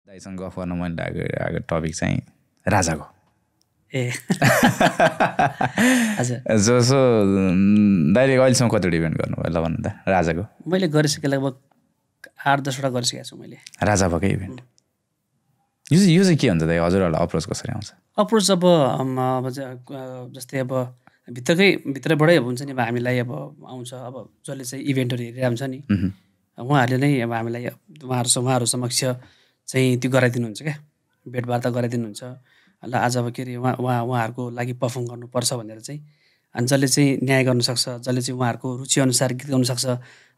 दाइसँग गफ गर्न मन लागेको टपिक चाहिँ राजाको ए हजुर जसो दाइले अहिलेसम्म कतिवटा इभेन्ट गर्नुभयो ल भन्नु त राजाको मैले गरिसकेँ लगभग 8-10 वटा गरिसकेको छु मैले राजा भएकै इभेन्ट यो चाहिँ के हुन्छ दाइ हजुरहरूलाई अप्रोच कसरी आउँछ अप्रोच अब जस्तै अब भित्रबाटै हुन्छ नि अब हामीलाई अब आउँछ अब जसले चाहिँ इभेन्टहरू हेरेर हुन्छ नि उहाँहरूले नै अब हामीलाई उहाँहरू समक्ष चाहिँ त्यो गराइदिनुहुन्छ क्या भेटवार्ता गराइदिनुहुन्छ ल आज अब के अरे उहाँहरूको लागि पर्फर्म गर्नुपर्छ भनेर चाहिँ अनि जसले चाहिँ न्याय गर्न सक्छ जसले चाहिँ उहाँहरूको रुचिअनुसार गीत गाउन सक्छ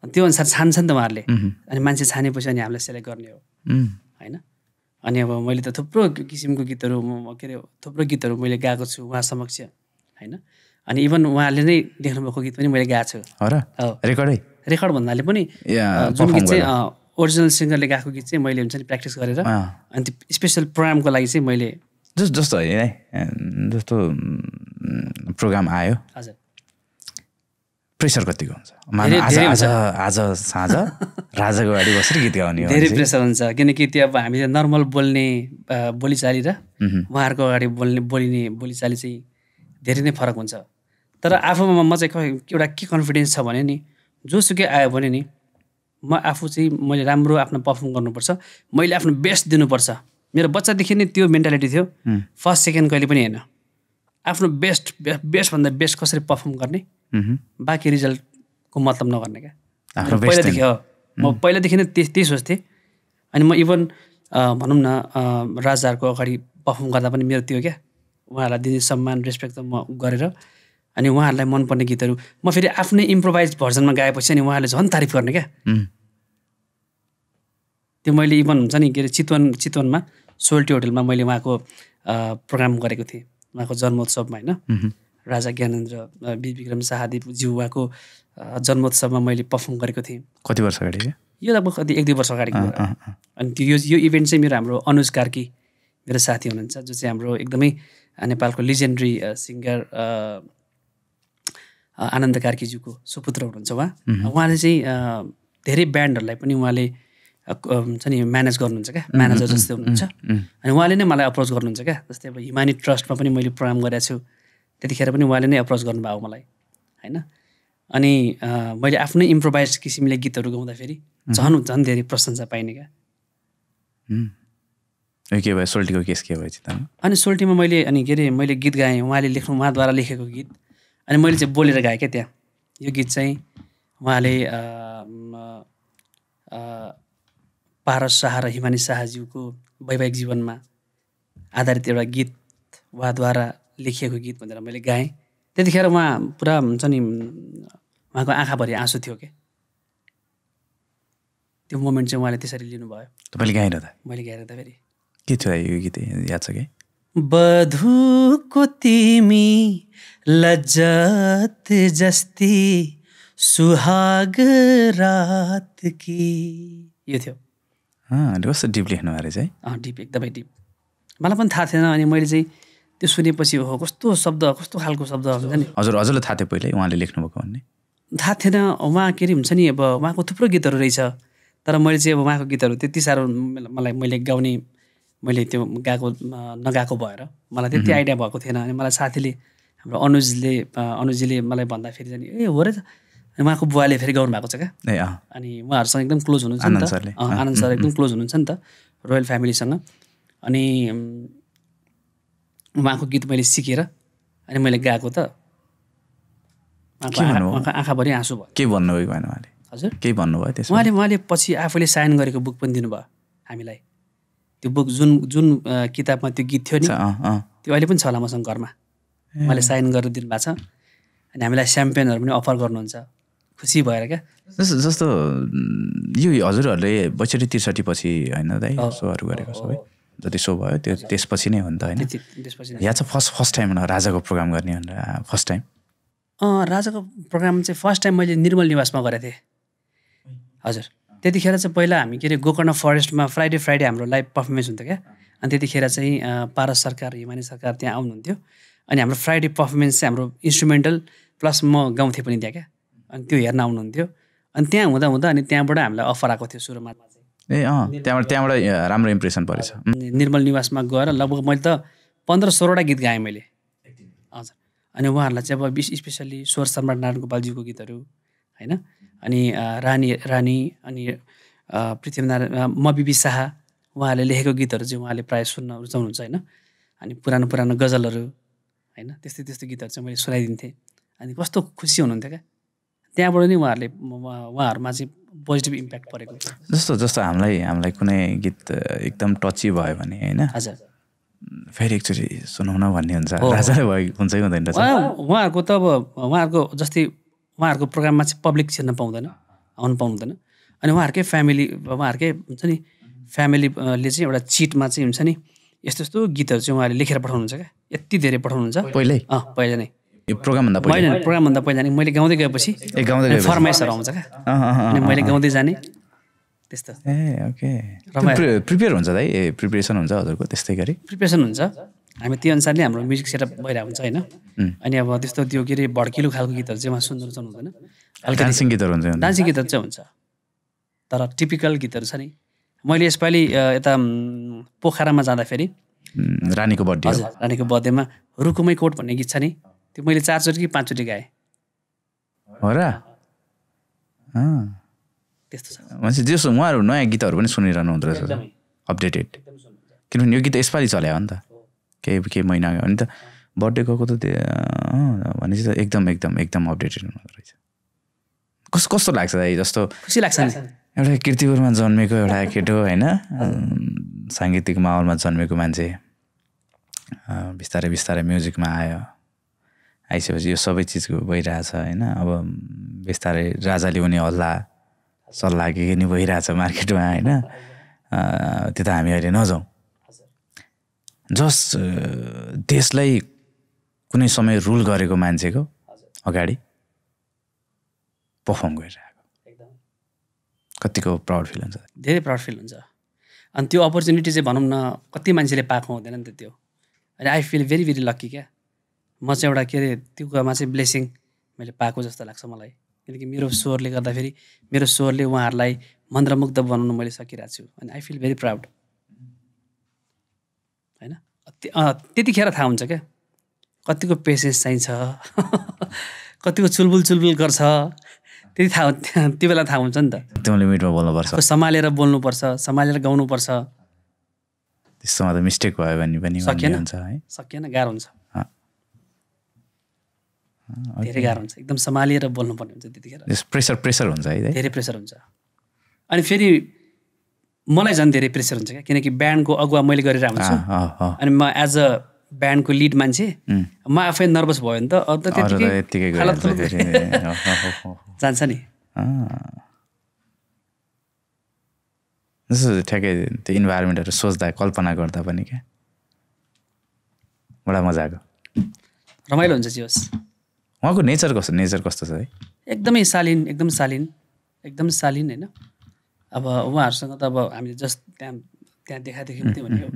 त्यो अनुसार छान्छ नि त उहाँहरूले अनि मान्छे छानेपछि अनि हामीलाई सेलेक्ट गर्ने हो होइन अनि अब मैले त थुप्रो किसिमको गीतहरू के अरे थुप्रो गीतहरू मैले गाएको छु उहाँ समक्ष होइन अनि इभन उहाँले नै लेख्नुभएको गीत पनि मैले गाएको छु रेकर्ड भन्नाले पनि जुन गीत चाहिँ ओरिजिनल सिङ्गरले गाएको गीत चाहिँ मैले हुन्छ नि प्र्याक्टिस गरेर अनि त्यो स्पेसल प्रोग्रामको लागि चाहिँ मैले जस्तो है जस्तो प्रोग्राम आयो हजुर प्रेसर कतिको हुन्छ आज साँझ राजाको अगाडि बसेर गीत गाउने धेरै प्रेसर हुन्छ किनकि त्यो अब हामीले नर्मल बोल्ने बोलीचाली र उहाँहरूको अगाडि बोलिने बोलीचाली चाहिँ धेरै नै फरक हुन्छ तर आफूमा म चाहिँ एउटा के कन्फिडेन्स छ भने नि जोसुकै आयो भने नि म आफू चाहिँ मैले राम्रो आफ्नो पर्फर्म गर्नुपर्छ मैले आफ्नो बेस्ट दिनुपर्छ मेरो बच्चादेखि नै त्यो मेन्टालिटी थियो फर्स्ट सेकेन्ड कहिले पनि होइन आफ्नो बेस्टभन्दा बेस्ट कसरी पर्फर्म गर्ने बाँकी रिजल्टको मतलब नगर्ने क्या पहिलादेखि हो म पहिलादेखि नै त्यही सोच्थेँ अनि म इभन भनौँ न राजाहरूको अगाडि पर्फर्म गर्दा पनि मेरो त्यो क्या उहाँहरूलाई दिने सम्मान रेस्पेक्ट त म गरेर अनि उहाँहरूलाई मनपर्ने गीतहरू म फेरि आफ्नै इम्प्रोभाइज भर्जनमा गाएपछि अनि उहाँहरूले झन् तारिफ गर्ने क्या त्यो मैले इभन हुन्छ नि के अरे चितवनमा सोल्टी होटलमा मैले उहाँको प्रोग्राम गरेको थिएँ उहाँको जन्मोत्सवमा होइन राजा ज्ञानेन्द्र विक्रम शाहदेवज्यू उहाँको जन्मोत्सवमा मैले पर्फर्म गरेको थिएँ कति वर्ष अगाडि यो लगभग 1-2 वर्ष अगाडि अनि यो इभेन्ट चाहिँ मेरो हाम्रो अनुज कार्की मेरो साथी हुनुहुन्छ जो चाहिँ हाम्रो एकदमै नेपालको लिजेन्डरी सिङ्गर आनन्द कार्कीज्यूको सुपुत्र हुनुहुन्छ उहाँले चाहिँ धेरै ब्यान्डहरूलाई पनि उहाँले हुन्छ नि म्यानेज गर्नुहुन्छ क्या म्यानेजर जस्तै हुनुहुन्छ अनि उहाँले नै मलाई अप्रोच गर्नुहुन्छ क्या जस्तै अब हिमानी ट्रस्टमा पनि मैले प्रोग्राम गरेको छु त्यतिखेर पनि उहाँले नै अप्रोच गर्नुभयो मलाई होइन अनि मैले आफ्नै इम्प्रोभाइज किसिमले गीतहरू गाउँदाखेरि झन् धेरै प्रशंसा पाइने क्या के भयो सोल्टीको केस के भयो अनि सोल्टीमा मैले अनि के अरे मैले गीत गाएँ उहाँद्वारा लेखेको गीत अनि मैले चाहिँ बोलेर गाएँ क्या त्यहाँ यो गीत चाहिँ उहाँले पारस शाह र हिमानी शाहज्यूको वैवाहिक जीवनमा आधारित एउटा गीत उहाँद्वारा लेखिएको गीत भनेर मैले गाएँ त्यतिखेर उहाँ पुरा हुन्छ नि उहाँको आँखाभरि आँसु थियो क्या त्यो मोमेन्ट चाहिँ उहाँले त्यसरी लिनुभयो तपाईँले गाएर त मैले गाएर त फेरि के थियो यो गीत याद छ कि बधुको तिमी लज्जत जस्ती सुहाग रात की यो थियो कस्तो डिप लेख्नु भएको रहेछ है डिप एकदमै डिप मलाई पनि थाहा थिएन अनि मैले चाहिँ त्यो सुनेपछि हो कस्तो खालको शब्द हुन्छ नि हजुरलाई थाहा थियो पहिल्यै उहाँले लेख्नुभएको भन्ने थाहा थिएन उहाँ के अरे हुन्छ नि अब उहाँको थुप्रो गीतहरू रहेछ तर मैले चाहिँ अब उहाँको गीतहरू त्यति साह्रो मैले गाउने मैले त्यो नगाएको भएर मलाई त्यति आइडिया भएको थिएन अनि मलाई साथीले हाम्रो अनुजजीले मलाई भन्दाखेरि चाहिँ ए हो र त उहाँको बुवाले फेरि गाउनु भएको छ क्या अनि उहाँहरूसँग एकदम क्लोज हुनुहुन्छ नि त आनन्द सर एकदम क्लोज हुनुहुन्छ नि त रोयल फ्यामिलीसँग अनि उहाँको गीत मैले सिकेर अनि मैले गाएको त उहाँको आँखाभरि आँसु भयो के भन्नुभयो भएन उहाँले हजुर केही भन्नुभयो त्यसमा उहाँले पछि आफूले साइन गरेको बुक पनि दिनुभयो हामीलाई त्यो बुक जुन किताबमा त्यो गीत थियो नि त्यो अहिले पनि छ होला मसँग घरमा उहाँले साइन गरेर दिनुभएको छ अनि हामीलाई स्याम्पेनहरू पनि अफर गर्नुहुन्छ खुसी भएर क्या जस्तो यो हजुरहरूले 62-63 पछि होइन दाइ सोहरू गरेको सबै जति सो भयो त्यो त्यसपछि नै हो नि त होइन या चाहिँ फर्स्ट टाइम राजाको प्रोग्राम गर्ने भनेर फर्स्ट टाइम राजाको प्रोग्राम चाहिँ फर्स्ट टाइम मैले निर्मल निवासमा गरेको थिएँ हजुर त्यतिखेर चाहिँ पहिला हामी के अरे गोकर्ण फरेस्टमा फ्राइडे हाम्रो लाइभ पर्फर्मेन्स हुन्थ्यो क्या अनि त्यतिखेर चाहिँ पारस सरकार हिमानी सरकार त्यहाँ आउनुहुन्थ्यो अनि हाम्रो फ्राइडे पर्फर्मेन्स चाहिँ हाम्रो इन्स्ट्रुमेन्टल प्लस म गाउँथेँ पनि त्यहाँ क्या अनि त्यो हेर्न आउनुहुन्थ्यो अनि त्यहाँ हुँदा अनि त्यहाँबाट हामीलाई अफर आएको थियो सुरुमा त्यहाँबाट राम्रो इम्प्रेसन परेछ। निर्मल निवासमा गएर लगभग मैले त 15-16वटा गीत गाएँ मैले। हजुर। अनि उहाँहरूलाई चाहिँ अब स्पेसल्ली स्वर सम्राट नारायण गोपालजीको गीतहरू होइन, अनि रानी अनि पृथ्वीनारायण बिबी शाह उहाँहरूले लेखेको गीतहरू चाहिँ उहाँले प्रायः सुन्न रुचाउनुहुन्छ होइन। अनि पुरानो गजलहरू होइन, त्यस्तो गीतहरू चाहिँ मैले सुनाइदिन्थेँ। अनि कस्तो खुसी हुनुहुन्थ्यो क्या, त्यहाँबाट नै उहाँहरूमा चाहिँ पोजिटिभ इम्प्याक्ट परेको। जस्तो हामीलाई कुनै गीत एकदम टची भयो भने होइन, हजुर, फेरि एकचोटि सुनाउन भन्ने हुन्छ, राजाले भयो हुन्छ कि हुँदैन? उहाँहरूको त अब उहाँहरूको जस्तै उहाँहरूको प्रोग्राममा चाहिँ पब्लिक छिर्न पाउँदैन, आउनु पाउँदैन। अनि उहाँहरूकै हुन्छ नि फ्यामिलीले चाहिँ एउटा चिटमा चाहिँ हुन्छ नि यस्तो गीतहरू चाहिँ उहाँले लेखेर पठाउनुहुन्छ क्या, यति धेरै पठाउनुहुन्छ पहिला नै। प्रोग्रामभन्दा पहिला नै मैले गाउँदै गएपछि फरमाइसहरू आउँछ क्या, अनि मैले गाउँदै जाने त्यस्तो। ओके, प्रिपेयर हुन्छ दाइ? प्रिपेरेसन हुन्छ हजुरको त्यस्तै गरी? प्रिपेरेसन हुन्छ, हामी त्यो अनुसारले हाम्रो म्युजिक सेटअप भइरहेको हुन्छ होइन। अनि अब त्यस्तो त्यो के अरे भड्किलो खालको गीतहरू चाहिँ उहाँ सुन्नु रुचाउनु हुँदैन। डान्सिङ गीतहरू हुन्छ? डान्सिङ गीतहरू चाहिँ हुन्छ, तर टिपिकल गीतहरू छ नि। मैले यसपालि यता पोखरामा जाँदाखेरि रानीको बर्थडे, हजुर रानीको बर्थडेमा रुकुमै कोट भन्ने गीत छ नि, त्यो मैले 4चोटि कि 5चोटि गाएँ। हो र? त्यस्तो छ मान्छे जस उहाँहरू नयाँ गीतहरू पनि सुनिरहनु हुँदो रहेछ, अपडेटेड। किनभने यो गीत यसपालि चल्यो नि त, केही महिना अगाडि। अनि त बर्थडे गएको त भनेपछि त एकदम अपडेटेड हुँदो रहेछ। कस्तो लाग्छ दाइ? जस्तो खुसी लाग्छ नि, एउटा कीर्तिपुरमा जन्मेको एउटा केटो होइन, साङ्गीतिक माहौलमा जन्मेको मान्छे बिस्तारै म्युजिकमा आइसकेपछि यो सबै चिजको भइरहेछ होइन। अब बिस्तारै राजाले पनि हल्ला सल्लाह के नि भइरहेछ मार्केटमा होइन। त्यो त हामी अहिले नजाउँ, जस देशलाई कुनै समय रुल गरेको मान्छेको अगाडि पर्फर्म गरिरहेको कतिको प्राउड फिल हुन्छ? धेरै प्राउड फिल हुन्छ। अनि त्यो अपर्च्युनिटी चाहिँ भनौँ न कति मान्छेले पाएको हुँदैन नि त त्यो। अनि आई फिल भेरी लक्की क्या, म चाहिँ एउटा के अरे त्योमा चाहिँ ब्लेसिङ मैले पाएको जस्तो लाग्छ मलाई। किनकि मेरो स्वरले गर्दाखेरि मेरो स्वरले उहाँहरूलाई मन्त्रमुग्ध बनाउनु मैले सकिरहेको छु। अनि आई फिल भेरी प्राउड होइन। त्यतिखेर थाहा हुन्छ क्या कतिको पेसेन्स चाहिन्छ, कतिको चुलबुल गर्छ, त्यति थाहा, त्यो बेला थाहा हुन्छ नि त। एकदम लिमिटमा बोल्नुपर्छ, सम्हालेर बोल्नुपर्छ, सम्हालेर गाउनुपर्छ। त्यस्तोमा त मिस्टेक भयो भने पनि सकिएन, गाह्रो हुन्छ, धेरै गाह्रो हुन्छ, एकदम सम्हालेर बोल्नुपर्ने हुन्छ त्यतिखेर। प्रेसर हुन्छ है, धेरै प्रेसर हुन्छ। अनि फेरि मलाई झन् धेरै प्रेसर हुन्छ क्या, किनकि ब्यान्डको अगुवा मैले गरेर आउँछु। अनि म एज अ ब्यान्डको लिड मान्छे, म आफै नर्भस भयो नि त, अन्त त्यतिकै जान्छ नि। जस्तो ठ्याक्कै त्यो इन्भाइरोमेन्टहरू सोच्दा कल्पना गर्दा पनि क्या बडा मजा आएको, रमाइलो हुन्छ। जे होस् उहाँको नेचर कस्तो छ है? एकदम सालिन होइन। अब उहाँहरूसँग त अब हामीले जस्ट त्यहाँ देखादेखि मात्रै भन्यो,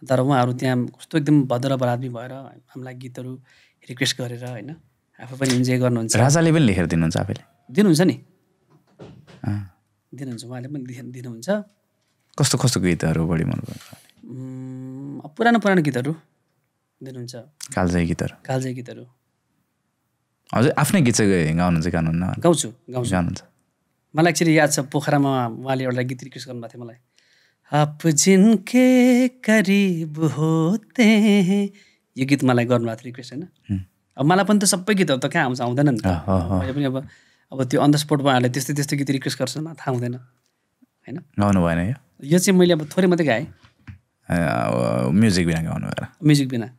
तर उहाँहरू त्यहाँ कस्तो एकदम भद्र बरादमी भएर हामीलाई गीतहरू रिक्वेस्ट गरेर होइन आफू पनि इन्जोय गर्नुहुन्छ। राजाले पनि लेखेर दिनुहुन्छ? आफैले दिनुहुन्छ नि, दिनुहुन्छ, उहाँले पनि दिनुहुन्छ। कस्तो गीतहरू बढी मनपर्छ? पुरानो गीतहरू दिनुहुन्छ, कालजयी गीतहरू। हजुर आफ्नै गीत चाहिँ गाउनुहुन्छ? गाउँछु। मलाई एक्चुअली याद छ, पोखरामा उहाँले एउटा गीत रिक्वेस्ट गर्नुभएको थियो मलाई, आप जिनके करीब होते हैं, यो गीत मलाई गर्नुभएको थियो रिक्वेस्ट होइन। अब मलाई पनि त सबै गीतहरू त कहाँ आउँदैन नि त, मैले पनि अब त्यो अन द स्पोट उहाँहरूले त्यस्तो गीत रिक्वेस्ट गर्छ मलाई थाहा हुँदैन होइन। गाउनु भएन यो चाहिँ मैले अब थोरै मात्रै गाएँ, म्युजिक बिना गाउनु भएर? म्युजिक बिना।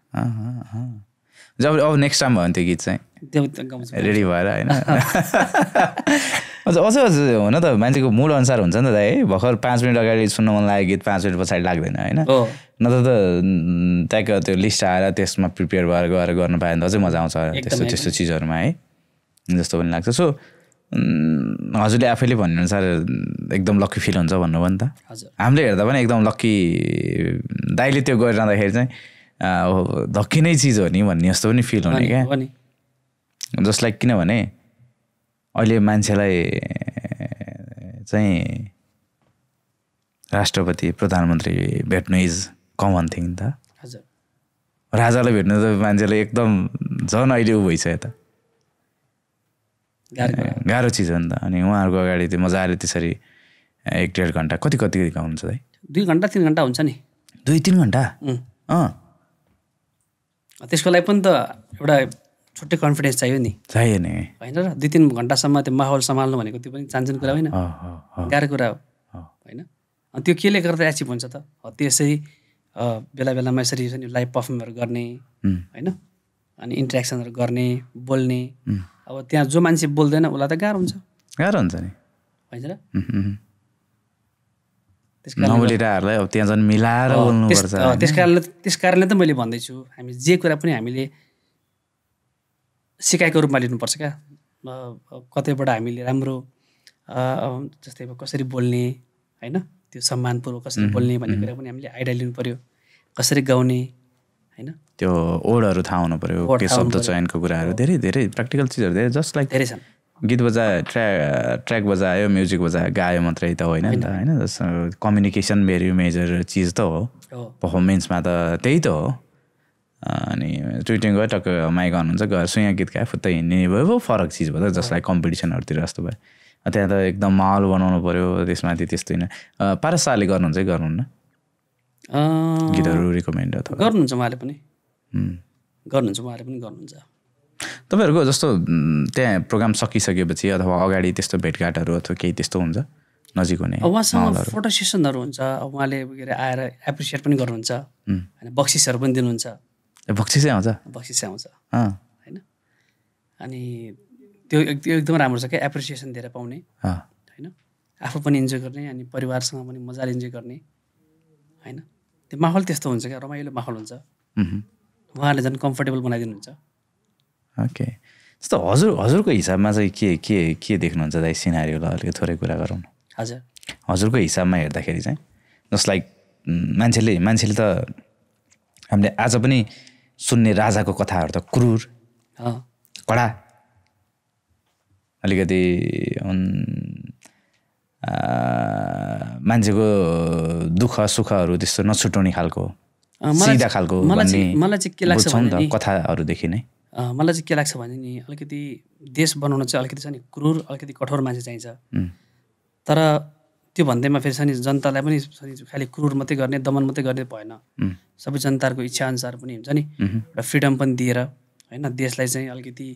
अब नेक्स्ट टाइम भयो भने त्यो गीत चाहिँ रेडी भएर होइन। हजुर हुन त मान्छेको मुड अनुसार हुन्छ नि त है। भर्खर 5 मिनट अगाडि सुन्न मन लागेको गीत 5 मिनट पछाडि लाग्दैन होइन। नत्र त ट्याक्क त्यो लिस्ट आएर त्यसमा प्रिपेयर भएर गएर गर्न पायो भने त अझै मजा आउँछ त्यस्तो चिजहरूमा है, जस्तो पनि लाग्छ। सो हजुरले आफैले भन्नेअनुसार एकदम लक्की फिल हुन्छ भन्नुभयो नि त। हामीले हेर्दा पनि एकदम लक्की, दाइले त्यो गरिरहँदाखेरि चाहिँ धक्की नै चिज हो नि भन्ने जस्तो पनि फिल हुने क्या। जसलाई किनभने अहिले मान्छेलाई चाहिँ राष्ट्रपति प्रधानमन्त्री भेट्नु इज कमन थिङ नि त। हजुर राजालाई भेट्नु त मान्छेले एकदम झन् अहिले ऊ भइसक्यो त गाह्रो चिज हो नि त। अनि उहाँहरूको अगाडि त्यो मजाले त्यसरी 1-1.5 घन्टा कति गाउनुहुन्छ दाइ? 2 घन्टा 3 घन्टा हुन्छ नि। 2-3 घन्टा? त्यसको लागि पनि त एउटा छुट्टै कन्फिडेन्स चाहियो नि। चाहियो नि होइन र 2-3 घन्टासम्म त्यो माहौल सम्हाल्नु भनेको त्यो पनि चान्चुने कुरा होइन, गाह्रो कुरा हो होइन। अनि त्यो केले गर्दा एचिभ हुन्छ त? त्यसै बेला बेलामा यसरी लाइभ पर्फर्महरू गर्ने होइन, अनि इन्ट्रेक्सनहरू गर्ने, बोल्ने। अब त्यहाँ जो मान्छे बोल्दैन उसलाई त गाह्रो हुन्छ नि होइन र। नबोलिरहेहरूलाई अब त्यहाँ झन् मिलाएर बोल्नुपर्छ। त्यस कारणले त मैले भन्दैछु हामी जे कुरा पनि हामीले सिकाइको रूपमा लिनुपर्छ क्या। कतैबाट हामीले राम्रो जस्तै अब कसरी बोल्ने होइन, त्यो सम्मानपूर्वक कसरी बोल्ने भन्ने कुरा पनि हामीले आइडिया लिनु पऱ्यो, कसरी गाउने होइन, त्यो ओडहरू थाहा हुनु पऱ्यो, के शब्द चयनको कुराहरू धेरै धेरै प्र्याक्टिकल चिजहरू धेरै। जस्ट लाइक धेरै छन्। गीत बजायो, ट्र्याक बजायो, म्युजिक बजायो, गायो मात्रै त होइन नि त होइन। कम्युनिकेसन भेरी मेजर चिज त हो, पर्फर्मेन्समा त त्यही त हो। अनि ट्विटिङ गयो टक्क माइक आउनुहुन्छ गएर सुइया गीत गायो फुत्तै हिँड्ने भयो, फरक चिज भयो त। जस्ट लाइक कम्पिटिसनहरूतिर जस्तो भयो त्यहाँ त एकदम माहौल बनाउनु पऱ्यो, त्यसमाथि त्यस्तो होइन। पारस शाहले गर्नुहुन्छ कि गर्नुहुन्न गीतहरू रिकमेन्ड अथवा? गर्नुहुन्छ उहाँले पनि गर्नुहुन्छ। तपाईँहरूको जस्तो त्यहाँ प्रोग्राम सकिसकेपछि अथवा अगाडि त्यस्तो भेटघाटहरू अथवा केही त्यस्तो हुन्छ नजिक हुने? उहाँसँग फोटो सेसनहरू हुन्छ। उहाँले के अरे आएर एप्रिसिएट पनि गर्नुहुन्छ होइन, बक्सिसहरू पनि दिनुहुन्छ। बक्सिसै आउँछ होइन। अनि त्यो एकदम राम्रो छ क्या, एप्रिसिएसन दिएर पाउने होइन, आफू पनि इन्जोय गर्ने अनि परिवारसँग पनि मजाले इन्जोय गर्ने होइन। त्यो माहौल त्यस्तो हुन्छ क्या, रमाइलो माहौल हुन्छ। उहाँहरूले झन् कम्फर्टेबल बनाइदिनुहुन्छ। ओके। जस्तो हजुरको हिसाबमा चाहिँ के देख्नुहुन्छ दाइ सिनारीलाई अलिकति थोरै कुरा गरौँ। हजुर हजुरको हिसाबमा हेर्दाखेरि चाहिँ जस्ट लाइक मान्छेले त हामीले आज पनि सुन्ने राजाको कथाहरू त क्रूर कडा अलिकति मान्छेको दुःख सुखहरू त्यस्तो नछुटाउने खालको सिधा खालको मलाई चाहिँ के लाग्छ भने कथाहरूदेखि नै मलाई चाहिँ के लाग्छ भने नि अलिकति देश बनाउन चाहिँ अलिकति छ नि क्रूर अलिकति कठोर मान्छे चाहिन्छ। तर त्यो भन्दैमा फेरि छ नि जनतालाई पनि खालि क्रूर मात्रै गर्ने दमन मात्रै गर्ने भएन, सबै जनताको इच्छा अनुसार पनि हुन्छ नि एउटा फ्रिडम पनि दिएर होइन, देशलाई चाहिँ अलिकति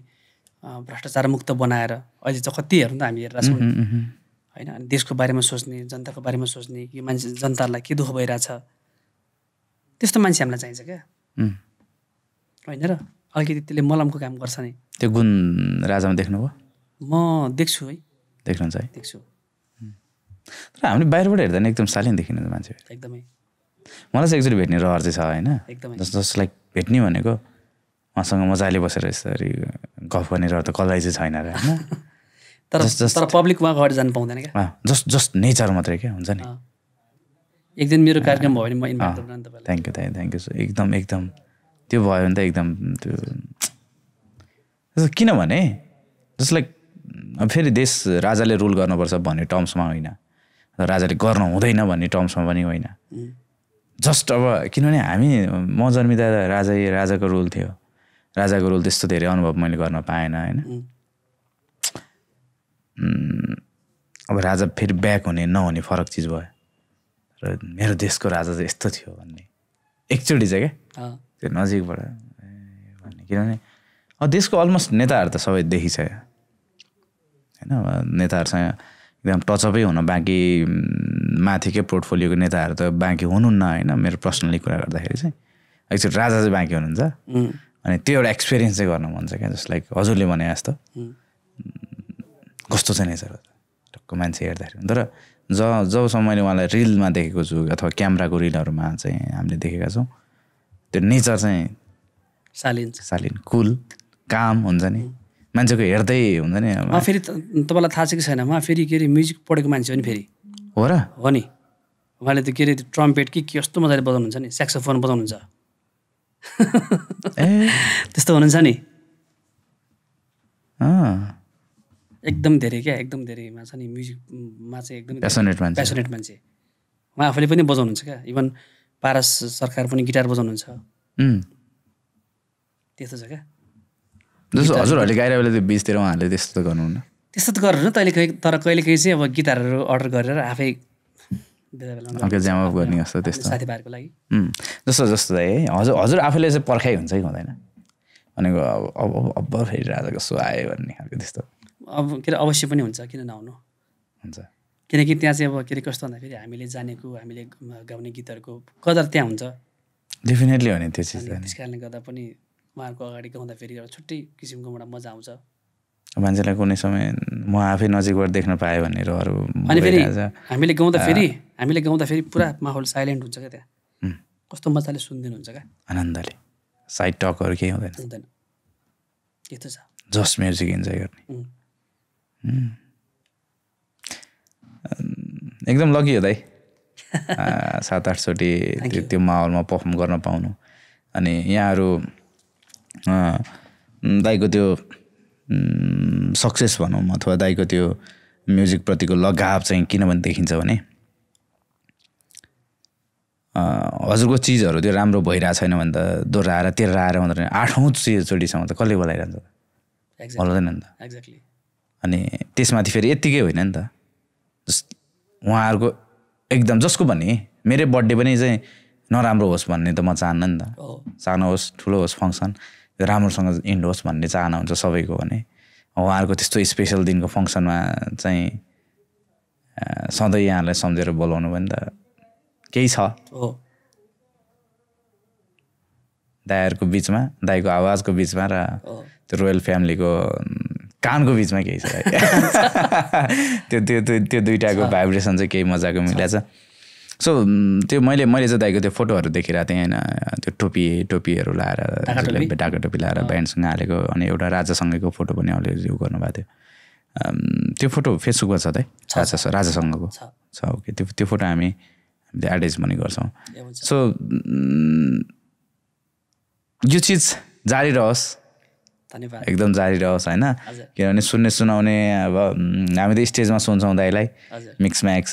भ्रष्टाचार मुक्त बनाएर अहिले चाहिँ कति हेर्नु त हामी हेरेर छौँ होइन। अनि देशको बारेमा सोच्ने, जनताको बारेमा सोच्ने, कि मान्छे जनतालाई के दुःख भइरहेछ त्यस्तो मान्छे हामीलाई चाहिन्छ क्या होइन र। अलिकति त्यसले मलमको काम गर्छ नि। त्यो गुण राजामा देख्नुभयो? म देख्छु है। देख्नुहुन्छ है? देख्छु। तर हामीले बाहिरबाट हेर्दा नि एकदम सालिन देखिनु मान्छे एकदमै। मलाई चाहिँ एकचोटि भेट्ने रहर चाहिँ छ होइन, एकदमै। जस्ट लाइक भेट्ने भनेको उहाँसँग मजाले बसेर यसरी गफ गर्ने रहर त कसलाई चाहिँ छैन र होइन। तर पब्लिक उहाँको अगाडि जानु पाउँदैन क्या, जस्ट नेचर मात्रै क्या हुन्छ नि। एक दिन मेरो कार्यक्रम भयो भने म इन्भाइट गर्छु नि तपाईँलाई। थ्याङ्क यू एकदम त्यो भयो भने त एकदम त्यो किनभने जस्ट लाइक फेरि देश राजाले रुल गर्नुपर्छ भन्ने टर्म्समा होइन, राजाले गर्नु हुँदैन भन्ने टर्म्समा पनि होइन। जस्ट अब किनभने म जन्मिँदा राजाको रोल थियो, राजाको रोल त्यस्तो धेरै अनुभव मैले गर्न पाएन होइन। अब राजा फेरि ब्याक हुने नहुने फरक चिज भयो र मेरो देशको राजा चाहिँ यस्तो थियो भन्ने एकचोटि चाहिँ क्या त्यो नजिकबाट भन्ने। किनभने देशको अलमोस्ट नेताहरू त सबै देखिसक्यो होइन, नेताहरूसँग एकदम टचअपै हुन बाँकी माथिकै पोर्टफोलियोको नेताहरू त बाँकी हुनुहुन्न होइन। मेरो पर्सनली कुरा गर्दाखेरि चाहिँ एकचोटि राजा चाहिँ बाँकी हुनुहुन्छ अनि त्यो एउटा एक्सपिरियन्स चाहिँ गर्न मन छ क्या। जस्ट लाइक हजुरले भने जस्तो कस्तो चाहिँ नेचर हो टक्क मान्छे हेर्दाखेरि। तर जबसम्म मैले उहाँलाई रिलमा देखेको छु अथवा क्यामेराको रिलहरूमा चाहिँ हामीले देखेका छौँ त्यो नेचर चाहिँ सालिन कुल काम हुन्छ नि, मान्छेको हेर्दै हुन्छ नि। फेरि तपाईँलाई थाहा छ कि छैन, उहाँ फेरि के अरे म्युजिक पढेको मान्छे हो नि फेरि। हो र? हो नि, उहाँले त के अरे ट्रम्पेट कि कस्तो मजाले बजाउनुहुन्छ नि, स्याक्सोफोन बजाउनुहुन्छ त्यस्तो हुनुहुन्छ नि। एकदम धेरै क्या, एकदम धेरैमा छ नि म्युजिकमा चाहिँ एकदम प्यासनेट मान्छे। उहाँ आफूले पनि बजाउनुहुन्छ क्या, इभन पारस सरकार पनि गिटार बजाउनुहुन्छ, त्यस्तो छ क्या। जस्तो हजुरहरूले गाइरहेको बेला त्यो बिचतिर उहाँहरूले त्यस्तो त गर्नुहुन्न? त्यस्तो त गर्नु तर कहिलेकाहीँ चाहिँ अब गिटारहरू अर्डर गरेर आफै हल्का ज्याम अप गर्ने जस्तो त्यस्तो साथीभाइहरूको लागि जस्तो है। हजुर आफूले चाहिँ पर्खाइ हुन्छ कि हुँदैन भनेको अब फेरि राजाको सो आयो भन्ने खालको त्यस्तो? अब के अरे अवश्य पनि हुन्छ, किन नहुनु हुन्छ। किनकि त्यहाँ चाहिँ अब के अरे कस्तो भन्दाखेरि हामीले जानेको हामीले गाउने गीतहरूको कदर त्यहाँ हुन्छ डेफिनेटली हो नि त्यो चिज। त्यस कारणले गर्दा पनि उहाँहरूको अगाडि गाउँदाखेरि एउटा छुट्टै किसिमको एउटा मजा आउँछ। मान्छेलाई कुनै समय म आफै नजिकबाट देख्न पाएँ भनेर अरू अनि फेरि हामीले गाउँदाखेरि पुरा माहौल साइलेन्ट हुन्छ क्या, त्यहाँ कस्तो मजाले सुनिदिनुहुन्छ क्या आनन्दले, साइड टकहरू केही हुँदैन, त्यस्तो छ, जस्ट म्युजिक इन्जोय गर्ने। एकदम लकी हो दाइ 7-8 चोटि त्यो माहौलमा पर्फर्म गर्न पाउनु। अनि यहाँहरू दाइको त्यो सक्सेस भनौँ अथवा दाइको त्यो म्युजिकप्रतिको लगाव चाहिँ किनभने देखिन्छ भने हजुरको चिजहरू त्यो राम्रो भइरहेको छैन भने त दोहोऱ्याएर तेह्राएर हुँदैन, 8औँ चोटिसम्म त कसले बोलाइरहन्छ, बोलाउँदैन नि त। एक्ज्याक्टली। अनि त्यसमाथि फेरि यत्तिकै होइन नि त, उहाँहरूको एकदम जसको भन्ने मेरै बर्थडे पनि चाहिँ नराम्रो होस् भन्ने त म चाहन्न नि त, सानो होस् ठुलो होस् फङ्सन राम्रोसँग इन्ड होस् भन्ने चाहना हुन्छ सबैको। भने उहाँहरूको त्यस्तो स्पेसल दिनको फङ्सनमा चाहिँ सधैँ यहाँलाई सम्झेर बोलाउनु भने त केही छ। दाइहरूको बिचमा, दाइको आवाजको बिचमा र त्यो रोयल फ्यामिलीको कानको बिचमा केही छ त्यो दुइटाको भाइब्रेसन चाहिँ केही मजाको मिलाएको छ। सो त्यो मैले चाहिँ दाइको त्यो फोटोहरू देखिरहेको थिएँ होइन, त्यो टोपीहरू लाएर ढाका टोपी लाएर ब्यान्डसँग हालेको, अनि एउटा राजासँगैको फोटो पनि अलि उयो गर्नुभएको थियो। त्यो फोटो फेसबुकमा छ दाइ? राजासँगको छ, ओके। त्यो फोटो हामी एड्रेस पनि गर्छौँ। सो यो चिज जारी रहोस्, एकदम जारी रहोस् होइन, किनभने सुनाउने अब हामी त स्टेजमा सुन्छौँ दाइलाई, मिक्स म्याक्स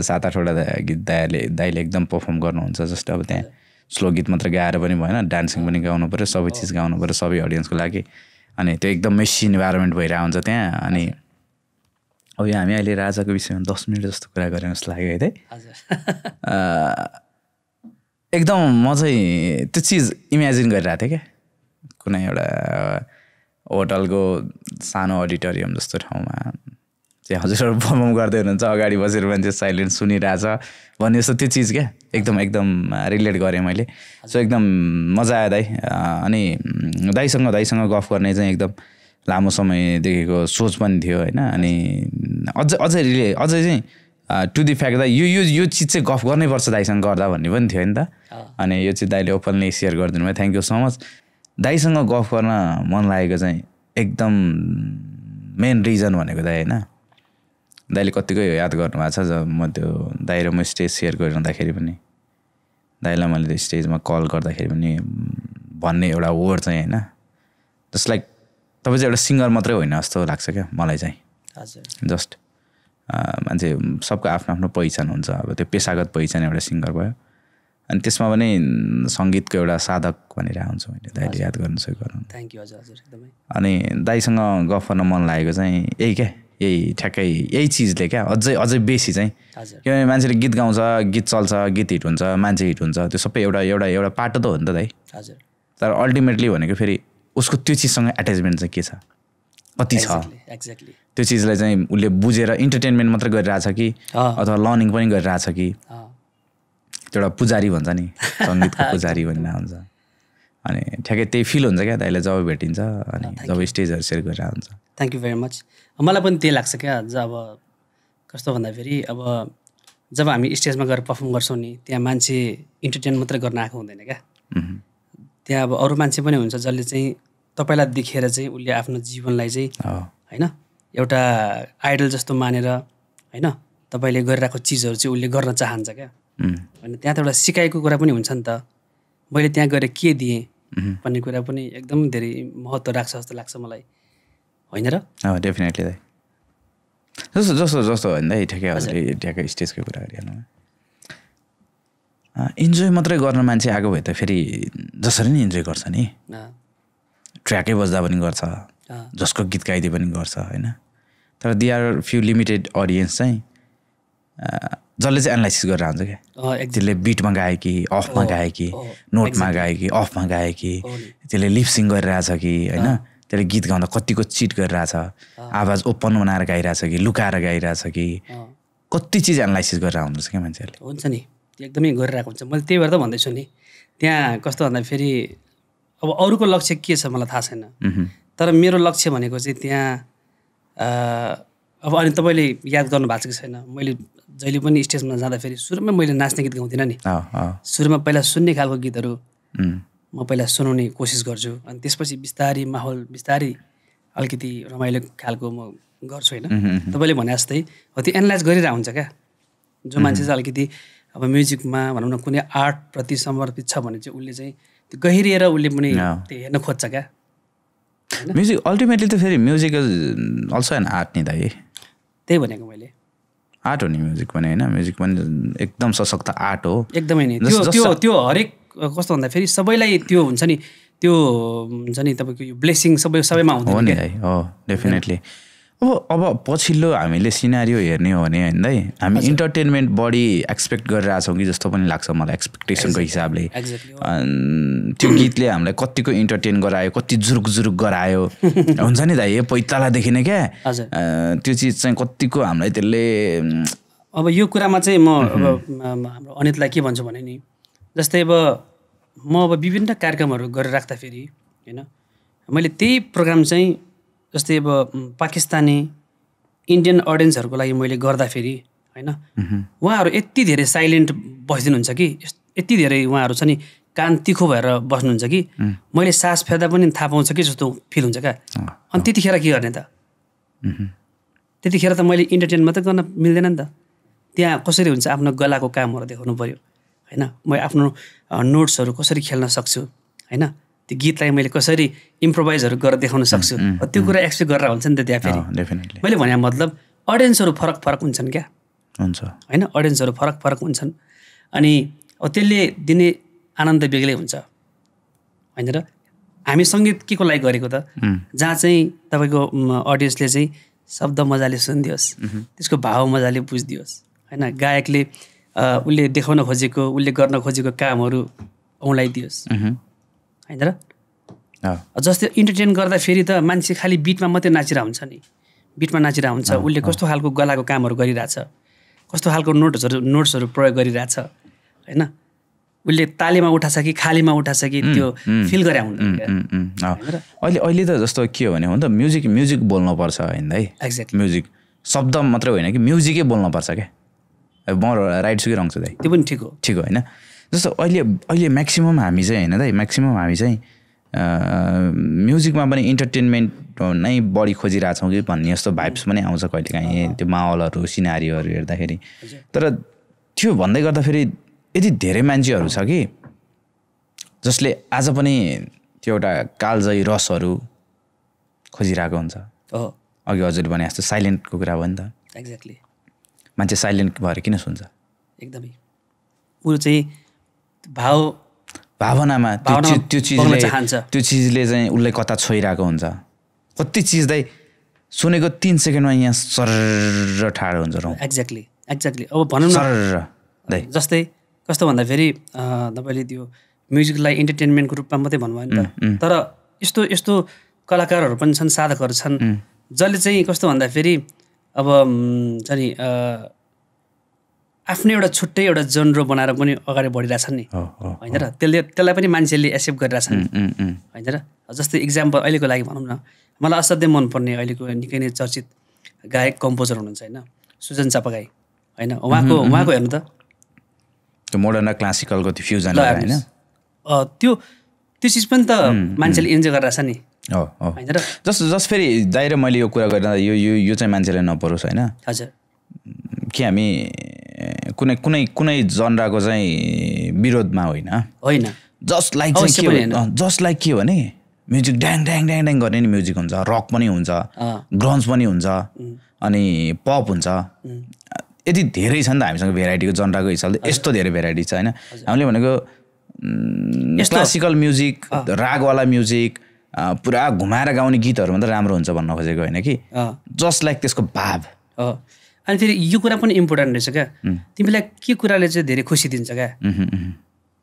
7-8वटा गीत दाइले एकदम पर्फर्म गर्नुहुन्छ। जस्तो अब त्यहाँ स्लो गीत मात्र गाएर पनि भएन, डान्सिङ पनि गाउनु पऱ्यो, सबै चिज गाउनु पऱ्यो सबै अडियन्सको लागि। अनि त्यो एकदम मेसी इन्भाइरोमेन्ट भइरहेको हुन्छ त्यहाँ। अनि अब यहाँ हामी अहिले राजाको विषयमा 10 मिनट जस्तो कुरा गरेँ जस्तो लाग्यो है दाइ। एकदम म चाहिँ त्यो चिज इमेजिन गरिरहेको थिएँ क्या, कुनै एउटा होटलको सानो अडिटोरियम जस्तो ठाउँमा चाहिँ हजुरहरू पर्फर्म गर्दै हुनुहुन्छ, अगाडि बसेर मान्छे साइलेन्ट सुनिरहेछ भन्ने जस्तो त्यो चिज क्या, एकदम रिलेट गरेँ मैले। सो एकदम मजा आयो दाइ। अनि दाइसँग गफ गर्ने चाहिँ एकदम लामो समयदेखिको सोच पनि थियो होइन। अनि अझै चाहिँ टु दि फ्याक्ट दा यो चिज चाहिँ गफ गर्नैपर्छ दाइसँग गर्दा भन्ने पनि थियो नि त। अनि यो चाहिँ दाइले ओपनली सेयर गरिदिनु भयो, थ्याङ्क यू सो मच। दाइसँग गफ गर्न मन लागेको चाहिँ एकदम मेन रिजन भनेको दाइ होइन, दाइले कतिको याद गर्नुभएको छ जब म त्यो दाइ र म स्टेज सेयर गरिरहँदाखेरि पनि, दाइलाई मैले त्यो स्टेजमा कल गर्दाखेरि पनि भन्ने एउटा वर्ड चाहिँ होइन, जस्ट लाइक तपाईँ चाहिँ एउटा सिङ्गर मात्रै होइन जस्तो लाग्छ क्या मलाई चाहिँ। जस्ट मान्छे सबको आफ्नो पहिचान हुन्छ, अब त्यो पेसागत पहिचान एउटा सिङ्गर भयो, अनि त्यसमा पनि सङ्गीतको एउटा साधक भनेर हुन्छ मैले दाइले याद गर्नु चाहिँ गराउनु। थ्याङ्क यू हजुर एकदमै। अनि दाइसँग गफ गर्न मन लागेको चाहिँ यही क्या, यही ठ्याक्कै यही चिजले क्या, अझै बेसी चाहिँ। किनभने मान्छेले गीत गाउँछ, गीत चल्छ, गीत हिट हुन्छ, मान्छे हिट हुन्छ, त्यो सबै एउटा पाटो त हो नि त दाइ। तर अल्टिमेटली भनेको फेरि उसको त्यो चिजसँग एट्याचमेन्ट चाहिँ के छ, कति छ, त्यो चिजलाई चाहिँ उसले बुझेर इन्टरटेनमेन्ट मात्रै गरिरहेछ कि अथवा लर्निङ पनि गरिरहेछ कि, त्यो एउटा पुजारी भन्छ नि, सङ्गीतको पुजारी भन्ने हुन्छ। अनि ठ्याक्कै त्यही फिल हुन्छ क्या दाइलाई जब भेटिन्छ अनि जब स्टेजहरू सेयर गरेर हुन्छ। Thank you very much. मलाई पनि त्यही लाग्छ क्या, जब कस्तो भन्दाखेरि अब जब हामी स्टेजमा गएर पर्फर्म गर्छौँ नि, त्यहाँ मान्छे इन्टरटेन मात्रै गर्न आएको हुँदैन क्या, त्यहाँ अब अरू मान्छे पनि हुन्छ जसले चाहिँ तपाईँलाई देखेर चाहिँ उसले आफ्नो जीवनलाई चाहिँ होइन एउटा आइडल जस्तो मानेर होइन तपाईँले गरिरहेको चिजहरू चाहिँ उसले गर्न चाहन्छ क्या। होइन त्यहाँ त एउटा सिकाएको कुरा पनि हुन्छ नि त, मैले त्यहाँ गएर के दिएँ भन्ने कुरा पनि एकदम धेरै महत्त्व राख्छ जस्तो लाग्छ मलाई, होइन र? डेफिनेटली दाइ। जस्तो होइन दाइ, ठ्याक्कै स्टेजको कुरा गरिहाल्नु। इन्जोय मात्रै गर्न मान्छे आएको भए त फेरि जसरी नै इन्जोय गर्छ नि, ट्र्याकै बज्दा पनि गर्छ, जसको गीत गाइदिए पनि गर्छ होइन। तर they are few limited audience चाहिँ जसले चाहिँ एनालाइसिस गरेर आउँछ क्या, त्यसले बिटमा गायो कि अफमा गायो कि नोटमा गायो कि अफमा गायो कि त्यसले लिपसिङ गरिरहेछ कि होइन, त्यसले गीत गाउँदा कतिको चिट गरिरहेछ, आवाज ओपन बनाएर गाइरहेछ कि लुकाएर गाइरहेछ कि कति चिज एनालाइसिस गरेर आउँदैछ क्या मान्छेहरूले। हुन्छ नि, त्यो एकदमै गरिरहेको हुन्छ। मैले त्यही भएर त भन्दैछु नि, त्यहाँ कस्तो भन्दा फेरि अब अरूको लक्ष्य के छ मलाई थाहा छैन, तर मेरो लक्ष्य भनेको चाहिँ त्यहाँ अब अनि तपाईँले याद गर्नु भएको छ कि छैन, मैले जहिले पनि स्टेजमा जाँदाखेरि सुरुमा मैले नाच्ने गीत गाउँदिनँ नि, सुरुमा पहिला सुन्ने खालको गीतहरू म पहिला सुनाउने कोसिस गर्छु, अनि त्यसपछि बिस्तारै माहौल बिस्तारै अलिकति रमाइलो खालको म गर्छु होइन। तपाईँले भने जस्तै हो त्यो एनालाइज गरिरहेको हुन्छ क्या, जो मान्छे चाहिँ अलिकति अब म्युजिकमा भनौँ न कुनै आर्टप्रति समर्पित छ भने चाहिँ उसले चाहिँ त्यो गहिरिएर उसले पनि त्यो हेर्न खोज्छ क्या। म्युजिक अल्टिमेटली त फेरि music is also an art नि दाइ, त्यही भनेको मैले, आर्ट हो नि म्युजिक पनि होइन, म्युजिक पनि एकदम सशक्त आर्ट हो एकदमै नि। त्यो हरेक कस्तो भन्दा फेरि सबैलाई त्यो हुन्छ नि, त्यो हुन्छ नि तपाईँको यो ब्लेसिङ सबैमा हुँदैन नि हो डेफिनेटली। अब पछिल्लो हामीले सिनारियो हेर्ने हो भने होइन दाइ, हामी इन्टरटेनमेन्ट बढी एक्सपेक्ट गरिरहेछौँ कि जस्तो पनि लाग्छ मलाई एक्सपेक्टेसनको हिसाबले। त्यो गीतले हामीलाई कतिको इन्टरटेन गरायो, कति जुरुक गरायो हुन्छ नि दाइ, पैतालादेखि नै क्या त्यो चिज चाहिँ कतिको हामीलाई त्यसले। अब यो कुरामा चाहिँ म अब हाम्रो अनितलाई के भन्छु भने नि, जस्तै अब म अब विभिन्न कार्यक्रमहरू गरेर राख्दाखेरि होइन, मैले त्यही प्रोग्राम चाहिँ जस्तै अब पाकिस्तानी इन्डियन अडियन्सहरूको लागि मैले गर्दाखेरि होइन, उहाँहरू यति धेरै साइलेन्ट बसिदिनुहुन्छ कि, यति धेरै उहाँहरू छ नि कान तिखो भएर बस्नुहुन्छ कि मैले सास फेर्दा पनि थाहा पाउँछ कि जस्तो फिल हुन्छ क्या। अनि त्यतिखेर के गर्ने त, त्यतिखेर त मैले इन्टरटेन मात्रै गर्न मिल्दैन नि त, त्यहाँ कसरी हुन्छ आफ्नो गलाको कामहरू देखाउनु पऱ्यो होइन, म आफ्नो नोट्सहरू कसरी खेल्न सक्छु होइन, त्यो गीतलाई मैले कसरी इम्प्रोभाइजहरू गरेर देखाउन सक्छु, त्यो कुरा एक्सपेक्ट गरेर हुन्छ नि त त्यहाँ फेरि। मैले भने मतलब अडियन्सहरू फरक हुन्छन् क्या हुन्छ होइन, अडियन्सहरू फरक हुन्छन्, अनि अब त्यसले दिने आनन्द बेग्लै हुन्छ होइन र। हामी सङ्गीत के को लागि गरेको त, जहाँ चाहिँ तपाईँको अडियन्सले चाहिँ शब्द मजाले सुनिदियोस्, त्यसको भाव मजाले बुझिदियोस् होइन, गायकले उसले देखाउन खोजेको उसले गर्न खोजेको कामहरू औँलाइदियोस् होइन र। जस्तै इन्टरटेन गर्दा फेरि त मान्छे खालि बिटमा मात्रै नाचिरहेको हुन्छ नि, बिटमा नाचिरहेको हुन्छ, उसले कस्तो खालको गलाको कामहरू गरिरहेछ, कस्तो खालको नोट्सहरू प्रयोग गरिरहेछ होइन, उसले तालीमा उठाछ कि खालीमा उठाछ कि त्यो फिल गरे हुँदैन। अहिले त जस्तो के हो भने हो त म्युजिक बोल्नुपर्छ होइन है, एक्ज्याक्टली म्युजिक शब्द मात्रै होइन कि म्युजिकै बोल्नुपर्छ क्या। म राइट छु कि रङ छु दाइ, त्यो पनि ठिक हो होइन। जस्तो अहिले म्याक्सिमम् हामी चाहिँ होइन दाइ, म्याक्सिमम् हामी चाहिँ म्युजिकमा पनि इन्टरटेनमेन्ट नै बढी खोजिरहेछौँ कि भन्ने जस्तो भाइब्स पनि आउँछ कहिलेकाहीँ, त्यो माहौलहरू सिनारीहरू हेर्दाखेरि। तर त्यो भन्दै गर्दाखेरि यति धेरै मान्छेहरू छ कि जसले आज पनि त्यो एउटा कालजयी रसहरू खोजिरहेको हुन्छ। अघि हजुरले भने जस्तो साइलेन्टको कुरा भयो नि त, एक्ज्याक्टली। मान्छे साइलेन्ट भएर किन सुन्छ, एकदमै ऊ चाहिँ भावनामा त्यो चिजले चाहिँ उसलाई कता छोइरहेको हुन्छ। कति चिज दाइ सुनेको 3 सेकेन्डमा यहाँ सर ठाडो हुन्छ रौँ। एक्ज्याक्टली। अब भनौँ न जस्तै कस्तो भन्दाखेरि तपाईँले त्यो म्युजिकलाई इन्टरटेनमेन्टको रूपमा मात्रै भन्नुभयो नि त, तर यस्तो कलाकारहरू पनि छन्, साधकहरू छन् जसले चाहिँ कस्तो भन्दाखेरि अब छ नि आफ्नो एउटा छुट्टै एउटा जनरो बनाएर पनि अगाडि बढिरहेछन् नि होइन र, त्यसलाई पनि मान्छेले एक्सेप्ट गरिरहेछन् होइन र। जस्तै इक्जाम्पल अहिलेको लागि भनौँ न, मलाई असाध्यै मनपर्ने अहिलेको निकै नै चर्चित गायक कम्पोजर हुनुहुन्छ होइन, सुजन चापागाई होइन, उहाँको हेर्नु त त्यो मोडर्न र क्लासिकलको त्यो फ्युजन होइन, त्यो चिज पनि त मान्छेले इन्जोय गरिरहेछ नि होइन र। जस्ट फेरि दाइ र मैले यो कुरा गरिरहँदा यो चाहिँ मान्छेलाई नपरोस् होइन। हजुर, कि हामी कुनै जनराको चाहिँ विरोधमा होइन, जस्ट लाइक के भने म्युजिक ड्याङ ड्याङ ड्याङ ड्याङ गर्ने नि म्युजिक हुन्छ, रक पनि हुन्छ, ग्रन्ज पनि हुन्छ, अनि पप हुन्छ, यति धेरै छ नि त हामीसँग भेराइटीको जनराको हिसाबले यस्तो धेरै भेराइटी छ होइन हामीले भनेको क्लासिकल म्युजिक रागवाला म्युजिक पुरा घुमाएर गाउने गीतहरूमा त राम्रो हुन्छ भन्न खोजेको होइन कि जस्ट लाइक त्यसको भाव अनि फेरि यो कुरा पनि इम्पोर्टेन्ट रहेछ क्या तिमीलाई के कुराले चाहिँ धेरै खुसी दिन्छ क्या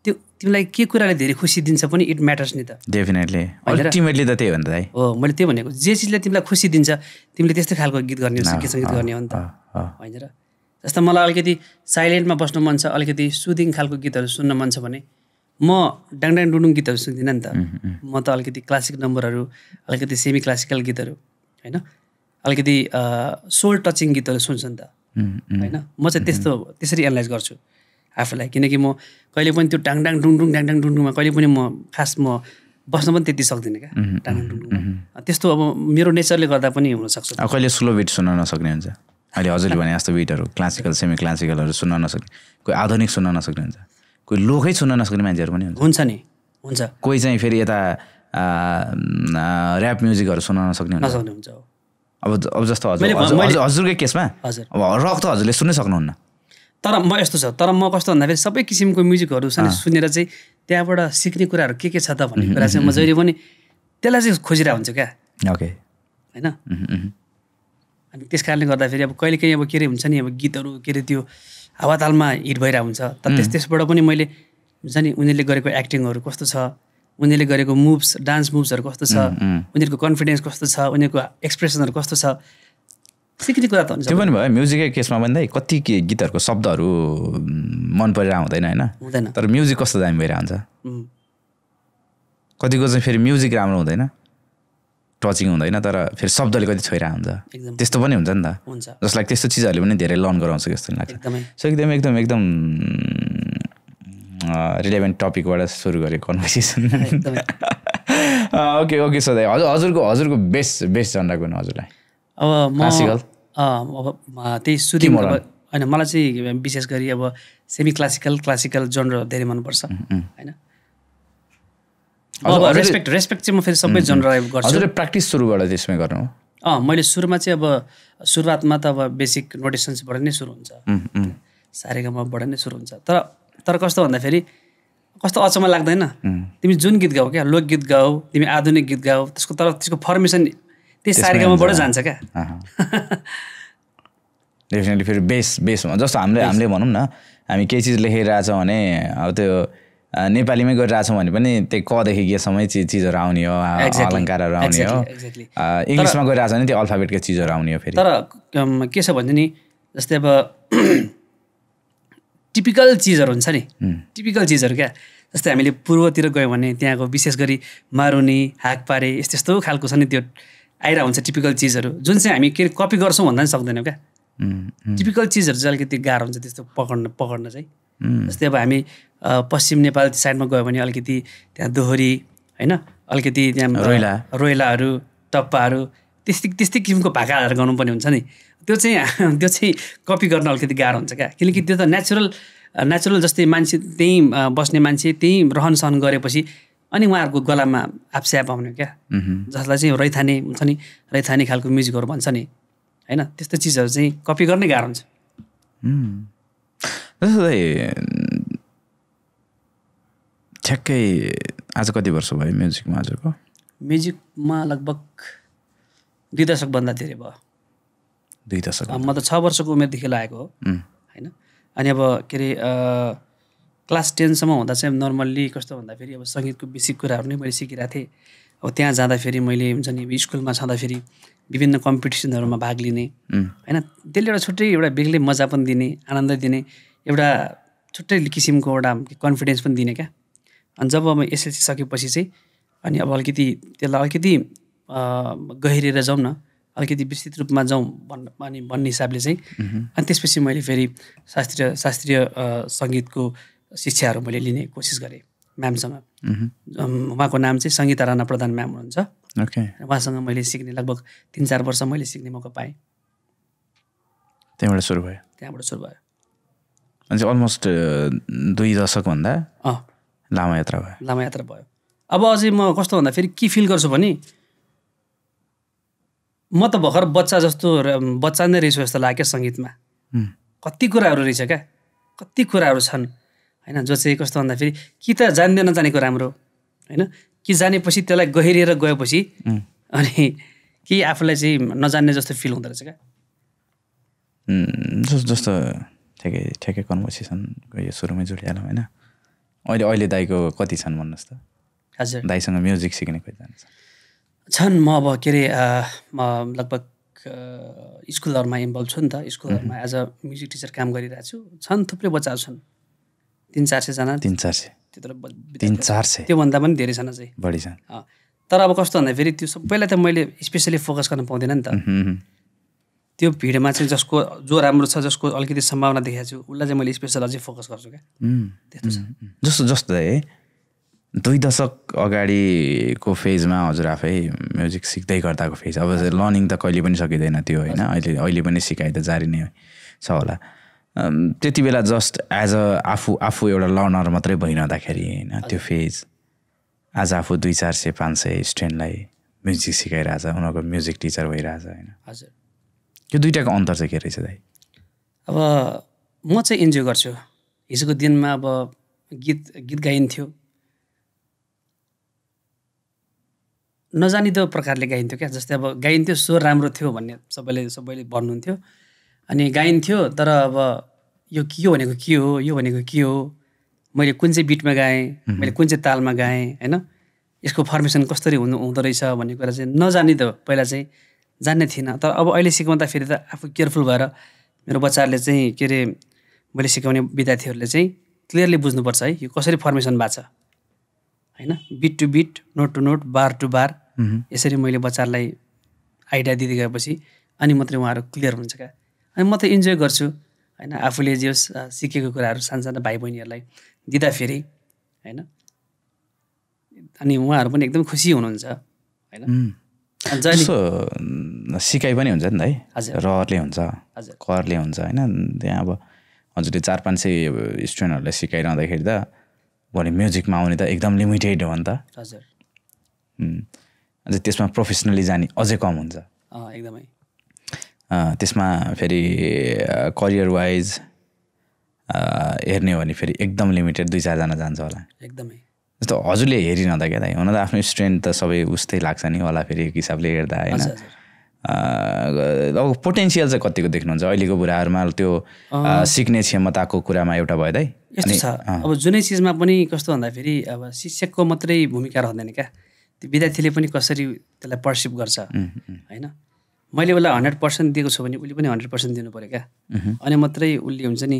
त्यो तिमीलाई के कुराले धेरै खुसी दिन्छ पनि इट म्याटर्स नि त डेफिनेटली अल्टिमेटली त त्यही हो नि त है हो मैले त्यो भनेको जे चिजले तिमीलाई खुसी दिन्छ तिमीले त्यस्तै खालको गीत गर्ने गीत सङ्गीत गर्ने हो नि त होइन र जस्तो मलाई अलिकति साइलेन्टमा बस्नु मन छ अलिकति सुदिङ खालको गीतहरू सुन्न मन छ भने म डाङडाङ डुडुङ गीतहरू सुन्दिनँ नि त म त अलिकति क्लासिक नम्बरहरू अलिकति सेमी क्लासिकल गीतहरू होइन अलिकति सोल टचिङ गीतहरू सुन्छ नि त होइन म चाहिँ त्यसरी एनालाइज गर्छु आफूलाई किनकि म कहिले पनि त्यो डाङडाङ डुङडुङमा कहिले पनि म खास म बस्न पनि त्यति सक्दिनँ क्या डाङडाङ डुङडुङमा त्यस्तो अब मेरो नेचरले गर्दा पनि हुनसक्छ कहिले स्लो बिट सुन्न नसक्ने हुन्छ अहिले हजुरले भने जस्तो बिटहरू क्लासिकल सेमी क्लासिकलहरू सुन्न नसक्ने कोही आधुनिक सुन्न नसक्ने हुन्छ कोही लोकै सुन्न नसक्ने मान्छेहरू पनि हुन्छ नि हुन्छ कोही चाहिँ फेरि यता ऱ्याप म्युजिकहरू सुन्न नसक्ने हुन्छ अब जस्तो हजुरकै केसमा अब रक त हजुरले सुन्नै सक्नुहुन्न तर म यस्तो छ तर म कस्तो भन्दाखेरि सबै किसिमको म्युजिकहरू सुनेर चाहिँ त्यहाँबाट सिक्ने कुराहरू के छ त भन्ने कुरा चाहिँ म जहिले पनि त्यसलाई चाहिँ खोजिरहेको हुन्छु क्या ओके होइन अनि त्यस कारणले गर्दाखेरि अब कहिले काहीँ अब के अरे हुन्छ नि अब गीतहरू के अरे त्यो हावातालमा हिट भइरहेको हुन्छ तर त्यसबाट पनि मैले हुन्छ नि उनीहरूले गरेको एक्टिङहरू कस्तो छ उनीहरूले गरेको मुभ्स डान्स मुभ्सहरू कस्तो छ उनीहरूको कन्फिडेन्स कस्तो छ उनीहरूको एक्सप्रेसनहरू कस्तो छ सिक्ने कुरा त हुन्छ त्यो पनि भयो म्युजिकै केसमा भन्दा कति गीतहरूको शब्दहरू मन परिरहेको हुँदैन तर म्युजिक कस्तो दामी भइरहेको हुन्छ कतिको चाहिँ फेरि म्युजिक राम्रो हुँदैन टचिङ हुँदैन तर फेरि शब्दले कति छोइरहेको हुन्छ त्यस्तो पनि हुन्छ नि त जस्ट लाइक त्यस्तो चिजहरूले पनि धेरै लर्न गराउँछ जस्तो लाग्छ सो एकदम रिलेभेन्ट टपिकबाट सुरु गरेँ कन्भर्सेसन ओके सो हजुरको बेस्ट जनरा कुन हजुरलाई अब क्लासिकल अब त्यही सुदिङ होइन मलाई चाहिँ विशेष गरी अब सेमी क्लासिकल जनर धेरै मनपर्छ होइन अब रेस्पेक्ट चाहिँ म फेरि सबै जनर गर्छु हजुरले प्र्याक्टिस सुरुबाट त्यसमै गर्नु मैले सुरुमा चाहिँ अब सुरुवातमा त अब बेसिक नोटेसन्सबाट नै सुरु हुन्छ सारेगामाबाट नै सुरु हुन्छ तर कस्तो भन्दाखेरि कस्तो अचम्म लाग्दैन तिमी जुन गीत गाऊ क्या लोकगीत गाऊ तिमी आधुनिक गीत गाऊ त्यसको फर्मेसन त्यही सारेगामाबाट जान्छ क्या डेफिनेटली फेरि बेस जस्तो हामीले भनौँ न हामी केही चिज लेखिरहेछौँ भने अब त्यो नेपालीमै गरिरहेछौँ भने पनि त्यही कदेखि गेसम्मै चिजहरू आउने हो अलङ्कारहरू आउने हो इङ्ग्लिसमा गइरहेछ भने त्यो अल्फाबेटको चिजहरू आउने हो फेरि तर के छ भने नि जस्तै अब टिपिकल चिजहरू हुन्छ नि टिपिकल चिजहरू क्या जस्तै हामीले पूर्वतिर गयौँ भने त्यहाँको विशेष गरी मारुनी हाकपारे यस्तो खालको छ नि त्यो आइरहेको हुन्छ टिपिकल चिजहरू जुन चाहिँ हामी के कपी गर्छौँ भन्दा पनि सक्दैनौँ क्या टिपिकल चिजहरू चाहिँ अलिकति गाह्रो हुन्छ त्यस्तो पकड्न चाहिँ जस्तै अब हामी पश्चिम नेपाल साइडमा गयो भने अलिकति त्यहाँ दोहोरी होइन अलिकति त्यहाँ रोइलाहरू टप्पाहरू त्यस्तै किसिमको भाकाहरू गर्नुपर्ने हुन्छ नि त्यो चाहिँ कपी गर्न अलिकति गाह्रो हुन्छ क्या किनकि त्यो त नेचुरल जस्तै मान्छे त्यहीँ बस्ने मान्छे त्यहीँ रहन सहन गरेपछि अनि उहाँहरूको गलामा आप्स्याप आउने क्या जसलाई चाहिँ रैथाने हुन्छ नि रैथाने खालको म्युजिकहरू भन्छ नि होइन त्यस्तो चिजहरू चाहिँ कपी गर्नै गाह्रो हुन्छ ठ्याक्कै आज कति वर्ष भयो म्युजिकमा हजुरको म्युजिकमा लगभग 2 दशकभन्दा धेरै भयो 2 दशक म त 6 वर्षको उमेरदेखि लागेको हो होइन अनि अब के अरे क्लास 10सम्म हुँदा चाहिँ नर्मल्ली कस्तो भन्दाखेरि अब सङ्गीतको बेसिक कुराहरू नै मैले सिकिरहेको थिएँ अब त्यहाँ जाँदाखेरि मैले हुन्छ नि स्कुलमा छँदाखेरि विभिन्न कम्पिटिसनहरूमा भाग लिने होइन त्यसले एउटा छुट्टै एउटा बेग्लै मजा पनि दिने आनन्द दिने एउटा छुट्टै किसिमको एउटा कन्फिडेन्स पनि दिने क्या अनि जब म एसएलसी सकेपछि चाहिँ अनि अब अलिकति त्यसलाई अलिकति गहिरेर जाउँ न अलिकति विस्तृत रूपमा जाउँ भन्ने हिसाबले चाहिँ अनि त्यसपछि मैले फेरि शास्त्रीय सङ्गीतको शिक्षाहरू मैले लिने कोसिस गरेँ म्यामसँग उहाँको नाम चाहिँ सङ्गीता राणा प्रधान म्याम हुनुहुन्छ उहाँसँग मैले सिक्ने लगभग 3-4 वर्ष मैले सिक्ने मौका पाएँ त्यहाँबाट सुरु भयो अनि अलमोस्ट 2 दशकभन्दा लामो यात्रा भयो अब अझै म कस्तो भन्दाखेरि के फिल गर्छु भने म त भर्खर बच्चा नै रहेछु जस्तो लाग्यो क्या सङ्गीतमा कति कुराहरू रहेछ क्या, कति कुराहरू छन् होइन, जो चाहिँ कस्तो भन्दाखेरि कि त जान्दै नजानेको राम्रो होइन, कि जानेपछि त्यसलाई गहिरिएर गएपछि अनि कि आफूलाई चाहिँ नजान्ने जस्तो फिल हुँदो रहेछ क्या। जस्तो ठ्याक्कै कन्भर्सेसन यो सुरुमै जोडिहालौँ होइन। अहिले दाइको कति छन् भन्नुहोस् त? हजुर, दाइसँग म्युजिक सिक्ने कतिजना छन्? म अब के अरे म लगभग स्कुलहरूमा इन्भल्भ छु नि त, स्कुलहरूमा एज अ म्युजिक टिचर काम गरिरहेको छु। छन् थुप्रै बच्चाहरू छन्, 300-400 जना। 300-400? त्यत्रो 300-400? त्योभन्दा पनि धेरै छन् अझै, बढी छन्। तर अब कस्तो भन्दाखेरि त्यो सबैलाई त मैले स्पेसली फोकस गर्न पाउँदैन नि त। त्यो भिडमा चाहिँ जो राम्रो छ, जसको अलिकति सम्भावना देखाएको छु, उसलाई चाहिँ मैले स्पेसल अझै फोकस गर्छु क्या। त्यस्तो छ। जस्तो 2 दशक अगाडिको फेजमा हजुर आफै म्युजिक सिक्दै गर्दाको फेज, अब लर्निङ त कहिले पनि सकिँदैन त्यो होइन, अहिले पनि सिकाइ त जारी नै छ होला। त्यति बेला जस्ट एज अ आफू एउटा लर्नर मात्रै भइरहँदाखेरि होइन, त्यो फेज आज आफू 200-400-500 स्टुडेन्टलाई म्युजिक सिकाइरहेछ, उनीहरूको म्युजिक टिचर भइरहेछ होइन। हजुर, यो दुइटाको अन्तर चाहिँ के रहेछ दाइ? अब म चाहिँ इन्जोय गर्छु। हिजोको दिनमा अब गीत गाइन्थ्यो, नजानिदो प्रकारले गाइन्थ्यो क्या। जस्तै अब गाइन्थ्यो, स्वर राम्रो थियो भन्ने सबैले भन्नुहुन्थ्यो, अनि गाइन्थ्यो, तर अब यो भनेको के हो, यो भनेको के हो, मैले कुन चाहिँ बिटमा गाएँ, मैले कुन चाहिँ तालमा गाएँ होइन, यसको फर्मेसन कसरी हुँदो रहेछ भन्ने कुरा चाहिँ नजानिदो पहिला चाहिँ जान्ने थिइनँ। तर अब अहिले सिकाउँदाखेरि त आफू केयरफुल भएर मेरो बच्चाहरूले चाहिँ के अरे मैले सिकाउने विद्यार्थीहरूले चाहिँ क्लियरली बुझ्नुपर्छ है, यो कसरी फर्मेसन भएको छ होइन, bit to bit, note to note, bar to bar, यसरी मैले बच्चाहरूलाई आइडिया दिँदै गएपछि अनि मात्रै उहाँहरू क्लियर हुन्छ क्या। अनि म त इन्जोय गर्छु होइन, आफूले जे सिकेको कुराहरू सानसानो भाइ बहिनीहरूलाई दिँदाखेरि होइन, अनि उहाँहरू पनि एकदम खुसी हुनुहुन्छ होइन। सिकाइ पनि हुन्छ नि त है, रहरले हुन्छ, करले हुन्छ होइन। त्यहाँ अब हजुरले 400-500 स्टुडेन्टहरूलाई सिकाइरहँदाखेरि त भने म्युजिकमा आउने त एकदम लिमिटेड हो नि त। हजुर, अझै त्यसमा प्रोफेसनली जाने अझै कम हुन्छ एकदमै। त्यसमा फेरि करियर वाइज हेर्ने हो भने फेरि एकदम लिमिटेड 2-4 जना जान्छ होला एकदमै। जस्तो हजुरले हेरिरहँदा क्या दाइ, हुन त आफ्नो स्टुडेन्ट त सबै उस्तै लाग्छ नि होला फेरि एक हिसाबले हेर्दा होइन। अब पोटेन्सियल चाहिँ कतिको देख्नुहुन्छ अहिलेको बुढाहरूमा त्यो सिक्ने क्षमताको कुरामा एउटा भयो दाइ? यस्तो छ, अब जुनै चिजमा पनि कस्तो भन्दाखेरि अब शिक्षकको मात्रै भूमिका रहँदैन क्या, त्यो विद्यार्थीले पनि कसरी त्यसलाई पर्सिभ गर्छ होइन। मैले उसलाई 100% दिएको छु भने उसले पनि 100% दिनु पऱ्यो क्या, अनि मात्रै उसले हुन्छ नि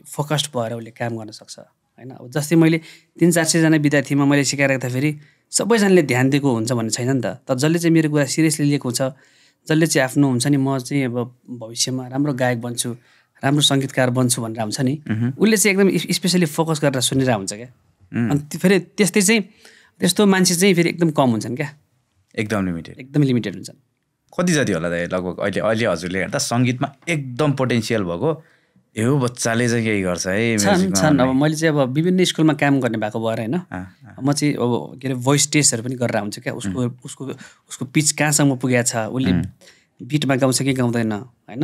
फोकस्ड भएर उसले काम गर्न सक्छ होइन। अब जस्तै मैले 300-400 जना विद्यार्थीमा मैले सिकाइराख्दाखेरि सबैजनाले ध्यान दिएको हुन्छ भन्ने छैन नि त। तर जसले चाहिँ मेरो कुरा सिरियसली लिएको हुन्छ, जसले चाहिँ आफ्नो हुन्छ नि म चाहिँ अब भविष्यमा राम्रो गायक बन्छु, राम्रो सङ्गीतकार बन्छु भनेर हुन्छ नि, उसले चाहिँ एकदम स्पेसली फोकस गरेर सुनिरहेको हुन्छ क्या। अनि फेरि त्यस्तो मान्छे चाहिँ फेरि एकदम कम हुन्छन् क्या, एकदम लिमिटेड हुन्छन्। कति जति होला दाइ लगभग अहिले हजुरले हेर्दा सङ्गीतमा एकदम पोटेन्सियल भएको यो बच्चाले चाहिँ केही गर्छ है? छन्। अब मैले चाहिँ अब विभिन्न स्कुलमा काम गर्ने भएको भएर होइन, म चाहिँ अब के अरे भोइस टेस्टहरू पनि गरेर हुन्छ क्या। उसको पिच कहाँसम्म पुगेको छ, उसले बिटमा गाउँछ कि गाउँदैन होइन,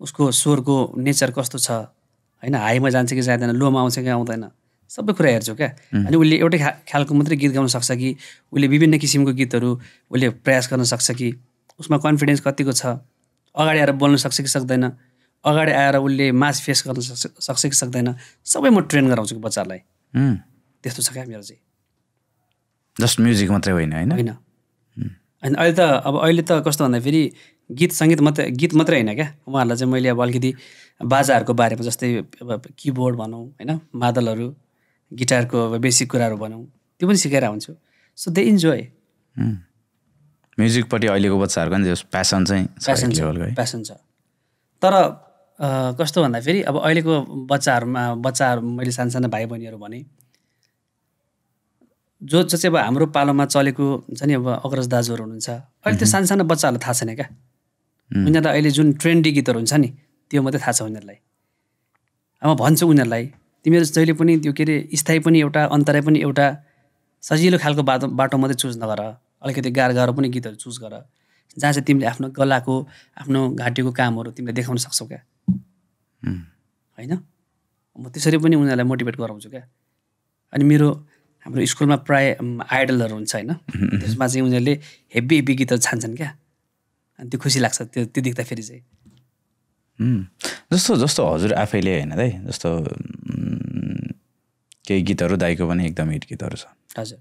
उसको स्वरको नेचर कस्तो छ होइन, हाईमा जान्छ कि जाँदैन, लोमा आउँछ कि आउँदैन, सबै कुरा हेर्छु क्या। अनि उसले एउटै खालको मात्रै गीत गाउन सक्छ कि उसले विभिन्न किसिमको गीतहरू उसले प्रयास गर्न सक्छ कि, उसमा कन्फिडेन्स कतिको छ, अगाडि आएर बोल्न सक्छ कि सक्दैन, अगाडि आएर उसले मास फेस गर्न सक्छ कि सक्दैन, सबै म ट्रेन गराउँछु कि बच्चाहरूलाई। त्यस्तो छ क्या मेरो चाहिँ। जस्ट म्युजिक मात्रै होइन होइन। अनि अहिले त कस्तो भन्दाखेरि गीत मात्रै होइन क्या, उहाँहरूलाई चाहिँ मैले अब अलिकति बाजाहरूको बारेमा जस्तै अब किबोर्ड भनौँ होइन, मादलहरू, गिटारको अब बेसिक कुराहरू भनौँ, त्यो पनि सिकाएर हुन्छु। So they enjoy. म्युजिकपट्टि अहिलेको बच्चाहरूको नि प्यासन छ। तर कस्तो भन्दाखेरि अब अहिलेको बच्चाहरू मैले सानसानो भाइ बहिनीहरू भने जो चाहिँ अब हाम्रो पालोमा चलेको हुन्छ नि, अब अग्रज दाजुहरू हुनुहुन्छ, अहिले त्यो सानसानो बच्चाहरूलाई थाहा छैन क्या। उनीहरूलाई अहिले जुन ट्रेन्डी गीतहरू हुन्छ नि त्यो मात्रै थाहा छ उनीहरूलाई। अब म भन्छु उनीहरूलाई, तिमीहरू जहिले पनि त्यो के अरे स्थायी पनि एउटा, अन्तराय पनि एउटा, सजिलो खालको बाटो मात्रै चुज नगर, अलिकति गाह्रो पनि गीतहरू चुज गर, जहाँ चाहिँ तिमीले आफ्नो गलाको, आफ्नो घाँटीको कामहरू तिमीले देखाउन सक्छौ क्या। होइन म त्यसरी पनि उनीहरूलाई मोटिभेट गराउँछु क्या अनि हाम्रो स्कुलमा प्राय आइडलहरू हुन्छ होइन त्यसमा चाहिँ उनीहरूले हेभी हेभी गीतहरू छान्छन् क्या अनि त्यो खुसी लाग्छ त्यो देख्दाखेरि चाहिँ जस्तो हजुर आफैले होइन दाइ जस्तो केही गीतहरू दाइको पनि एकदम हिट गीतहरू छ हजुर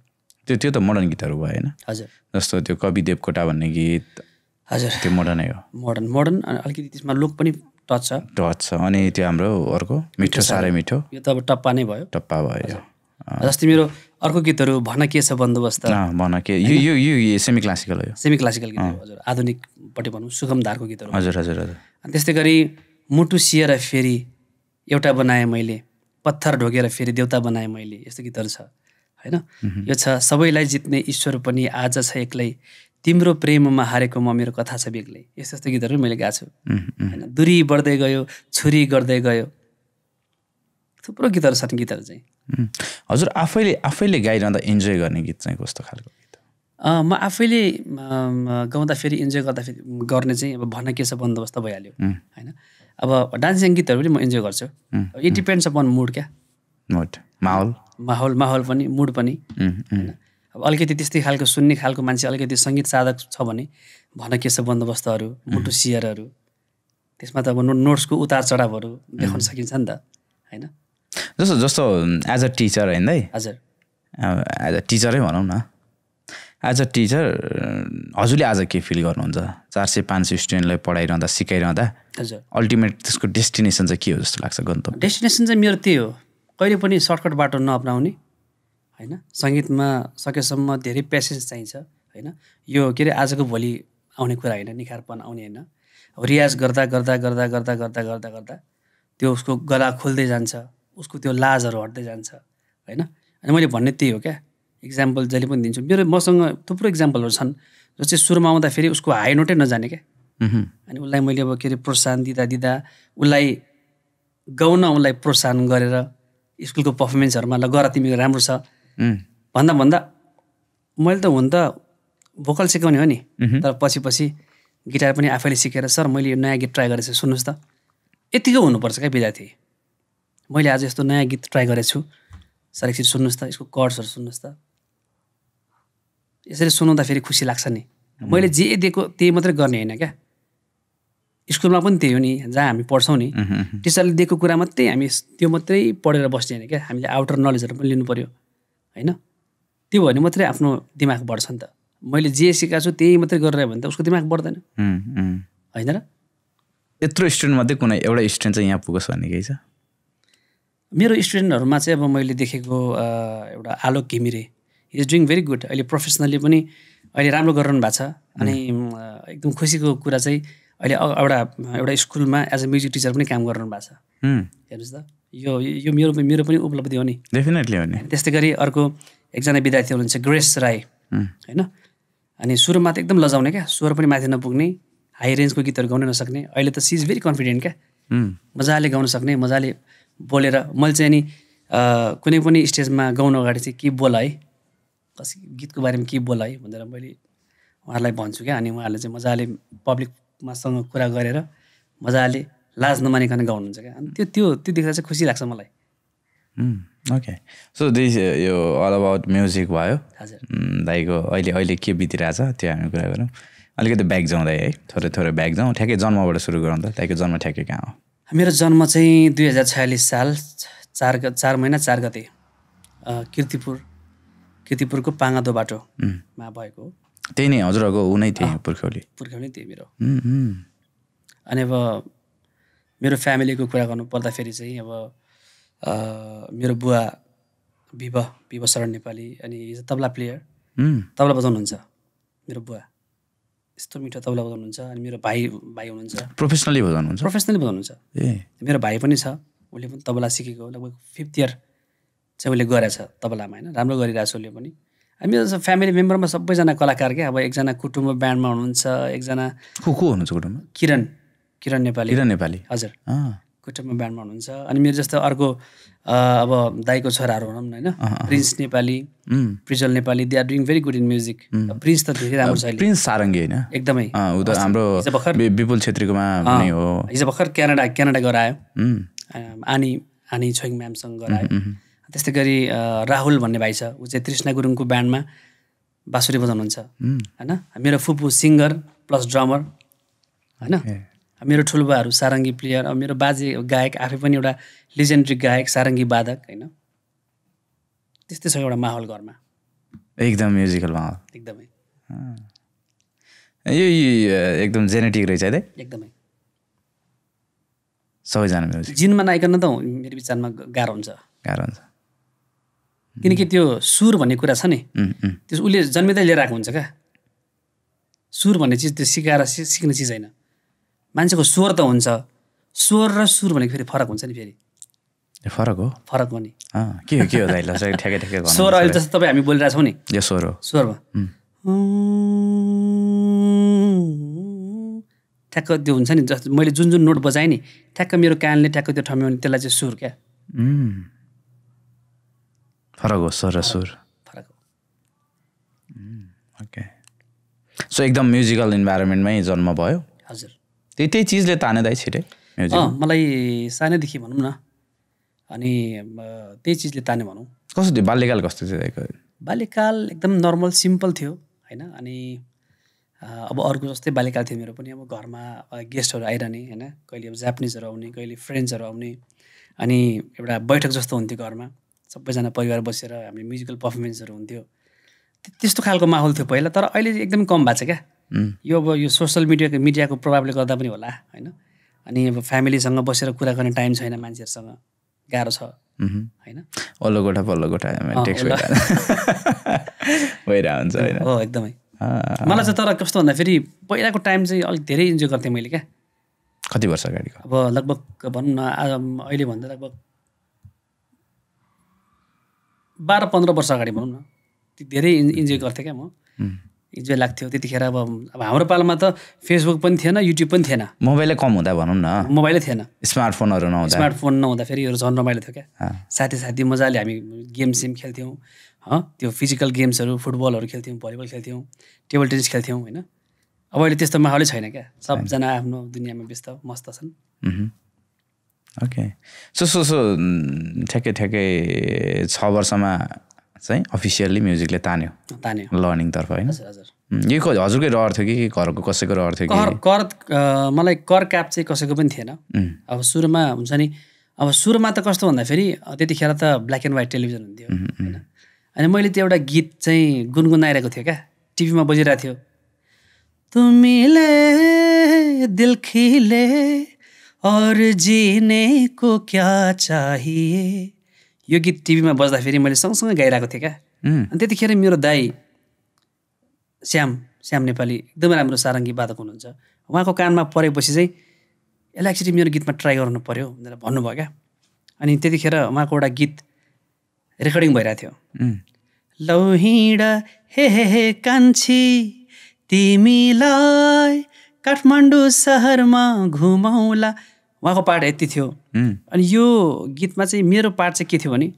त्यो त मोडर्न गीतहरू भयो होइन हजुर जस्तो त्यो कवि देवकोटा भन्ने गीत हजुर त्यो मोडर्नै हो मोडर्न अनि अलिकति त्यसमा लोक पनि टच छ अनि त्यो हाम्रो अर्को मिठो साह्रै मिठो यो त अब टप्पा नै भयो टप्पा भयो जस्तै मेरो अर्को गीतहरू भन के छ बन्दोबस्त भन के यो सेमी क्लासिकल हो सेमी क्लासिकल गीतहरू हजुर आधुनिकपट्टि भनौँ सुगम धारको गीतहरू हजुर हजुर हजुर अनि त्यस्तै गरी मुटु सिएर फेरि एउटा बनाएँ मैले पत्थर ढोगेर फेरि देउता बनाएँ मैले यस्तो गीतहरू छ होइन यो छ सबैलाई जित्ने ईश्वर पनि आज छ एक्लै तिम्रो प्रेममा हारेको म मेरो कथा छ बेग्लै यस्तो यस्तो गीतहरू मैले गाएको छु होइन दूरी बढ्दै गयो छुरी गर्दै गयो थुप्रो गीतहरू छन् गीतहरू चाहिँ हजुर आफैले गाइरहँदा इन्जोय गर्ने गीत चाहिँ कस्तो खालको गीत म आफैले गाउँदाखेरि इन्जोय गर्ने चाहिँ अब भन के छ बन्दोबस्त भइहाल्यो होइन अब डान्सिङ गीतहरू पनि म इन्जोय गर्छु इट डिपेन्ड्स अपन मुड क्या माहौल पनि मुड पनि होइन अब अलिकति त्यस्तै खालको सुन्ने खालको मान्छे अलिकति सङ्गीत साधक छ भने भन के छ बन्दोबस्तहरू मुटु सियरहरू त्यसमा त अब नोट्सको उतार चढावहरू देखाउन सकिन्छ नि त होइन जस्तो एज अ टिचर होइन दाइ हजुर एज अ टिचरै भनौँ न एज अ टिचर हजुरले आज के फिल गर्नुहुन्छ 400-500 स्टुडेन्टलाई पढाइरहँदा सिकाइरहँदा हजुर अल्टिमेट त्यसको डेस्टिनेसन चाहिँ के हो जस्तो लाग्छ गन्तव्य डेस्टिनेसन चाहिँ मेरो त्यही हो कहिले पनि सर्टकट बाटो नअप्नाउने होइन सङ्गीतमा सकेसम्म धेरै पेसेन्स चाहिन्छ होइन यो के अरे आजको भोलि आउने कुरा होइन निखारपन आउने होइन अब रियाज गर्दा गर्दा गर्दा गर्दा गर्दा गर्दा गर्दा त्यो उसको गला खोल्दै जान्छ उसको त्यो लाजहरू हट्दै जान्छ होइन अनि मैले भन्ने त्यही हो क्या इक्जाम्पल जहिले पनि दिन्छु मसँग थुप्रो इक्जाम्पलहरू छन् जो चाहिँ सुरुमा आउँदाखेरि उसको हाई नोटै नजाने क्या अनि उसलाई मैले अब के अरे प्रोत्साहन दिँदा उसलाई उसलाई प्रोत्साहन गरेर स्कुलको पर्फर्मेन्सहरूमा ल गर तिमी राम्रो छ भन्दा मैले त हुन त भोकल सिकाउने हो नि तर पछि गिटार पनि आफैले सिकेर सर मैले यो नयाँ गीत ट्राई गरेको छु सुन्नुहोस् त यतिकै हुनुपर्छ क्या विद्यार्थी मैले आज यस्तो नयाँ गीत ट्राई गरेको छु सर एकछिन सुन्नुहोस् त यसको कर्ड्सहरू सुन्नुहोस् त यसरी सुनाउँदाखेरि खुसी लाग्छ नि मैले जे दिएको त्यही मात्रै गर्ने होइन क्या स्कुलमा पनि त्यही हो नि जहाँ हामी पढ्छौँ नि टिचरले दिएको कुरा मात्रै हामी त्यो मात्रै पढेर बस्ने होइन क्या हामीले आउटर नलेजहरू पनि लिनु पऱ्यो होइन त्यो भने मात्रै आफ्नो दिमाग बढ्छ नि त मैले जे सिकाएको छु त्यही मात्रै गरेर भने त उसको दिमाग बढ्दैन होइन र यत्रो स्टुडेन्टमध्ये कुनै एउटा स्टुडेन्ट चाहिँ यहाँ पुगोस् भन्ने केही छ मेरो स्टुडेन्टहरूमा चाहिँ अब मैले देखेको एउटा Alok Ghimire is doing very good अहिले प्रोफेसनली पनि अहिले राम्रो गरिरहनु भएको छ अनि एकदम खुसीको कुरा चाहिँ अहिले एउटा स्कुलमा एज अ म्युजिक टिचर पनि काम गरिरहनु भएको छ हेर्नुहोस् त यो मेरो पनि उपलब्धि हो नि डेफिनेटली हो नि त्यस्तै गरी अर्को एकजना विद्यार्थी हुनुहुन्छ ग्रेस राई होइन अनि सुरुमा त एकदम लजाउने क्या स्वर पनि माथि नपुग्ने हाई रेन्जको गीतहरू गाउन नसक्ने अहिले त सी इज भेरी कन्फिडेन्ट क्या मजाले गाउन सक्ने मजाले बोलेर मैले चाहिँ नि कुनै पनि स्टेजमा गाउन अगाडि चाहिँ के बोल है गीतको बारेमा के बोल है भनेर मैले उहाँहरूलाई भन्छु क्या अनि उहाँहरूले चाहिँ मजाले पब्लिकमासँग कुरा गरेर मजाले लाज नमानिकन गाउनुहुन्छ क्या अनि त्यो देख्दा चाहिँ खुसी लाग्छ मलाई ओके सो दिस यो अल अबाउट म्युजिक भयो हजुर दाइको अहिले के बितिरहेछ त्यो हामी कुरा गरौँ अलिकति ब्याक जाउँ दाइ है थोरै ब्याक जाउँ ठ्याक्कै जन्मबाट सुरु गरौँ त दाइको जन्म ठ्याक्कै कहाँ हो मेरो जन्म चाहिँ 2046 साल 4 महिना 4 गते किर्तिपुरको पाङादो बाटोमा भएको त्यही नै हजुरहरूको ऊ नै थिएँ पुर्ख्यौली त्यही मेरो अनि अब मेरो फ्यामिलीको कुरा गर्नु पर्दाखेरि चाहिँ अब मेरो बुवा विभ शरण नेपाली अनि इज अ तबला प्लेयर तबला बजाउनुहुन्छ मेरो बुवा यस्तो मिठो तबला बजाउनुहुन्छ अनि मेरो भाइ हुनुहुन्छ प्रोफेसनली बजाउनुहुन्छ मेरो भाइ पनि छ उसले पनि तबला सिकेको लगभग 5th इयर चाहिँ उसले गरेछ तबलामा होइन राम्रो गरिरहेछ उसले पनि हामी मेरो फ्यामिली मेम्बरमा सबैजना कलाकार क्या अब एकजना कुटुम्ब ब्यान्डमा हुनुहुन्छ एकजना को हुनुहुन्छ कुटुम्ब किरण नेपाली नेपाली हजुर कुटुम्ब ब्यान्डमा हुनुहुन्छ। अनि मेरो जस्तो अर्को अब दाइको छोराहरू भनौँ न होइन, Prince Nepali, Prijal Nepali, they are doing very good in music. Prince त धेरै राम्रो छ अहिले, प्रिन्स सारङ्गी होइन एकदमै हाम्रो विपुल छेत्रीकोमा पनि हो। हिजो भर्खर क्यानाडा गएर आयो, आनी छोइङ म्यामसँग गएर आयो। त्यस्तै गरी राहुल भन्ने भाइ छ, ऊ चाहिँ तृष्णा गुरुङको ब्यान्डमा बाँसुरी बजाउनुहुन्छ होइन। मेरो फुपू सिङ्गर प्लस ड्रमर होइन। मेरो ठुलोबाहरू सारङ्गी प्लेयर। अब मेरो बाजे गायक, आफै पनि एउटा लिजेन्डरी गायक, सारङ्गी वादक होइन। त्यस्तै छ एउटा माहौल घरमा, एकदम म्युजिकल माहौल एकदमै। यो एकदम जेनेटिक रहेछ है, एकदमै सबैजना म्युजिक जिनमा नआइकन त मेरो विचारमा गाह्रो हुन्छ। किनकि त्यो सुर भन्ने कुरा छ नि, त्यो उसले जन्मिँदै लिएर आएको हुन्छ क्या। सुर भन्ने चिज त्यो सिकाएर सिक्ने चिज होइन। मान्छेको स्वर त हुन्छ, स्वर र सुर भनेको फेरि फरक हुन्छ नि। फेरि फरक हो नि के हो ठ्याक्कै स्वर अहिले जस्तो तपाईँ हामी बोलिरहेछौँ नि, यो स्वर हो। स्वरमा ठ्याक्क त्यो हुन्छ नि, जस्तो मैले जुन नोट बजाएँ नि, ठ्याक्क मेरो कानले ठ्याक्क त्यो ठाउँमा त्यसलाई चाहिँ सुर क्या। फरक हो स्वर र सुर, फरक हो। ओके, सो एकदम म्युजिकल इन्भाइरोमेन्टमै जन्म भयो। हजुर, त्यही चिजले तानेदै छिटै मलाई सानैदेखि भनौँ न। अनि त्यही चिजले ताने भनौँ। कस्तो थियो बाल्यकाल, कस्तो थियो? बाल्यकाल एकदम नर्मल सिम्पल थियो होइन। अनि अब अर्को जस्तै बाल्यकाल थियो मेरो पनि। अब घरमा गेस्टहरू आइरहने होइन, कहिले अब जापानिजहरू आउने, कहिले फ्रेन्ड्सहरू आउने। अनि एउटा बैठक जस्तो हुन्थ्यो घरमा, सबैजना परिवार बसेर हामी म्युजिकल पर्फर्मेन्सहरू हुन्थ्यो। त्यस्तो खालको माहौल थियो पहिला। तर अहिले एकदम कम भएको छ क्या। यो अब यो सोसियल मिडियाको प्रभावले गर्दा पनि होला होइन। अनि अब फ्यामिलीसँग बसेर कुरा गर्ने टाइम छैन मान्छेहरूसँग, गाह्रो छ होइन। ओल्लो गोठा पल्लो गोठा टेक्स्ट भइरहेको हुन्छ होइन। हो एकदमै। मलाई चाहिँ तर कस्तो भन्दाखेरि पहिलाको टाइम चाहिँ अलिक धेरै इन्जोय गर्थेँ मैले क्या। कति वर्ष अगाडिको? अब लगभग भनौँ न अहिले भन्दा लगभग 12-15 वर्ष अगाडि भनौँ न, धेरै इन्जोय गर्थेँ क्या म। इन्जोय लाग्थ्यो त्यतिखेर। अब हाम्रो पालामा त फेसबुक पनि थिएन, युट्युब पनि थिएन, मोबाइलै कम हुँदा भनौँ न, मोबाइलै थिएन, स्मार्टफोन नहुँदाखेरि झन् रमाइलो थियो क्या। साथी मजाले हामी गेम खेल्थ्यौँ, त्यो फिजिकल गेम्सहरू, फुटबलहरू खेल्थ्यौँ, भलिबल खेल्थ्यौँ, टेबल टेनिस खेल्थ्यौँ होइन। अब अहिले त्यस्तो माहौलै छैन क्या। सबजना आफ्नो दुनियाँमा व्यस्त मस्त छन्। ओके, सो ठ्याक्कै 6 वर्षमा चाहिँ अफिसियल्ली म्युजिकले तान्यो लर्निङतर्फ होइन। यही हजुरकै रहर थियो कि घरको कसैको रहर थियो? मलाई कर क्याप चाहिँ कसैको पनि थिएन। अब सुरुमा हुन्छ नि, अब सुरुमा त कस्तो भन्दाखेरि त्यतिखेर त ब्ल्याक एन्ड व्हाइट टेलिभिजन हुन्थ्यो होइन। अनि मैले त्यो एउटा गीत चाहिँ गुनगुनाइरहेको थियो क्या, टिभीमा बजिरहेको थियो। तुमीले दिल खिले और जीने को क्या चाहिए, यो गीत टिभीमा बज्दाखेरि मैले सँगसँगै गाइरहेको थिएँ क्या। अनि त्यतिखेर मेरो दाइ श्याम नेपाली एकदमै राम्रो सारङ्गी वादक हुनुहुन्छ। उहाँको कानमा परेपछि चाहिँ यसलाई एक्चुअली मेरो गीतमा ट्राई गर्नु पर्यो भनेर भन्नुभयो क्या। अनि त्यतिखेर उहाँको एउटा गीत रेकर्डिङ भइरहेको थियो। लौ हिँड हे कान्छी तिमीलाई काठमाडौँ सहरमा घुमाउला, उहाँको पार्ट यति थियो। अनि यो गीतमा चाहिँ मेरो पार्ट चाहिँ के थियो भने,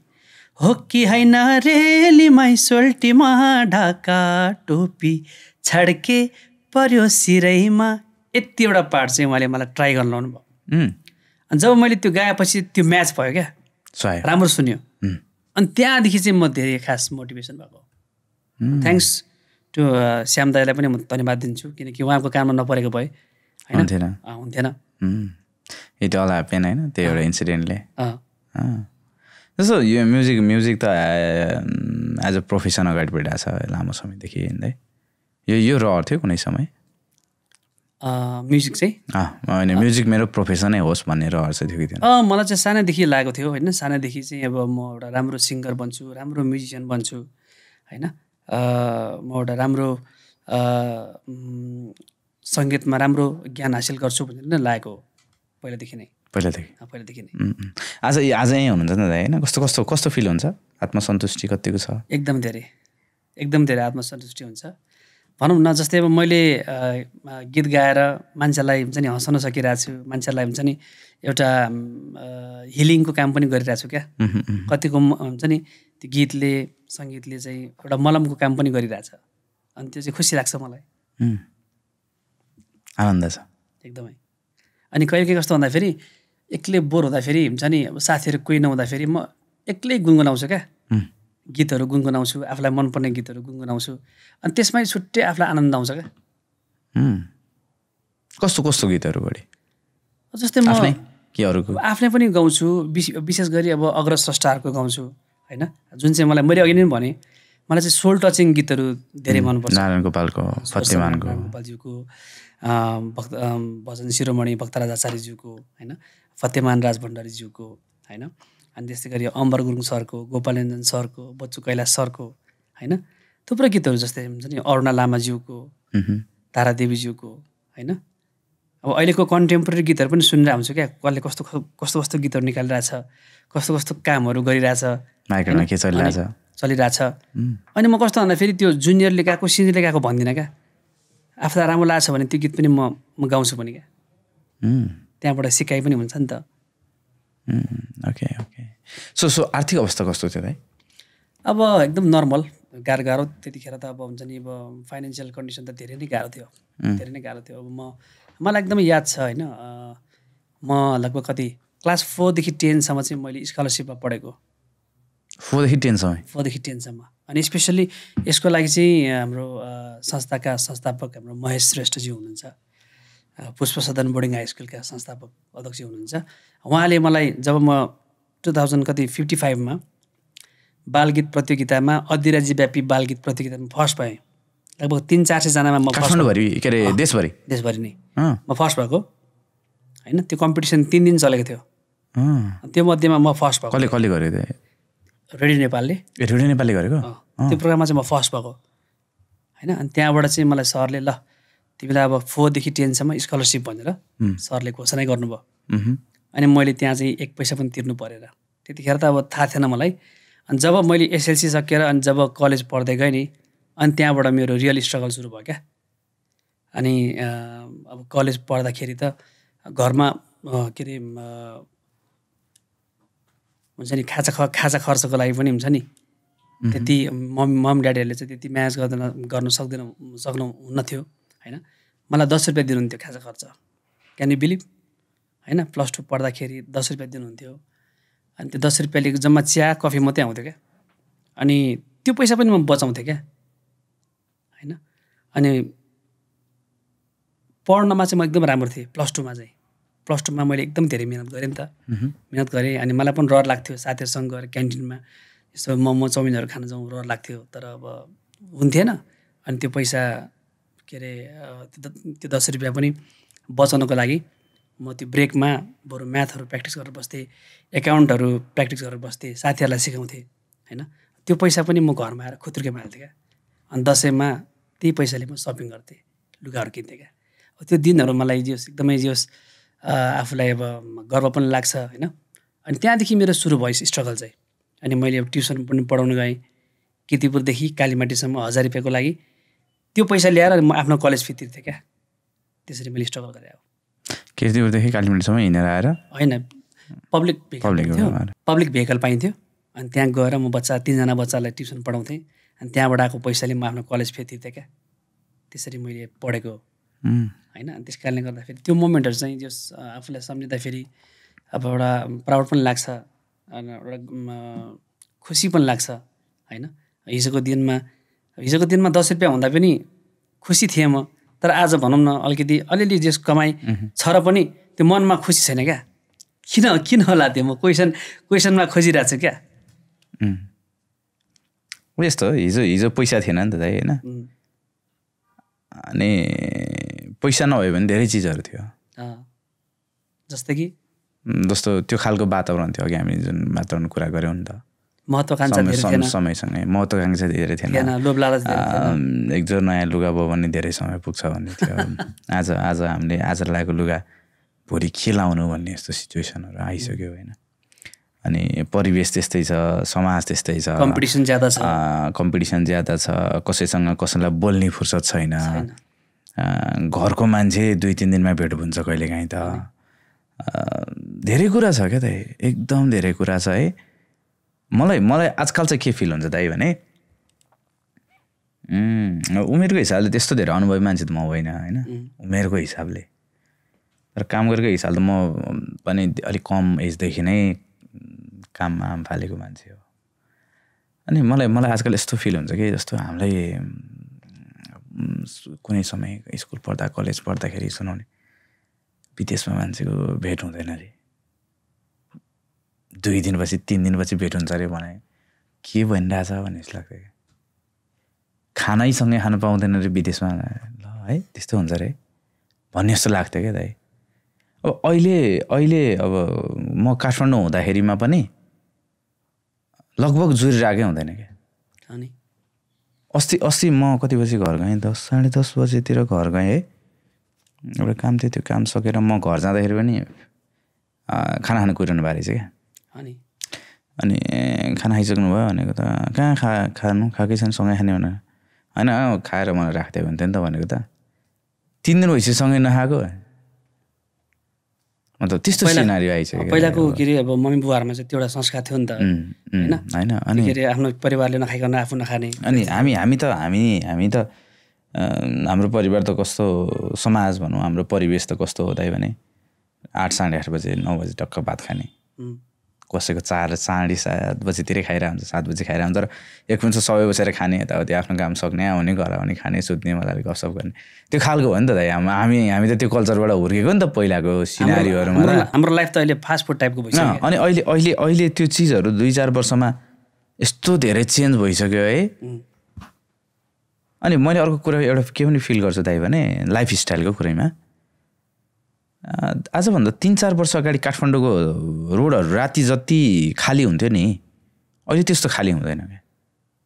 हो कि होइन रेलीमा सोल्टीमा ढाका टोपी छड्के पर्यो सिरैमा, यति एउटा पार्ट चाहिँ उहाँले मलाई ट्राई गर्न लाउनु भयो। अनि जब मैले त्यो गाएपछि त्यो म्याच भयो क्या, राम्रो सुन्यो। अनि त्यहाँदेखि चाहिँ म धेरै खास मोटिभेसन भएको। थ्याङ्क्स टु श्याम दाईलाई पनि म धन्यवाद दिन्छु, किनकि उहाँको काममा नपरेको भए हुन्थेन। इट अल ह्यापेन होइन, त्यो एउटा इन्सिडेन्टले। जस्तो यो म्युजिक त एज अ प्रोफेसन अगाडि बढिरहेको छ लामो समयदेखि हिँड्दै। यो रहर थियो कुनै समय म्युजिक चाहिँ? होइन, म्युजिक मेरो प्रोफेसनै होस् भन्ने रहर चाहिँ थियो कि थिएन? मलाई चाहिँ सानैदेखि लागेको थियो होइन। सानैदेखि चाहिँ अब म एउटा राम्रो सिङ्गर बन्छु, राम्रो म्युजिसियन बन्छु होइन। म एउटा राम्रो सङ्गीतमा राम्रो ज्ञान हासिल गर्छु भनेर नै लागेको हो पहिलादेखि नै। आज यहीँ हुनुहुन्छ नि होइन? कस्तो फिल हुन्छ? आत्मसन्तुष्टि कतिको छ? एकदम धेरै आत्मसन्तुष्टि हुन्छ। भनौँ न जस्तै अब मैले गीत गाएर मान्छेलाई हुन्छ नि हँसाउन सकिरहेको छु, मान्छेलाई हुन्छ नि एउटा हिलिङको काम पनि गरिरहेको छु क्या। कतिको हुन्छ नि त्यो गीतले सङ्गीतले चाहिँ एउटा मलमको काम पनि गरिरहेछ, अनि त्यो चाहिँ खुसी लाग्छ मलाई, आनन्द छ एकदमै। अनि कहिले के कस्तो भन्दाखेरि एक्लै बोर हुँदाखेरि हुन्छ नि अब साथीहरू कोही नहुँदाखेरि म एक्लै गुनगुनाउँछु क्या, गीतहरू गुनगुनाउँछु, आफूलाई मनपर्ने गीतहरू गुनगुनाउँछु, अनि त्यसमै छुट्टै आफूलाई आनन्द आउँछ क्या। कस्तो कस्तो गीतहरू बढी? जस्तै म आफ्नै पनि गाउँछु, विशेष गरी अब अग्रज स्रष्टाहरूको गाउँछु होइन, जुन चाहिँ मैले अघि नै भने मलाई चाहिँ सोल टचिङ गीतहरू धेरै मनपर्छ। नारायण गोपालको, फतेमानको, गोपालज्यूको, भजन शिरोमणि भक्तराज आचार्यज्यूको होइन, फतेमान राज भण्डारीज्यूको होइन, अनि त्यस्तै गरी अम्बर गुरुङ सरको, गोपालञ्जन सरको, बच्चु कैलाश सरको होइन, थुप्रो गीतहरू जस्तै हुन्छ नि अरुणा लामाज्यूको, तारादेवीज्यूको होइन। अब अहिलेको कन्टेम्पोरेरी गीतहरू पनि सुनेर हुन्छु क्या, कसले कस्तो कस्तो कस्तो गीतहरू निकालिरहेछ, कस्तो कस्तो कामहरू गरिरहेछ, चलिरहेछ। अनि म कस्तो भन्दाखेरि त्यो जुनियरले गएको सिनियरले गएको भन्दिनँ क्या, आफूलाई राम्रो लाग्छ भने त्यो गीत पनि म गाउँछु पनि क्या, त्यहाँबाट सिकाइ पनि हुन्छ नि त। Okay okay. सो आर्थिक अवस्था कस्तो थियो दाइ? अब एकदम नर्मल, गाह्रो त्यतिखेर त अब हुन्छ नि अब फाइनेन्सियल कन्डिसन त धेरै नै गाह्रो थियो, धेरै नै गाह्रो थियो। अब मलाई एकदमै याद छ होइन, म लगभग कति क्लास 4 देखि 10 सम्म चाहिँ मैले स्कलरसिपमा पढेको। 4 देखि 10 सम्म? 4 देखि 10 सम्म। अनि स्पेसल्ली यसको लागि चाहिँ हाम्रो संस्थाका संस्थापक हाम्रो महेश श्रेष्ठज्यू हुनुहुन्छ, पुष्प सदन बोर्डिङ हाई स्कुलका संस्थापक अध्यक्ष हुनुहुन्छ। उहाँले मलाई जब म 2055 मा बालगीत प्रतियोगितामा अधिराज्य व्यापी बालगीत प्रतियोगितामा फर्स्ट भएँ, लगभग 300-400 जनामा म काठमाडौँभरि के अरे देशभरि नै म फर्स्ट भएको होइन। त्यो कम्पिटिसन 3 दिन चलेको थियो, त्यो मध्येमा म फर्स्ट भएको। कसले गर्यो त्यो? रेडियो नेपालले। रेडियो नेपालले गरेको? त्यो प्रोग्राममा चाहिँ म फर्स्ट भएको होइन। अनि त्यहाँबाट चाहिँ मलाई सरले ल तिमीलाई अब 4 देखि 10 सम्म स्कलरसिप भनेर सरले घोषणा गर्नुभयो। अनि मैले त्यहाँ चाहिँ 1 पैसा पनि तिर्नु परेर, त्यतिखेर त अब थाहा थिएन मलाई। अनि जब मैले एसएलसी सकेर अनि जब कलेज पढ्दै गएँ नि, अनि त्यहाँबाट मेरो रियल स्ट्रगल सुरु भयो क्या। अनि अब कलेज पढ्दाखेरि त घरमा के अरे हुन्छ नि खाजा खर्चको लागि पनि हुन्छ नि त्यति मम ड्याडीहरूले चाहिँ त्यति म्यानेज गर्न सक्नुहुन्न थियो होइन। मलाई 10 रुपियाँ दिनुहुन्थ्यो खाजा खर्च, क्यान यु बिलिभ होइन। +2 पढ्दाखेरि 10 रुपियाँ दिनुहुन्थ्यो, अनि त्यो 10 रुपियाँले जम्मा चिया कफी मात्रै आउँथ्यो क्या। अनि त्यो पैसा पनि म बचाउँथेँ क्या होइन। अनि पढ्नमा चाहिँ म एकदम राम्रो थिएँ +2 मा चाहिँ। +2 मा मैले एकदम धेरै मिहिनेत गरेँ नि त, मिहिनेत गरेँ। अनि मलाई पनि रहर लाग्थ्यो साथीहरूसँग गएर क्यान्टिनमा यसो मोमो चाउमिनहरू खान जाउँ, रहर लाग्थ्यो। तर अब हुन्थेन। अनि त्यो पैसा के अरे त्यो 10 रुपियाँ पनि बचाउनको लागि म त्यो ब्रेकमा बरु म्याथहरू प्र्याक्टिस गरेर बस्थेँ, एकाउन्टहरू प्र्याक्टिस गरेर बस्थेँ, साथीहरूलाई सिकाउँथेँ होइन। त्यो पैसा पनि म घरमा आएर खुत्रुकेमा हाल्थेँ क्या। अनि दसैँमा त्यही पैसाले म सपिङ गर्थेँ, लुगाहरू किन्थेँ क्या। त्यो दिनहरू मलाई एकदमै आफूलाई अब गर्व पनि लाग्छ होइन। अनि त्यहाँदेखि मेरो सुरु भयो स्ट्रगल चाहिँ। अनि मैले अब ट्युसन पनि पढाउन गएँ, किर्तिपुरदेखि कालीमाटीसम्म 1000 रुपियाँको लागि त्यो पैसा ल्याएर म आफ्नो कलेज फी तिर्थेँ क्या। त्यसरी मैले स्ट्रगल गरेँ। अब किर्तिपुरदेखि कालीमाटीसम्म हिँडेर आएर होइन, पब्लिक भेहिकल पाइन्थ्यो। अनि त्यहाँ गएर म 3 जना बच्चालाई ट्युसन पढाउँथेँ। अनि त्यहाँबाट आएको पैसाले म आफ्नो कलेज फी तिर्थेँ क्या। त्यसरी मैले पढेको होइन। अनि त्यस कारणले गर्दाखेरि त्यो मोमेन्टहरू चाहिँ जस आफूलाई सम्झिँदाखेरि अब एउटा प्राउड पनि लाग्छ, एउटा खुसी पनि लाग्छ होइन। हिजोको दिनमा 10 रुपियाँ हुँदा पनि खुसी थिएँ म। तर आज भनौँ न अलिअलि जस कमाइ छ र पनि त्यो मनमा खुसी छैन क्या। किन होला त्यो? म क्वेसनमा खोजिरहेको छु क्या। यस्तो हिजो पैसा थिएन नि त दाइ होइन। अनि पैसा नभयो भने धेरै चिजहरू थियो, जस्तो त्यो खालको वातावरण थियो। अघि हामी जुन वातावरण कुरा गऱ्यौँ नि त, समयसँगै महत्त्वाकांक्षा धेरै थिएन। एकजोर नयाँ लुगा भयो भने धेरै समय पुग्छ भन्ने थियो। आज हामीले आज लगाएको लुगा भोलि के लाउनु भन्ने यस्तो सिचुएसनहरू आइसक्यो होइन। अनि परिवेश त्यस्तै छ, समाज त्यस्तै छ, कम्पिटिसन ज्यादा छ, कसैसँग कसैलाई बोल्ने फुर्सद छैन, घरको मान्छे 2-3 दिनमा भेट हुन्छ कहिलेकाहीँ त, धेरै कुरा छ क्या दाइ, एकदम धेरै कुरा छ है। मलाई आजकल चाहिँ के फिल हुन्छ दाइ भने उमेरको हिसाबले त्यस्तो धेरै अनुभवी मान्छे त म होइन होइन, उमेरको हिसाबले, तर काम गरेको हिसाबले त म पनि अलिक कम एजदेखि नै काममा फालेको मान्छे हो। अनि मलाई आजकल यस्तो फिल हुन्छ कि जस्तो हामीलाई कुनै समय स्कुल पढ्दा कलेज पढ्दाखेरि सुनाउने विदेशमा मान्छेको भेट हुँदैन अरे, 2 दिनपछि 3 दिनपछि भेट हुन्छ अरे भने के भनिरहेछ भन्ने जस्तो लाग्छ क्या। खानैसँगै खानु पाउँदैन अरे विदेशमा, ल है त्यस्तो हुन्छ अरे भन्ने जस्तो लाग्थ्यो क्या दाइ। अब अहिले अब म काठमाडौँ हुँदाखेरिमा पनि लगभग जुरिरहेकै हुँदैन क्या। अनि अस्ति म कति बजी घर गएँ, 10-10:30 बजेतिर घर गएँ है, एउटा काम थियो, त्यो काम सकेर म घर जाँदाखेरि पनि खाना खानु कुरिरहनु भएको रहेछ क्या। अनि खाना खाइसक्नु भयो भनेको त कहाँ खानु खाएकै छैन, सँगै खाने भनेर होइन, खाएर मलाई राखिदियो भने नि त भनेको त 3 दिन भइसक्यो सँगै नखाएको, मतलब त्यस्तो सिनारी आइसक्यो। पहिलाको के अरे अब मम्मी बुवाहरूमा चाहिँ त्यो एउटा संस्कार थियो नि त होइन, अनि के अरे आफ्नो परिवारले नखाइकन आफू नखाने। अनि हामी त हाम्रो परिवार त कस्तो, समाज भनौँ, हाम्रो परिवेश त कस्तो हो दाइ भने 8-8:30 बजे 9 बजे टक्क भात खाने, कसैको 4-7:30 बजीतिरै खाइरहेको हुन्छ, 7 बजी खाइरहेको हुन्छ, र एक मिनट सबै बसेर खाने, यताउति आफ्नो काम सक्ने, आउने घर आउने, खाने सुत्ने, मजाले गफसफ गर्ने, त्यो खालको हो नि त दाइ। हामी त त्यो कल्चरबाट हुर्केको नि त पहिलाको सिनारीहरूमा। हाम्रो लाइफ त अहिले फास्ट फुड टाइपको भइसक्यो। अनि अहिले त्यो चिजहरू 2-4 वर्षमा यस्तो धेरै चेन्ज भइसक्यो है। अनि मैले अर्को कुरा एउटा के पनि फिल गर्छु दाइ भने लाइफ स्टाइलको कुरामा, आजभन्दा 3-4 वर्ष अगाडि काठमाडौँको रोडहरू राति जति खाली हुन्थ्यो नि, अहिले त्यस्तो खाली हुँदैन क्या।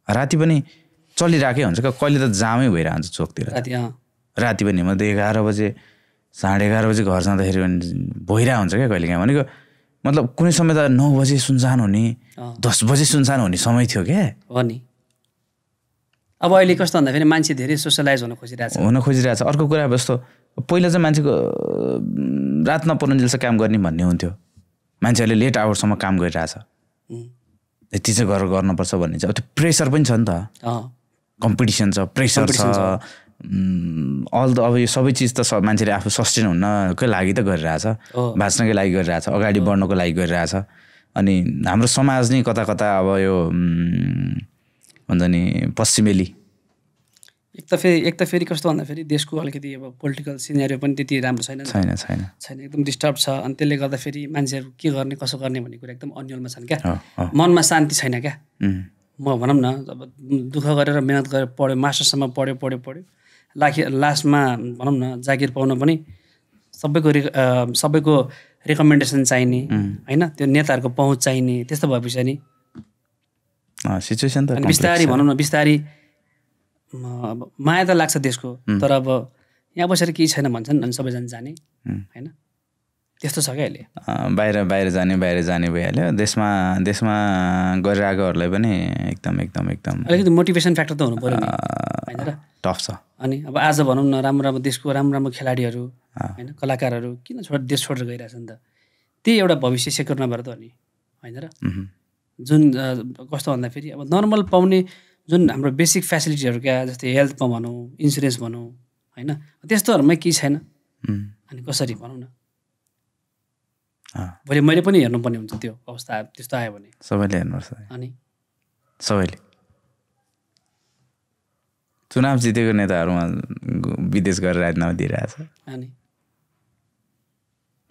राति पनि चलिरहेकै हुन्छ क्या, कहिले त जामै भइरहन्छ चोकतिर राति पनि। म त 11 बजे 11:30 बजे घर जाँदाखेरि पनि भइरहेको हुन्छ क्या कहिलेकाहीँ। भनेको मतलब कुनै समय त 9 बजे सुनसान हुने, 10 बजे सुनसान हुने समय थियो क्या। हो नि। अब अहिले कस्तो भन्दाखेरि मान्छे धेरै सोसलाइज हुन खोजिरहेछ। अर्को कुरा अब जस्तो पहिला चाहिँ मान्छेको रात नपरुन्जेलसम्म काम गर्ने भन्ने हुन्थ्यो, मान्छेहरूले लेट आवरसम्म काम गरिरहेछ, यति चाहिँ गर्नुपर्छ भन्ने चाहिँ। अब त्यो प्रेसर पनि छ नि त, कम्पिटिसन छ, प्रेसर छ, अब यो सबै चिज त मान्छेले आफू सस्टेन हुनकै लागि त गरिरहेछ, बाँच्नकै लागि गरिरहेछ, अगाडि बढ्नको लागि गरिरहेछ। अनि हाम्रो समाज नै कता अब यो भन्छ नि पश्चिमेली, एक त फेरि कस्तो भन्दाखेरि देशको अलिकति अब पोलिटिकल सिनेरियो पनि त्यति राम्रो छैन, एकदम डिस्टर्ब छ। अनि त्यसले गर्दा फेरि मान्छेहरू के गर्ने कसो गर्ने भन्ने कुरा एकदम अन्यलमा छन् क्या, मनमा शान्ति छैन क्या। म भनौँ न अब दुःख गरेर मेहनत गरेर पढ्यो, मास्टरसम्म पढ्यो, लास्टमा भनौँ न जागिर पाउन पनि सबैको रेकमेन्डेसन चाहिने होइन, त्यो नेताहरूको पहुँच चाहिने, त्यस्तो भएपछि नि सिचुएसन त बिस्तारै भनौँ न बिस्तारै माया त लाग्छ देशको, तर अब यहाँ बसेर केही छैन भन्छन् अनि सबैजना जाने होइन, त्यस्तो छ क्या अहिले। बाहिर जाने भइहाल्यो। देशमा गरिरहेकोहरूलाई पनि एकदम अलिकति मोटिभेसन फ्याक्टर त हुनु पर्यो नि होइन र, टफ छ। अनि अब आज भनौँ न राम्रो देशको राम्रो खेलाडीहरू होइन, कलाकारहरू किन देश छोडेर गइरहेछ नि त, त्यही एउटा भविष्य सेक्युर नभएर त हो नि होइन र। जुन कस्तो भन्दाखेरि अब नर्मल पाउने जुन हाम्रो बेसिक फेसिलिटीहरू क्या, जस्तै हेल्थमा भनौँ, इन्सुरेन्स भनौँ होइन, त्यस्तोहरूमै केही छैन। अनि कसरी भनौँ न, भोलि मैले पनि हेर्नुपर्ने हुन्छ त्यो अवस्था त्यस्तो आयो भने। सबैले हेर्नुपर्छ। अनि सबैले चुनाव जितेको नेताहरूमा विदेश गएर राजीनामा दिइरहेछ, अनि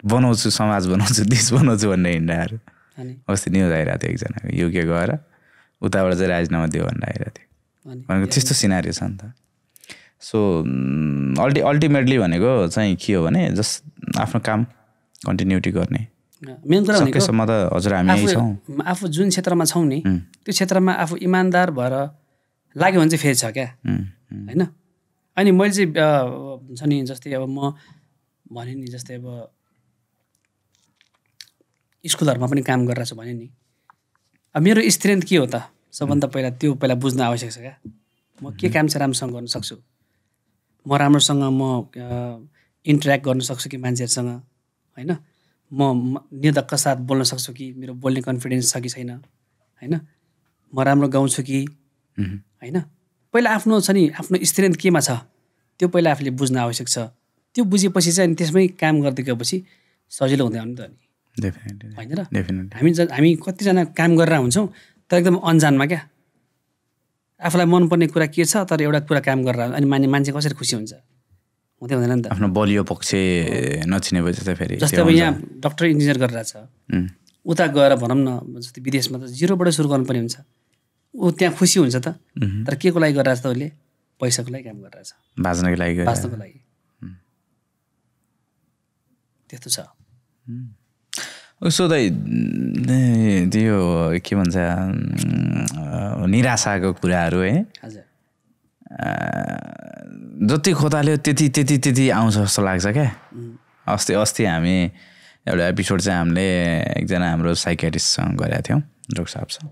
बनाउँछु समाज बनाउँछु देश बनाउँछु भन्ने हिँड्दाहरू। अस्ति न्युज आइरहेको थियो एकजनाको, युके गएर उताबाट चाहिँ राजीनामा दियो भनेर आइरहेको थियो। भनेको त्यस्तो सिनारी छ नि त। सो अल्टिमेटली भनेको चाहिँ के हो भने जस्ट आफ्नो काम कन्टिन्युटी गर्ने, मेन कुरा भनेको सकेसम्म त हजुर हामी यही छौँ। आफू जुन क्षेत्रमा छौँ नि त्यो क्षेत्रमा आफू इमान्दार भएर लाग्यो भने चाहिँ फेरि छ क्या होइन। अनि मैले चाहिँ हुन्छ नि जस्तै अब म भने नि जस्तै अब स्कुलहरूमा पनि काम गरिरहेको छु भने नि अब मेरो स्ट्रेन्थ के हो त सबभन्दा पहिला त्यो पहिला बुझ्न आवश्यक छ क्या म के काम चाहिँ राम्रोसँग गर्न सक्छु म राम्रोसँग म इन्टरेक्ट गर्न सक्छु कि मान्छेहरूसँग होइन म निर्धक्क साथ बोल्न सक्छु कि मेरो बोल्ने कन्फिडेन्स छ कि छैन होइन म राम्रो गाउँछु कि होइन पहिला आफ्नो छ नि आफ्नो स्ट्रेन्थ केमा छ त्यो पहिला आफूले बुझ्न आवश्यक छ त्यो बुझेपछि चाहिँ अनि त्यसमै काम गर्दै गएपछि सजिलो हुँदै आउने त नि होइन र हामी कतिजना काम गरेर हुन्छौँ तर एकदम अन्जानमा क्या आफूलाई मनपर्ने कुरा के छ तर एउटा कुरा काम गरेर अनि मान्छे कसरी खुसी हुन्छ हुँदै हुँदैन नि त आफ्नो बलियो पक्ष नचिनेपछि त फेरि जस्तै अब यहाँ डक्टर इन्जिनियर गरिरहेछ उता गएर भनौँ न जस्तै विदेशमा त जिरोबाट सुरु गर्नुपर्ने हुन्छ ऊ त्यहाँ खुसी हुन्छ त तर के को लागि गरिरहेछ त उसले पैसाको लागि काम गरिरहेछ बाँच्नको लागि त्यस्तो छ उसो त त्यो के भन्छ निराशाको कुराहरू है हजुर जति खोताल्यो त्यति आउँछ जस्तो लाग्छ क्या अस्ति हामी एउटा एपिसोड चाहिँ हामीले एकजना हाम्रो साइकेट्रिस्टसँग गरेका थियौँ डक्टर साहबसँग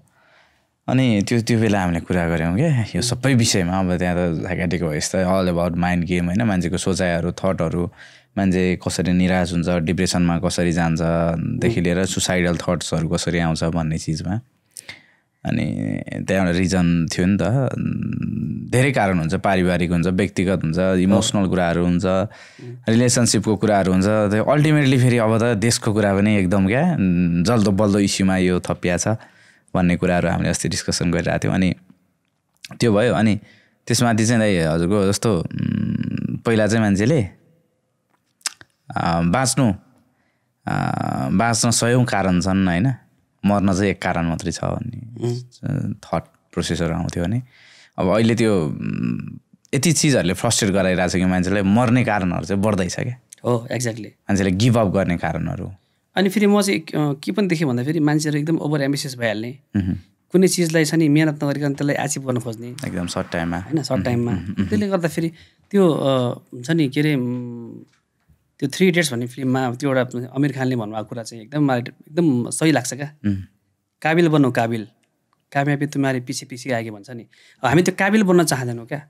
अनि त्यो बेला हामीले कुरा गऱ्यौँ क्या यो सबै विषयमा अब त्यहाँ त साइकेट्रिक भएपछि त अल अबाउट माइन्ड गेम होइन मान्छेको सोचाइहरू थटहरू मान्छे कसरी निराश हुन्छ डिप्रेसनमा कसरी जान्छदेखि लिएर सुसाइडल थट्सहरू कसरी आउँछ भन्ने चिजमा अनि त्यहाँ एउटा रिजन थियो नि त धेरै कारण हुन्छ पारिवारिक हुन्छ व्यक्तिगत हुन्छ इमोसनल कुराहरू हुन्छ रिलेसनसिपको कुराहरू हुन्छ त्यो अल्टिमेटली फेरि अब त देशको कुरा पनि एकदम क्या जल्दो बल्दो इस्युमा यो थपिया छ भन्ने कुराहरू हामीले अस्ति डिस्कसन गरिरहेको थियौँ अनि त्यो भयो अनि त्यसमाथि चाहिँ दाइ हजुरको जस्तो पहिला चाहिँ मान्छेले बाँच्न सयौँ कारण छन् होइन मर्न चाहिँ एक कारण मात्रै छ भन्ने थट प्रोसेसहरू आउँथ्यो भने अब अहिले त्यो यति चिजहरूले फ्रस्ट्रेट गराइरहेको छ कि मान्छेलाई मर्ने कारणहरू चाहिँ बढ्दैछ क्या हो एक्ज्याक्टली मान्छेले गिभ अप गर्ने कारणहरू अनि फेरि म चाहिँ के पनि देखेँ भन्दाखेरि मान्छेहरू एकदम ओभर एम्बिसियस भइहाल्ने कुनै चिजलाई छ नि मेहनत नगरिकन त्यसलाई एचिभ गर्न खोज्ने एकदम सर्ट टाइममा होइन सर्ट टाइममा त्यसले गर्दा फेरि त्यो हुन्छ नि के अरे त्यो 3 Idiots भन्ने फिल्ममा त्यो एउटा आमिर खानले भन्नुभएको कुरा चाहिँ एकदम सही लाग्छ क्या काबिल बन्नु कामयाबी तुम्हारे पछि पछि आएकी भन्छ नि हामी त्यो काबिल बन्न चाहँदैनौँ क्या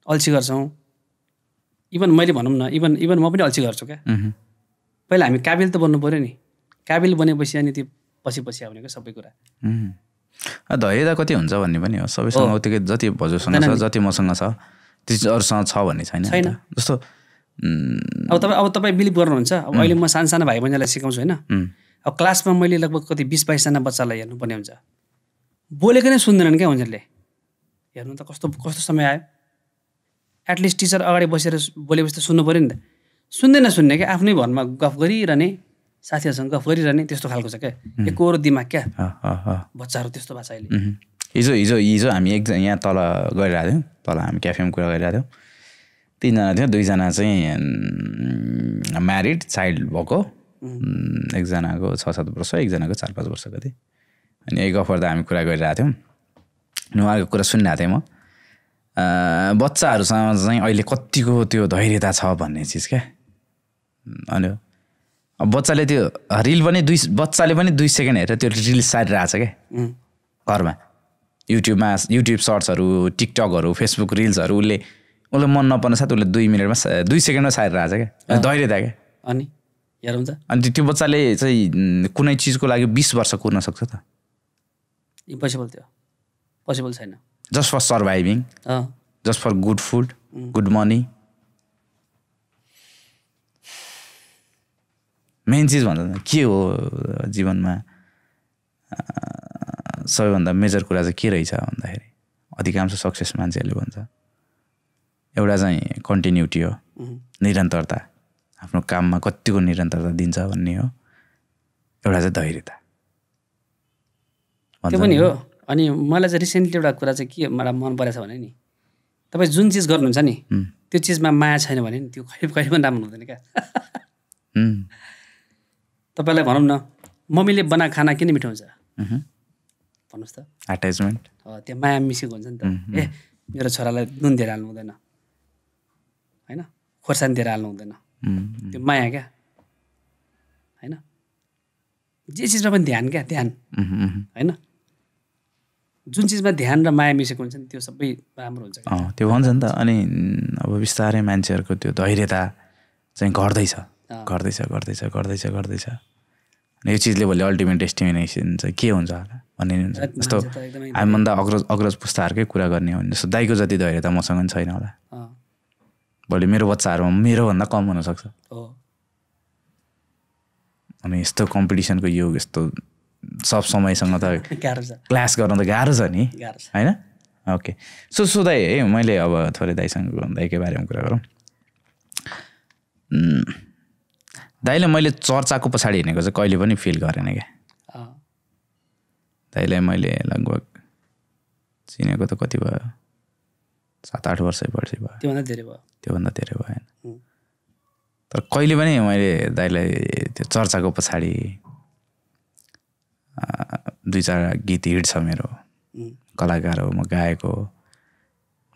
अल्छी गर्छौँ इभन मैले भनौँ न इभन म पनि अल्छी गर्छु क्या पहिला हामी काबिल त बन्नु पऱ्यो नि काबिल बनेपछि अनि त्यो पछि आउने क्या सबै कुरा धैर्यता कति हुन्छ भन्ने पनि हो सबैसँग उत्तिकै जति भजुसँग छ जति मसँग छ त्यो अरूसँग छ भन्ने छैन जस्तो अब तपाईँ बिलिभ गर्नुहुन्छ अब अहिले म सानो भाइ बहिनीलाई सिकाउँछु होइन अब क्लासमा मैले लगभग कति 20-22 जना बच्चालाई हेर्नुपर्ने हुन्छ बोलेको नै सुन्दैनन् क्या उनीहरूले हेर्नु त कस्तो समय आयो एटलिस्ट टिचर अगाडि बसेर बोलेपछि त सुन्नु पऱ्यो नि त सुन्ने क्या आफ्नै भरमा गफ गरिरहने साथीहरूसँग गफ गरिरहने त्यस्तो खालको छ क्या एकोरो दिमाग क्या बच्चाहरू त्यस्तो भएको छ अहिले हिजो हामी यहाँ तल गइरहेको थियौँ तल हामी क्याफेमा कुरा गरिरहेको थियौँ 3 जना थियो 2 जना चाहिँ म्यारिड चाइल्ड भएको एकजनाको 6-7 वर्ष एकजनाको 4-5 वर्ष कति अनि यही गफ गर्दा हामी कुरा गरिरहेको थियौँ अनि उहाँको कुरा सुनिरहेको थिएँ म बच्चाहरूसँग चाहिँ अहिले कतिको त्यो धैर्यता छ भन्ने चिज क्या अनि अब बच्चाले त्यो रिल पनि बच्चाले पनि 2 सेकेन्ड हेरेर त्यो रिल सारिरहेको छ क्या घरमा युट्युब सर्ट्सहरू टिकटकहरू फेसबुक रिल्सहरू उसले मन नपर्ने साथ उसले 2 मिनटमा 2 सेकेन्डमा सारिरहेको छ क्या धैर्यता क्या अनि हेरौँ त अनि त्यो बच्चाले चाहिँ कुनै चिजको लागि 20 वर्ष कुर्न सक्छ त इम्पोसिबल थियो पोसिबल छैन just for surviving just for good food good money main चिज भन्दा के हो जीवनमा सबैभन्दा मेजर कुरा चाहिँ के रहेछ भन्दाखेरि अधिकांश सक्सेस मान्छेहरूले भन्छ एउटा चाहिँ कन्टिन्युटी हो निरन्तरता आफ्नो काममा कतिको निरन्तरता दिन्छ भन्ने हो एउटा चाहिँ धैर्यता त्यो पनि हो अनि मलाई चाहिँ रिसेन्टली एउटा कुरा चाहिँ के मलाई मन परेछ भने नि तपाईँ जुन चिज गर्नुहुन्छ नि त्यो चिजमा माया छैन भने नि त्यो कहिले पनि राम्रो हुँदैन क्या तपाईँलाई भनौँ न मम्मीले बनाएको खाना किन मिठो हुन्छ भन्नुहोस् त अट्याचमेन्ट त्यो माया मिसिएको हुन्छ नि त मेरो छोरालाई नुन दिएर हाल्नु हुँदैन होइन खोर्सानी दिएर हाल्नु हुँदैन त्यो माया क्या होइन जे चिजमा पनि ध्यान क्या ध्यान होइन जुन चिजमा ध्यान र माया मिसेको हुन्छ नि त्यो सबै राम्रो हुन्छ त्यो भन्छ नि त अनि अब बिस्तारै मान्छेहरूको त्यो धैर्यता चाहिँ घट्दैछ अनि यो चिजले भोलि अल्टिमेट डेस्टिनेसन चाहिँ के हुन्छ होला भन्ने हुन्छ जस्तो हामीभन्दा अग्रज पुस्ताहरूकै कुरा गर्ने हो भने जस्तो दाइको जति धैर्यता मसँग पनि छैन होला भोलि मेरो बच्चाहरूमा मेरोभन्दा कम हुनसक्छ अनि यस्तो कम्पिटिसनको युग यस्तो सब समयसँग त क्लास गर्न त गाह्रो छ नि होइन ओके सो दाइ है मैले अब थोरै दाइसँग दाइकै बारेमा कुरा गरौँ दाइले मैले चर्चाको पछाडि हिँडेको चाहिँ कहिले पनि फिल गरेन क्या दाइलाई मैले लगभग चिनेको त कति भयो 7-8 वर्षै पछि भयो त्योभन्दा धेरै भएन तर कहिले पनि मैले दाइलाई त्यो चर्चाको पछाडि 2-4 गीत हिट छ मेरो कलाकार हो म गायक हो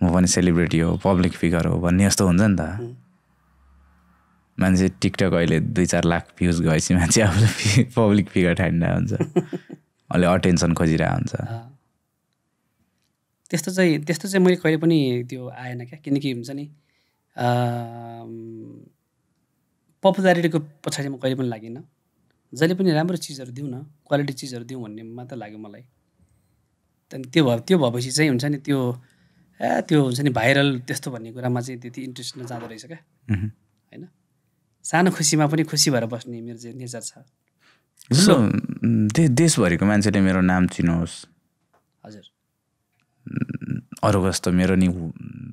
म पनि सेलिब्रिटी हो पब्लिक फिगर हो भन्ने जस्तो हुन्छ नि त मान्छे टिकटक अहिले 2-4 लाख भ्युज गएपछि मान्छे आफूलाई पब्लिक फिगर ठानिरहेको हुन्छ अहिले अटेन्सन खोजिरहेको हुन्छ त्यस्तो चाहिँ मैले कहिले पनि त्यो आएन क्या किनकि हुन्छ नि पपुलारिटीको पछाडि म कहिले पनि लागिनँ जहिले पनि राम्रो चिजहरू दिउँ न क्वालिटी चिजहरू दिउँ भन्ने मात्र लाग्यो मलाई त्यहाँदेखि त्यो भएपछि चाहिँ हुन्छ नि त्यो हुन्छ नि भाइरल त्यस्तो भन्ने कुरामा चाहिँ त्यति इन्ट्रेस्ट नजाँदो रहेछ क्या होइन सानो खुसीमा पनि खुसी भएर बस्ने मेरो चाहिँ नेचर छ देशभरिको मान्छेले मेरो नाम चिनोस् हजुर अरू जस्तो मेरो नि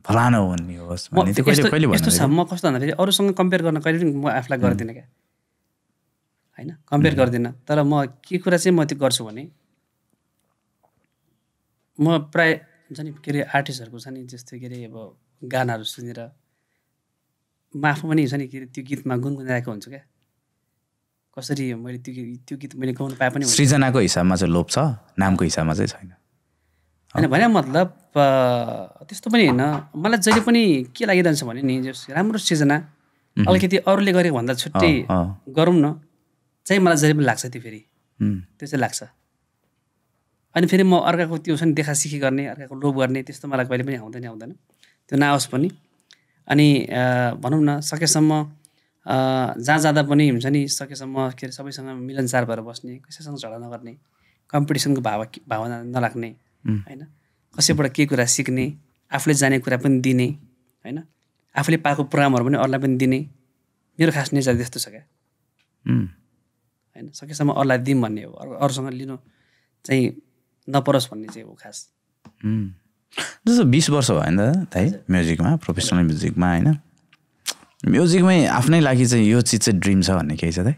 फलाना हो भन्ने होस् यस्तो छ म कस्तो भन्दाखेरि अरूसँग कम्पेयर गर्न कहिले पनि म आफूलाई गर्दिनँ क्या होइन कम्पेयर गर्दिनँ तर म के कुरा चाहिँ म त्यो गर्छु भने म प्राय हुन्छ नि के अरे आर्टिस्टहरूको छ नि जस्तै के अरे अब गानाहरू सुनेर म आफू पनि हुन्छ नि के अरे त्यो गीतमा गुनगुनाएको हुन्छु क्या कसरी मैले त्यो गीत मैले गाउनु पाए पनि सृजनाको हिसाबमा चाहिँ लोभ छ नामको हिसाबमा चाहिँ छैन होइन भने मतलब त्यस्तो पनि होइन मलाई जहिले पनि के लागिरहन्छ भने नि राम्रो सृजना अलिकति अरूले गरेको भन्दा छुट्टै गरौँ न चाहिँ मलाई जहिले पनि लाग्छ त्यो फेरि त्यो चाहिँ लाग्छ अनि फेरि म अर्काको त्यो छ नि देखासिखी गर्ने अर्काको लोभ गर्ने त्यस्तो मलाई कहिले पनि आउँदैन त्यो नआओस् पनि अनि भनौँ न सकेसम्म जहाँ जाँदा पनि हुन्छ नि सकेसम्म के अरे सबैसँग मिलनसार भएर बस्ने कसैसँग झगडा नगर्ने कम्पिटिसनको भावना नराख्ने होइन कसैबाट केही कुरा सिक्ने आफूले जाने कुरा पनि दिने होइन आफूले पाएको प्रोग्रामहरू पनि अरूलाई पनि दिने मेरो खास नेचर त्यस्तो छ क्या होइन सकेसम्म अरूलाई दिउँ भन्ने हो अरूसँग लिनु चाहिँ नपरोस् भन्ने चाहिँ हो खास जस्तो 20 वर्ष भयो नि त है म्युजिकमा प्रोफेसनल म्युजिकमा होइन म्युजिकमै आफ्नै लागि चाहिँ यो चिज चाहिँ ड्रिम छ भन्ने केही छ त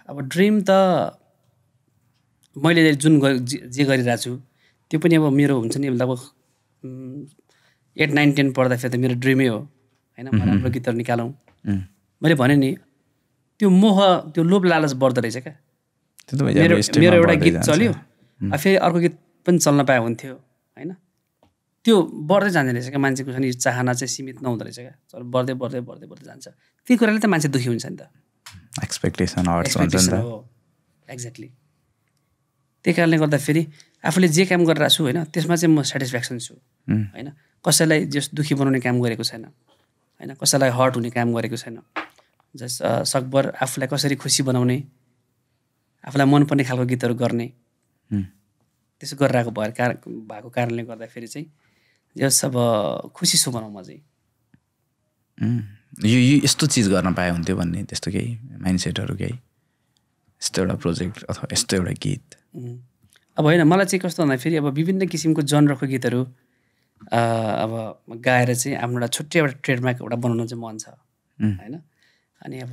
अब ड्रिम त मैले जुन जे गरिरहेको छु त्यो पनि अब मेरो हुन्छ नि लगभग 8, 9, 10 पढ्दाखेरि त मेरो ड्रिमै हो होइन म राम्रो गीतहरू निकालौँ मैले भने नि त्यो मोह त्यो लोभ लालच बढ्दो रहेछ क्या मेरो एउटा गीत चल्यो फेरि अर्को गीत पनि चल्न पाए हुन्थ्यो होइन त्यो बढ्दै जाँदो रहेछ क्या मान्छेको छ नि चाहना चाहिँ सीमित नहुँदो रहेछ क्या तर बढ्दै जान्छ त्यो कुराले त मान्छे दुःखी हुन्छ नि त एक्सपेक्टेसन हो एक्ज्याक्टली त्यही कारणले गर्दा फेरि आफूले जे काम गरिरहेको छु होइन त्यसमा चाहिँ म सेटिस्फ्याक्सन छु होइन कसैलाई जस दुःखी बनाउने काम गरेको छैन होइन कसैलाई हर्ट हुने काम गरेको छैन जस सकभर आफूलाई कसरी खुसी बनाउने आफूलाई मनपर्ने खालको गीतहरू गर्ने त्यसो गरिरहेको भएको कारणले गर्दाखेरि चाहिँ जस अब खुसी छु भनौँ म चाहिँ यो यस्तो चिज गर्न पाए हुन्थ्यो भन्ने त्यस्तो केही माइन्डसेटहरू केही यस्तो एउटा प्रोजेक्ट अथवा यस्तो एउटा गीत अब होइन मलाई चाहिँ कस्तो भन्दा फेरि अब विभिन्न किसिमको जनरको गीतहरू अब गाएर चाहिँ आफ्नो एउटा छुट्टै एउटा ट्रेडमार्क एउटा बनाउन चाहिँ मन छ होइन अनि अब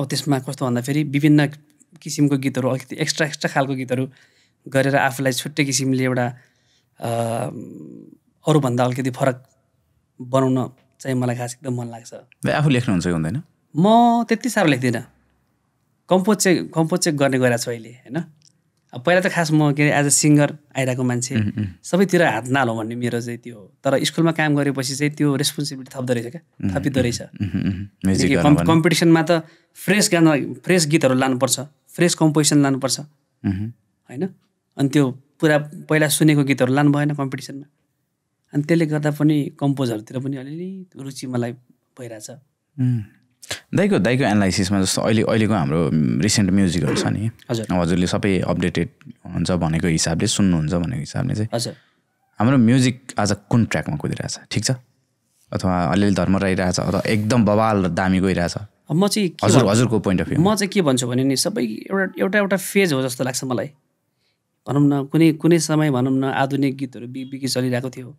त्यसमा कस्तो भन्दा फेरि विभिन्न किसिमको गीतहरू अलिकति एक्स्ट्रा खालको गीतहरू गरेर आफूलाई छुट्टै किसिमले एउटा अरूभन्दा अलिकति फरक बनाउन चाहिँ मलाई खास एकदम मन लाग्छ आफू लेख्नुहुन्छ कि हुँदैन म त्यति साह्रो लेख्दिनँ कम्पोज चाहिँ गर्ने गरेको छु अहिले होइन पहिला त खास म के अरे एज अ सिङ्गर आइरहेको मान्छे सबैतिर हात नहालौँ भन्ने मेरो चाहिँ त्यो तर स्कुलमा काम गरेपछि चाहिँ त्यो रेस्पोन्सिबिलिटी थप्दो रहेछ क्या थपिँदो रहेछ कम्पिटिसनमा त फ्रेस गीतहरू लानुपर्छ फ्रेस कम्पोजिसन लानुपर्छ होइन अनि त्यो पुरा पहिला सुनेको गीतहरू लानु भएन कम्पिटिसनमा अनि त्यसले गर्दा पनि कम्पोजहरूतिर पनि अलिअलि रुचि मलाई भइरहेछ दाइको एनालाइसिसमा जस्तो अहिलेको हाम्रो रिसेन्ट म्युजिकहरू छ नि हजुरले सबै अपडेटेड हुन्छ भनेको हिसाबले सुन्नुहुन्छ भनेको हिसाबले चाहिँ हजुर हाम्रो म्युजिक आज कुन ट्र्याकमा कुदिरहेछ ठिक छ अथवा अलिअलि धर्म रहिरहेछ अथवा एकदम बवाल दामी गइरहेछ म चाहिँ हजुरको पोइन्ट अफ भ्यू म चाहिँ के भन्छु भने नि सबै एउटा फेज हो जस्तो लाग्छ मलाई भनौँ न कुनै समय भनौँ न आधुनिक गीतहरू बिकी चलिरहेको थियो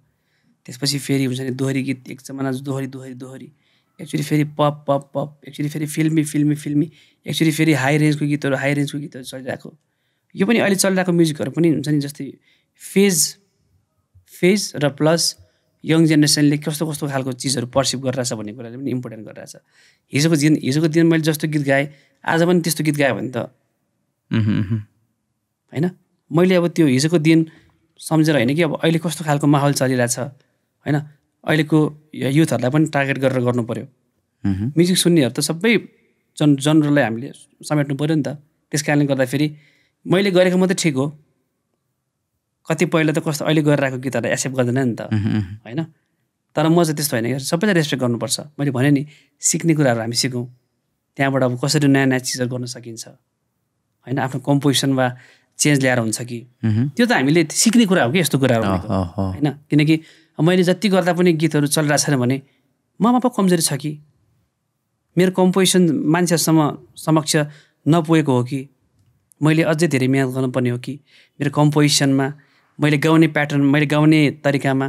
त्यसपछि फेरि हुन्छ नि दोहोरी गीत एक जमाना दोहोरी एक्चुअली फेरि पप एक्चुअली फेरि फिल्मी एक्चुअली फेरि हाई रेन्जको गीतहरू चलिरहेको यो पनि अहिले चलिरहेको म्युजिकहरू पनि हुन्छ नि जस्तै फेज र प्लस यङ जेनेरेसनले कस्तो खालको चिजहरू पर्सिभ गरिरहेछ भन्ने कुराले पनि इम्पोर्टेन्ट गरिरहेछ हिजोको दिन मैले जस्तो गीत गाएँ आज पनि त्यस्तो गीत गाएँ भने त होइन मैले अब त्यो हिजोको दिन सम्झेर होइन कि अब अहिले कस्तो खालको माहौल चलिरहेछ होइन अहिलेको युथहरूलाई पनि टार्गेट गरेर गर्नु पऱ्यो म्युजिक सुन्नेहरू त सबै जनरलाई हामीले समेट्नु पऱ्यो नि त त्यस कारणले गर्दाखेरि मैले गरेको मात्रै ठिक हो कति पहिला त कस्तो अहिले गरिरहेको गीतहरूलाई एक्सेप्ट गर्दैन नि त होइन तर म चाहिँ त्यस्तो होइन कि सबैलाई रेस्पेक्ट गर्नुपर्छ मैले भने नि सिक्ने कुराहरू हामी सिकौँ त्यहाँबाट अब कसरी नयाँ चिजहरू गर्न सकिन्छ होइन आफ्नो कम्पोजिसन वा चेन्ज ल्याएर हुन्छ कि त्यो त हामीले सिक्ने कुरा हो कि यस्तो कुराहरू होइन किनकि मैले जति गर्दा पनि गीतहरू चलिरहेको छैन भने ममा पो कमजोरी छ कि मेरो कम्पोजिसन मान्छेहरूसम्म समक्ष नपुगेको हो कि मैले अझै धेरै मेहनत गर्नुपर्ने हो कि मेरो कम्पोजिसनमा मैले गाउने प्याटर्न मैले गाउने तरिकामा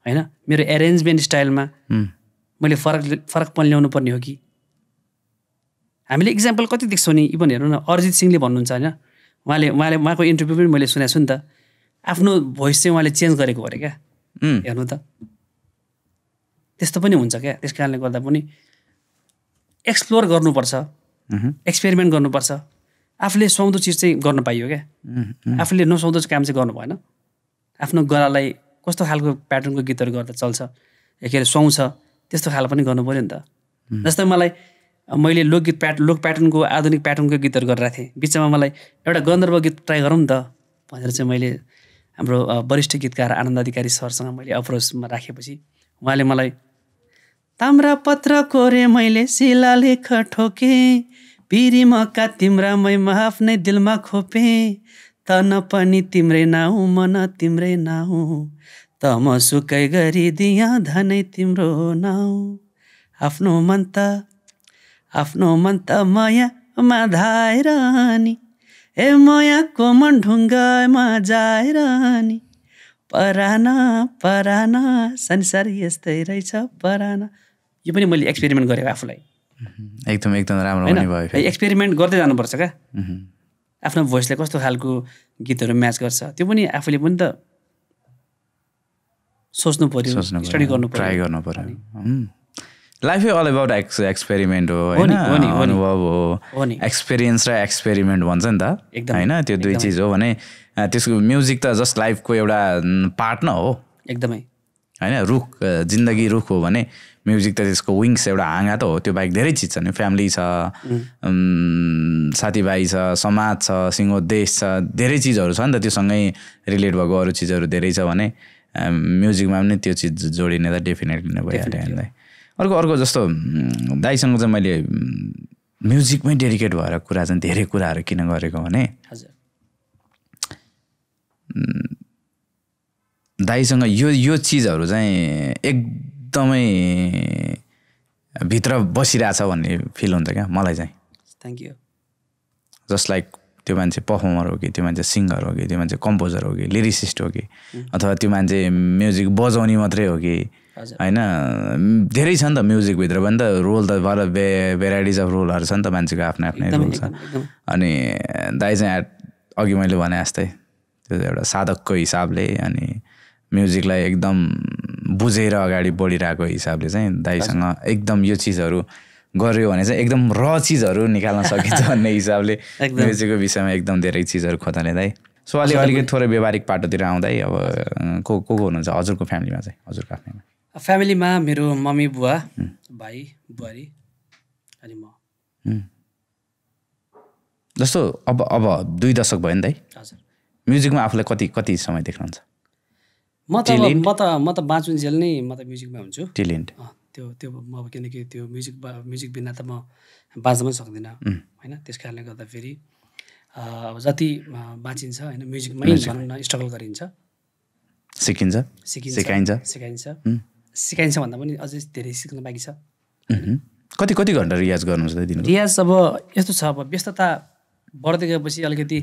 होइन मेरो एरेन्जमेन्ट स्टाइलमा मैले फरकपन ल्याउनु पर्ने हो कि हामीले इक्जाम्पल कति देख्छौँ नि इभन हेर्नु न अरिजित सिंहले भन्नुहुन्छ होइन उहाँको इन्टरभ्यू पनि मैले सुनेको छु नि त आफ्नो भोइस चाहिँ उहाँले चेन्ज गरेको अरे क्या हेर्नु त त्यस्तो पनि हुन्छ क्या त्यस कारणले गर्दा पनि एक्सप्लोर गर्नुपर्छ एक्सपेरिमेन्ट गर्नुपर्छ आफूले सुहाउँदो चिज चाहिँ गर्न पाइयो क्या आफूले नसुहाउँदो काम चाहिँ गर्नु भएन आफ्नो गलालाई कस्तो खालको प्याटर्नको गीतहरू गर्दा चल्छ के अरे सुहाउँछ त्यस्तो खालको पनि गर्नु पऱ्यो नि त जस्तै मैले लोक प्याटर्नको आधुनिक प्याटर्नको गीतहरू गरिरहेको थिएँ बिचमा मलाई एउटा गन्धर्व गीत ट्राई गरौँ नि त भनेर चाहिँ मैले हाम्रो वरिष्ठ गीतकार आनन्द अधिकारी सरसँग मैले अप्रोचमा राखेपछि उहाँले मलाई ताम्रा पत्र कोरे मैले शिलालेख ठोकेँ पिरी मका तिम्रा मैमा आफ्नै दिलमा खोपेँ तन पनि तिम्रै नाउँ मन तिम्रै नाउँ त म सुकै गरिदिया धनै तिम्रो नाउँ आफ्नो मन त मायामा धाएर नि ए मायाको मन ढुङ्गामा जाएर नि पराना संसार यस्तै रहेछ पराना यो पनि मैले एक्सपेरिमेन्ट गरेको आफूलाई एकदम राम्रो पनि भयो एक्सपेरिमेन्ट गर्दै जानुपर्छ क्या आफ्नो भोइसले कस्तो खालको गीतहरू म्याच गर्छ त्यो पनि आफूले पनि त सोच्नु पर्यो स्टडी गर्नु पर्यो ट्राई गर्नु पर्यो लाइफै अल अबाउट एक्सपेरिमेन्ट हो होइन अनुभव हो एक्सपिरियन्स र एक्सपेरिमेन्ट भन्छ नि त होइन त्यो दुई चिज हो भने त्यसको म्युजिक त जस्ट लाइफको एउटा पार्ट न हो एकदमै होइन जिन्दगी रुख हो भने म्युजिक त त्यसको विङ्स एउटा हाँगा त हो त्यो बाहेक धेरै चिज छ नि फ्यामिली छ साथीभाइ छ समाज छ सिङ्गो देश छ धेरै चिजहरू छ नि त त्योसँगै रिलेट भएको अरू चिजहरू धेरै छ भने म्युजिकमा पनि त्यो चिज जोडिने त डेफिनेटली नै भइहाल्यो हामीलाई अर्को जस्तो दाइसँग चाहिँ मैले म्युजिकमै डेडिकेट भएर कुरा चाहिँ धेरै कुराहरू किन गरेको भने दाइसँग यो चिजहरू चाहिँ एकदमै भित्र बसिरहेछ भन्ने फिल हुन्छ क्या मलाई चाहिँ थ्याङ्क यू जस्ट लाइक त्यो मान्छे पर्फर्मर हो कि त्यो मान्छे सिङ्गर हो कि त्यो मान्छे कम्पोजर हो कि लिरिसिस्ट हो कि अथवा त्यो मान्छे म्युजिक बजाउने मात्रै हो कि होइन धेरै छ नि त म्युजिकभित्र पनि त रोल त भेराइटिज अफ रोलहरू छ नि त मान्छेको आफ्नै रोल छ अनि दाइ चाहिँ अघि मैले भने जस्तै त्यो एउटा साधकको हिसाबले अनि म्युजिकलाई एकदम बुझेर अगाडि बढिरहेको हिसाबले चाहिँ दाइसँग एकदम यो चिजहरू गऱ्यो भने चाहिँ एकदम र चिजहरू निकाल्न सकिन्छ भन्ने हिसाबले म्युजिकको विषयमा एकदम धेरै चिजहरू खोज्ने दाइ। सो अलिकति थोरै व्यवहारिक पाटोतिर आउँदै अब को हुनुहुन्छ हजुरको फ्यामिलीमा चाहिँ, हजुरको आफ्नैमा? फ्यामिलीमा मेरो मम्मी बुवा भाइ बुहारी अनि म। जस्तो अब 2 दशक भयो नि दाइ। हजुर। म्युजिकमा आफूलाई कति समय देख्नुहुन्छ? म त बाँचुन्जेल नै म त म्युजिकमा हुन्छु। ट्यालेन्ट त्यो म अब किनकि त्यो म्युजिक बिना त म बाँच्न पनि सक्दिनँ होइन। त्यस कारणले गर्दाखेरि अब जति बाँचिन्छ होइन म्युजिकमै भनौँ न स्ट्रगल गरिन्छ, सिकाइन्छ भन्दा पनि अझै धेरै सिक्न बाँकी छ। कति घन्टा रियाज गर्नुहुन्छ दिनको? रियाज अब यस्तो छ, अब व्यस्तता बढ्दै गएपछि अलिकति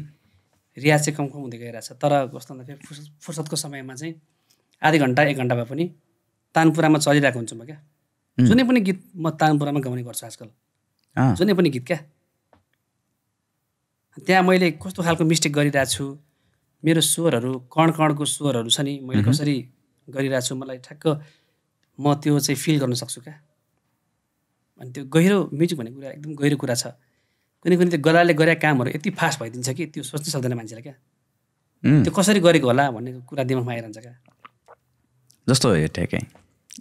रियाज चाहिँ कम हुँदै गइरहेछ। तर कस्तो भन्दाखेरि फुर्सदको समयमा चाहिँ आधी घन्टा 1 घन्टा भए पनि तानपुरामा चलिरहेको हुन्छु म क्या। जुनै पनि गीत म तानपुरामा गाउने गर्छु आजकल, जुनै पनि गीत क्या। त्यहाँ मैले कस्तो खालको मिस्टेक गरिरहेको छु, मेरो स्वरहरू कणको स्वरहरू छ नि, मैले कसरी गरिरहेको छु मलाई ठ्याक्क म त्यो चाहिँ फिल गर्न सक्छु क्या। अनि त्यो गहिरो म्युजिक भन्ने कुरा एकदम गहिरो कुरा छ। कुनै त्यो गलाले गरेका कामहरू यति फास्ट भइदिन्छ कि त्यो सोच्नै सक्दैन मान्छेले क्या। त्यो कसरी गरेको होला भन्ने कुरा दिमागमा आइरहन्छ क्या। जस्तो ठ्याक्कै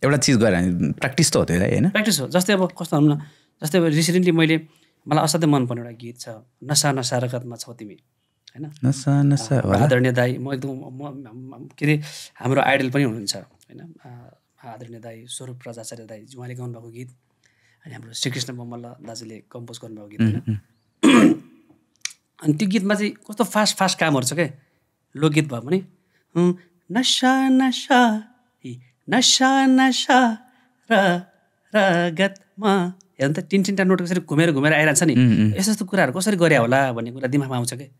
एउटा चिज गरेर प्र्याक्टिस त हो त्यो होइन, प्र्याक्टिस हो। जस्तै अब कस्तो भनौँ न, जस्तै अब रिसेन्टली मलाई असाध्यै मनपर्ने एउटा गीत छ, नसा नसा रगतमा छौ तिमी होइन। नसा नसा आदरणीय दाई, म एकदम के अरे हाम्रो आइडल पनि हुनुहुन्छ होइन, आदरणीय दाई स्वरूप प्रजाचार्य दाई, उहाँले गाउनुभएको गीत। अनि हाम्रो श्रीकृष्ण बमल्ल दाजुले कम्पोज गर्नुभएको गीत होइन। अनि त्यो गीतमा चाहिँ कस्तो फास्ट कामहरू छ क्या, लोकगीत भयो भने नसा नसा नसा नसा रगतमा हेर्नु त 3-3टा नोट कसरी घुमेर आइरहन्छ नि। यस्तो कुराहरू कसरी गरे होला भन्ने कुरा दिमागमा आउँछ क्या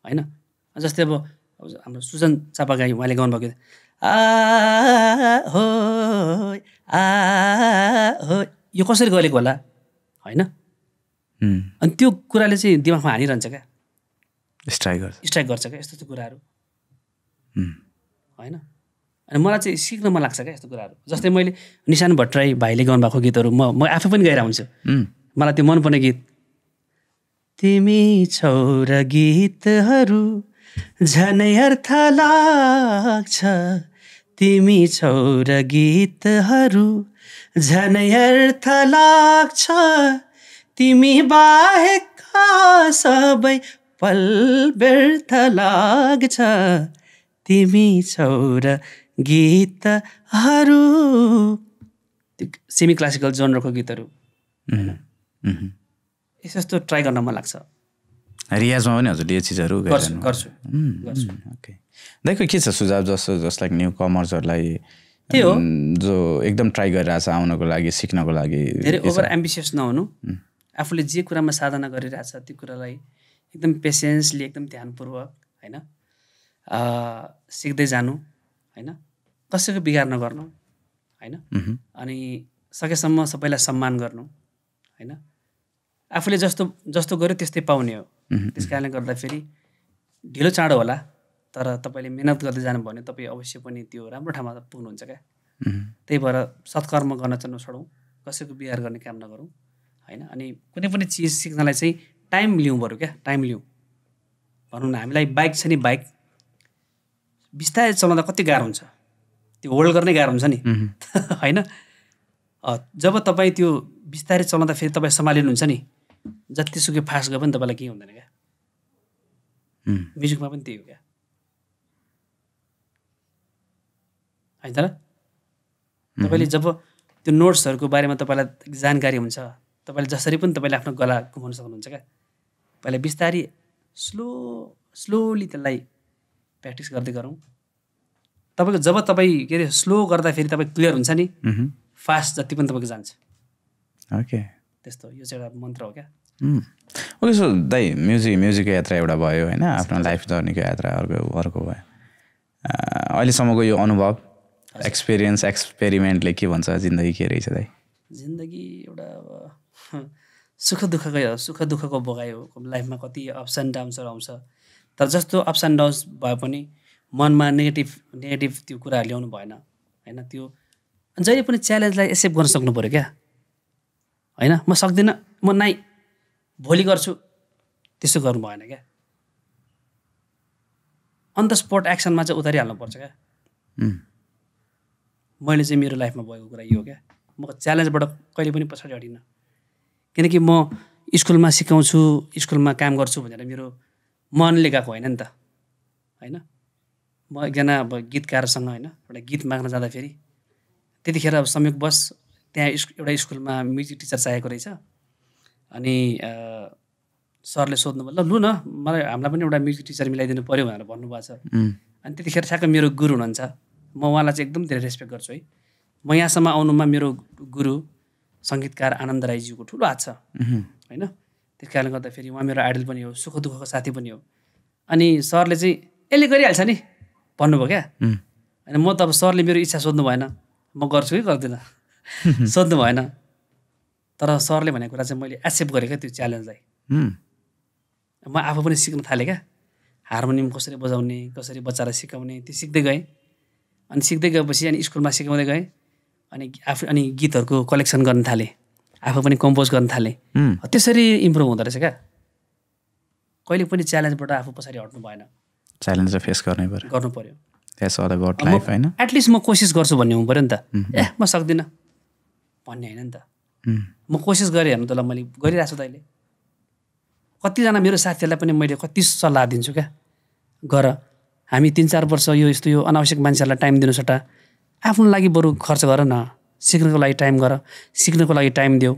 होइन। जस्तै अब हाम्रो सुजन चापागाई उहाँले गाउनुभएको गीत यो कसरी गरेको होला होइन। अनि त्यो कुराले चाहिँ दिमागमा हानिरहन्छ क्या, स्ट्राइक गर्छ क्या यस्तो कुराहरू होइन। अनि मलाई चाहिँ सिक्न मन लाग्छ क्या यस्तो कुराहरू। जस्तै मैले निशान भट्टराई भाइले गाउनुभएको गीतहरू म आफै पनि गाएर हुन्छु। मलाई त्यो मनपर्ने गीत, तिमी छौ र गीतहरू झनै अर्थ लाग्छ, तिमी छौ र गीतहरू झनै अर्थ लाग्छ, तिमी बाहेकका सबै पल व्यर्थ लाग्छ, तिमी छौ र गीतहरू। सेमी क्लासिकल जनरको गीतहरू यस्तो ट्राई गर्न मन लाग्छ। रियाजमा पनि हजुरले यो चिजहरू गर्छु। ओके दाइको के छ सुझाव जसलाई न्यू कमर्सहरूलाई त्यही हो जो एकदम ट्राई गरिरहेछ आउनको लागि, सिक्नको लागि? धेरै ओभर एम्बिसियस नहुनु, आफूले जे कुरामा साधना गरिरहेछ त्यो कुरालाई एकदम पेसेन्सली एकदम ध्यानपूर्वक होइन सिक्दै जानु होइन, कसैको बिगार नगर्नु होइन। अनि सकेसम्म सबैलाई सम्मान गर्नु होइन। आफूले जस्तो गर्यो त्यस्तै पाउने हो। त्यस कारणले गर्दाखेरि ढिलो चाँडो होला, तर तपाईँले मिहिनेत गर्दै जानुभयो भने तपाईँ अवश्य पनि त्यो राम्रो ठाउँमा पुग्नुहुन्छ क्या। त्यही भएर सत्कर्म गर्न चाहिँ नछोडौँ, कसैको बिगार गर्ने काम नगरौँ होइन। अनि कुनै पनि चिज सिक्नलाई चाहिँ टाइम लिउँ बरु क्या, टाइम लिउँ। भनौँ न हामीलाई बाइक छ नि, बाइक बिस्तारै चलाउँदा कति गाह्रो हुन्छ, त्यो होल्ड गर्नै गाह्रो हुन्छ नि होइन। जब तपाईँ त्यो बिस्तारै चलाउँदा फेरि तपाईँ सम्हालिनुहुन्छ नि, जतिसुकै फास्ट गयो पनि तपाईँलाई केही हुँदैन क्या। म्युजिकमा पनि त्यही हो क्या होइन त। तपाईँले जब त्यो नोट्सहरूको बारेमा तपाईँलाई जानकारी हुन्छ, तपाईँले जसरी पनि तपाईँले आफ्नो गला घुमाउन सक्नुहुन्छ क्या। पहिला बिस्तारै स्लोली त्यसलाई प्र्याक्टिस गर्दै गरौँ। तपाईँको जब तपाईँ के अरे स्लो गर्दाखेरि तपाईँ क्लियर हुन्छ नि, फास्ट जति पनि तपाईँको जान्छ। ओके त्यस्तो यो चाहिँ एउटा मन्त्र हो क्या। ओके सो दाइ म्युजिकको यात्रा एउटा भयो होइन, आफ्नो लाइफ जर्नीको यात्रा अर्को भयो। अहिलेसम्मको यो अनुभव, एक्सपिरियन्स, एक्सपेरिमेन्टले के भन्छ जिन्दगी के रहेछ दाइ? जिन्दगी एउटा सुख दुःखको बोगाइ हो। लाइफमा कति अप्स एन्ड डाउन्सहरू आउँछ, तर जस्तो अप्स एन्ड डाउन्स भए पनि मनमा नेगेटिभ त्यो कुराहरू ल्याउनु भएन होइन। त्यो जहिले पनि च्यालेन्जलाई एक्सेप्ट गर्न सक्नु पऱ्यो क्या होइन म सक्दिनँ म नाइ भोलि गर्छु त्यसो गर्नु भएन क्या अन द स्पट एक्सनमा चाहिँ उतारिहाल्नुपर्छ क्या मैले चाहिँ मेरो लाइफमा भएको कुरा यो हो क्या म च्यालेन्जबाट कहिले पनि पछाडि हटिनँ किनकि म स्कुलमा सिकाउँछु स्कुलमा काम गर्छु भनेर मेरो मनले गएको होइन नि त होइन म एकजना अब गीतकारसँग होइन एउटा गीत माग्न जाँदाखेरि त्यतिखेर अब संयोगवश त्यहाँ एउटा स्कुलमा म्युजिक टिचर चाहिएको रहेछ अनि सरले सोध्नुभयो ल लु न मलाई हामीलाई पनि एउटा म्युजिक टिचर मिलाइदिनु पऱ्यो भनेर भन्नुभएको छ अनि त्यतिखेर ठ्याक्क मेरो गुरु हुनुहुन्छ म उहाँलाई चाहिँ एकदम धेरै रेस्पेक्ट गर्छु है म यहाँसम्म आउनुमा मेरो गुरु सङ्गीतकार आनन्द राईज्यूको ठुलो हात छ होइन त्यस कारणले गर्दाखेरि उहाँ मेरो आइडल पनि हो सुख दुःखको साथी पनि हो अनि सरले चाहिँ यसले गरिहाल्छ नि भन्नुभयो क्या होइन म त अब सरले मेरो इच्छा सोध्नु भएन म गर्छु कि गर्दिनँ सोध्नु भएन तर सरले भनेको कुरा चाहिँ मैले एक्सेप्ट गरेँ क्या त्यो च्यालेन्जलाई म आफू पनि सिक्न थालेँ क्या हार्मोनियम कसरी बजाउने कसरी बच्चालाई सिकाउने त्यो सिक्दै गएँ अनि सिक्दै गएपछि अनि स्कुलमा सिकाउँदै गएँ अनि गीतहरूको कलेक्सन गर्न थालेँ आफू पनि कम्पोज गर्न थालेँ त्यसरी इम्प्रुभ हुँदो रहेछ क्या कहिले पनि च्यालेन्जबाट आफू पछाडि हट्नु भएन च्यालेन्ज फेस गर्नु पर्यो एटलिस्ट म कोसिस गर्छु भन्ने हुनु पऱ्यो नि त म सक्दिनँ भन्ने होइन नि त म कोसिस गरेँ हेर्नु त ल मैले गरिरहेको छु त अहिले कतिजना मेरो साथीहरूलाई पनि मैले कति सल्लाह दिन्छु क्या गर हामी 3-4 वर्ष यो यस्तो यो अनावश्यक मान्छेहरूलाई टाइम दिनु सट्टा आफ्नो लागि बरु खर्च गर न सिक्नको लागि टाइम गर सिक्नको लागि टाइम देऊ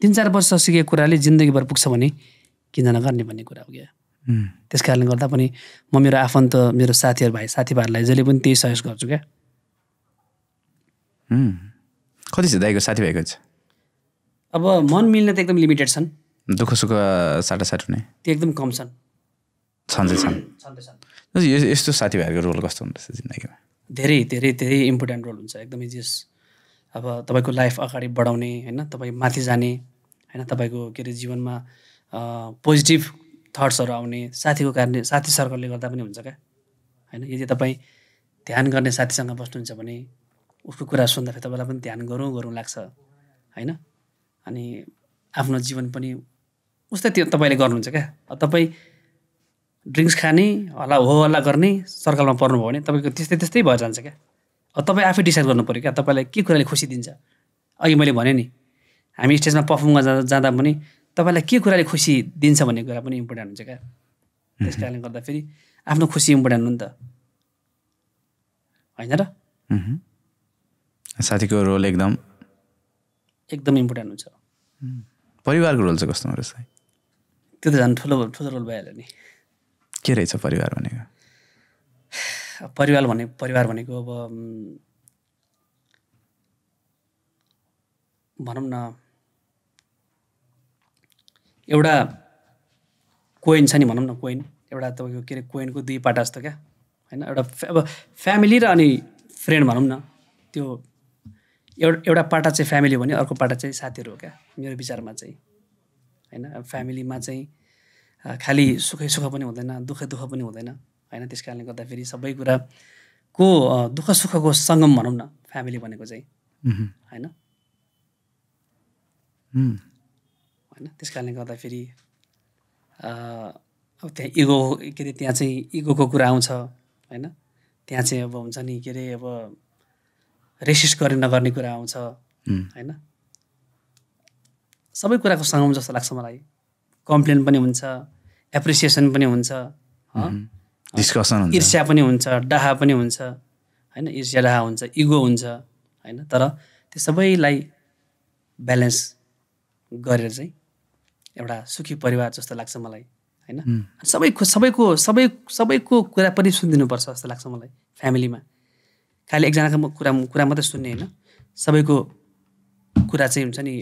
3-4 वर्ष सिकेको कुराले जिन्दगीभर पुग्छ भने किन नगर्ने भन्ने कुरा हो क्या त्यस कारणले गर्दा पनि म मेरो आफन्त मेरो साथीभाइहरूलाई जहिले पनि त्यही सहयोग गर्छु क्या कति छ दाइको साथीभाइको छ अब मन मिल्ने त एकदम लिमिटेड छन् दुःख सुख साटासाट हुने त्यो एकदम कम छन् यस्तो साथीभाइहरूको रोल कस्तो हुन्छ जिन्दगीमा धेरै धेरै धेरै इम्पोर्टेन्ट रोल हुन्छ एकदमै जस अब तपाईँको लाइफ अगाडि बढाउने होइन तपाईँ माथि जाने होइन तपाईँको के अरे जीवनमा पोजिटिभ थट्सहरू आउने साथीको कारणले साथी सर्कलले गर्दा पनि हुन्छ क्या होइन यदि तपाईँ ध्यान गर्ने साथीसँग बस्नुहुन्छ भने उसको कुरा सुन्दाखेरि तपाईँलाई पनि ध्यान गरौँ लाग्छ होइन अनि आफ्नो जीवन पनि उस्तै त्यो तपाईँले गर्नुहुन्छ क्या तपाईँ ड्रिङ्क्स खाने हल्ला गर्ने सर्कलमा पर्नुभयो भने तपाईँको त्यस्तै भएर जान्छ क्या अब तपाईँ आफै डिसाइड गर्नु पऱ्यो क्या तपाईँलाई के कुराले खुसी दिन्छ अघि मैले भने नि हामी स्टेजमा पर्फर्म गर्न जाँदा पनि तपाईँलाई के कुराले खुसी दिन्छ भन्ने कुरा पनि इम्पोर्टेन्ट हुन्छ क्या त्यस कारणले गर्दाखेरि आफ्नो खुसी इम्पोर्टेन्ट हो नि त होइन र साथीको रोल एकदम इम्पोर्टेन्ट हुन्छ परिवारको रोल चाहिँ कस्तो रहेछ त्यो त झन् ठुलो रोल भइहाल्यो नि के रहेछ परिवार भनेको परिवार भनेको अब भनौँ न एउटा कोइन छ नि भनौँ न कोइन एउटा तपाईँको के अरे कोइनको 2 पाटा जस्तो क्या होइन एउटा अब फ्यामिली र अनि फ्रेन्ड भनौँ न त्यो एउटा पाटा चाहिँ फ्यामिली हो भने अर्को पाटा चाहिँ साथीहरू हो क्या मेरो विचारमा चाहिँ होइन अब फ्यामिलीमा चाहिँ खालि सुखै सुख पनि हुँदैन दुःखै दुःख पनि हुँदैन होइन त्यस कारणले गर्दाखेरि सबै कुराको दुःख सुखको सङ्गम भनौँ न फ्यामिली भनेको चाहिँ होइन त्यस कारणले गर्दाखेरि अब त्यहाँ इगो के अरे त्यहाँ चाहिँ इगोको कुरा आउँछ होइन त्यहाँ चाहिँ अब हुन्छ नि के अरे अब रेसिस्ट नगर्ने कुरा आउँछ होइन सबै कुराको सङ्गम जस्तो लाग्छ मलाई कम्प्लेन पनि हुन्छ एप्रिसिएसन पनि हुन्छ डिस्कसन हुन्छ ईर्ष्या पनि हुन्छ डाहा पनि हुन्छ होइन ईर्ष्या डाहा हुन्छ इगो हुन्छ होइन तर त्यो सबैलाई ब्यालेन्स गरेर चाहिँ एउटा सुखी परिवार जस्तो लाग्छ मलाई होइन सबैको कुरा पनि सुनिदिनुपर्छ जस्तो लाग्छ मलाई फ्यामिलीमा खालि एकजनाको कुरा मात्रै सुन्ने होइन सबैको कुरा चाहिँ हुन्छ नि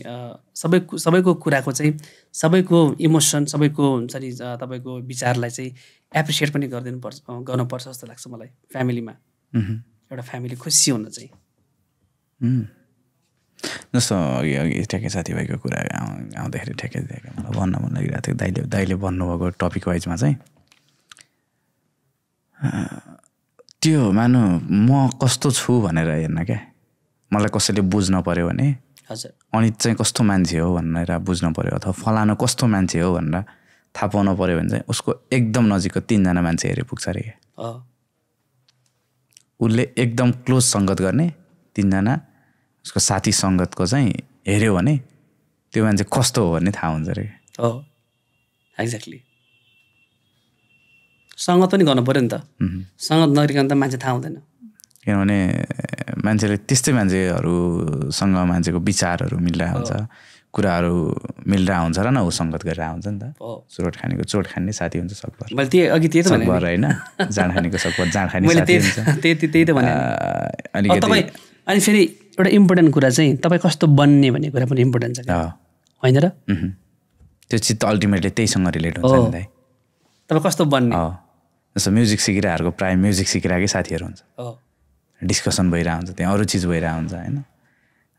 सबैको कुराको चाहिँ सबैको इमोसन सबैको हुन्छ नि तपाईँको विचारलाई चाहिँ एप्रिसिएट पनि गर्नुपर्छ जस्तो लाग्छ मलाई फ्यामिलीमा एउटा फ्यामिली खुसी हुन चाहिँ जस्तो अघि ठ्याक्कै साथीभाइको कुरा आउँदाखेरि ठ्याक्कै मलाई भन्न मन लागिरहेको थियो दाइले भन्नुभएको टपिक वाइजमा चाहिँ त्यो मानु म कस्तो छु भनेर हेर्न क्या मलाई कसैले बुझ्न पऱ्यो भने हजुर अनित चाहिँ कस्तो मान्छे हो भनेर बुझ्नु पऱ्यो अथवा फलानु कस्तो मान्छे हो भनेर थाहा पाउनु पऱ्यो भने चाहिँ उसको एकदम नजिकको 3 जना मान्छे हेरे पुग्छ अरे उसले एकदम क्लोज सङ्गत गर्ने 3 जना उसको साथी सङ्गतको चाहिँ हेऱ्यो भने त्यो मान्छे कस्तो हो भन्ने थाहा हुन्छ अरे एक्ज्याक्टली सङ्गत पनि गर्नु पऱ्यो नि त सङ्गत नगरिकन त मान्छे थाहा हुँदैन किनभने मान्छेले त्यस्तै मान्छेहरूसँग मान्छेको विचारहरू मिलिरहेको हुन्छ कुराहरू मिलिरहेको हुन्छ र न ऊ सङ्गत गरिरहेको हुन्छ नि त चोट खानेको चोट खाने साथी हुन्छ सकभर मैले त्यही अघि त्यही त भने होइन जाँड खानेको सकभर जाँड खाने साथी हुन्छ त्यही त भने अनि फेरि एउटा इम्पोर्टेन्ट कुरा चाहिँ तपाईँ कस्तो बन्ने भन्ने कुरा पनि इम्पोर्टेन्ट छ होइन र त्यो चिज त अल्टिमेटली त्यहीसँग रिलेट हुन्छ नि दाइ तपाईँ कस्तो बन्ने जस्तो म्युजिक सिकिरहेको प्रायः म्युजिक सिकिरहेकै साथीहरू हुन्छ डिस्कसन भइरहेको हुन्छ त्यहाँ अरू चिज भइरहेको हुन्छ होइन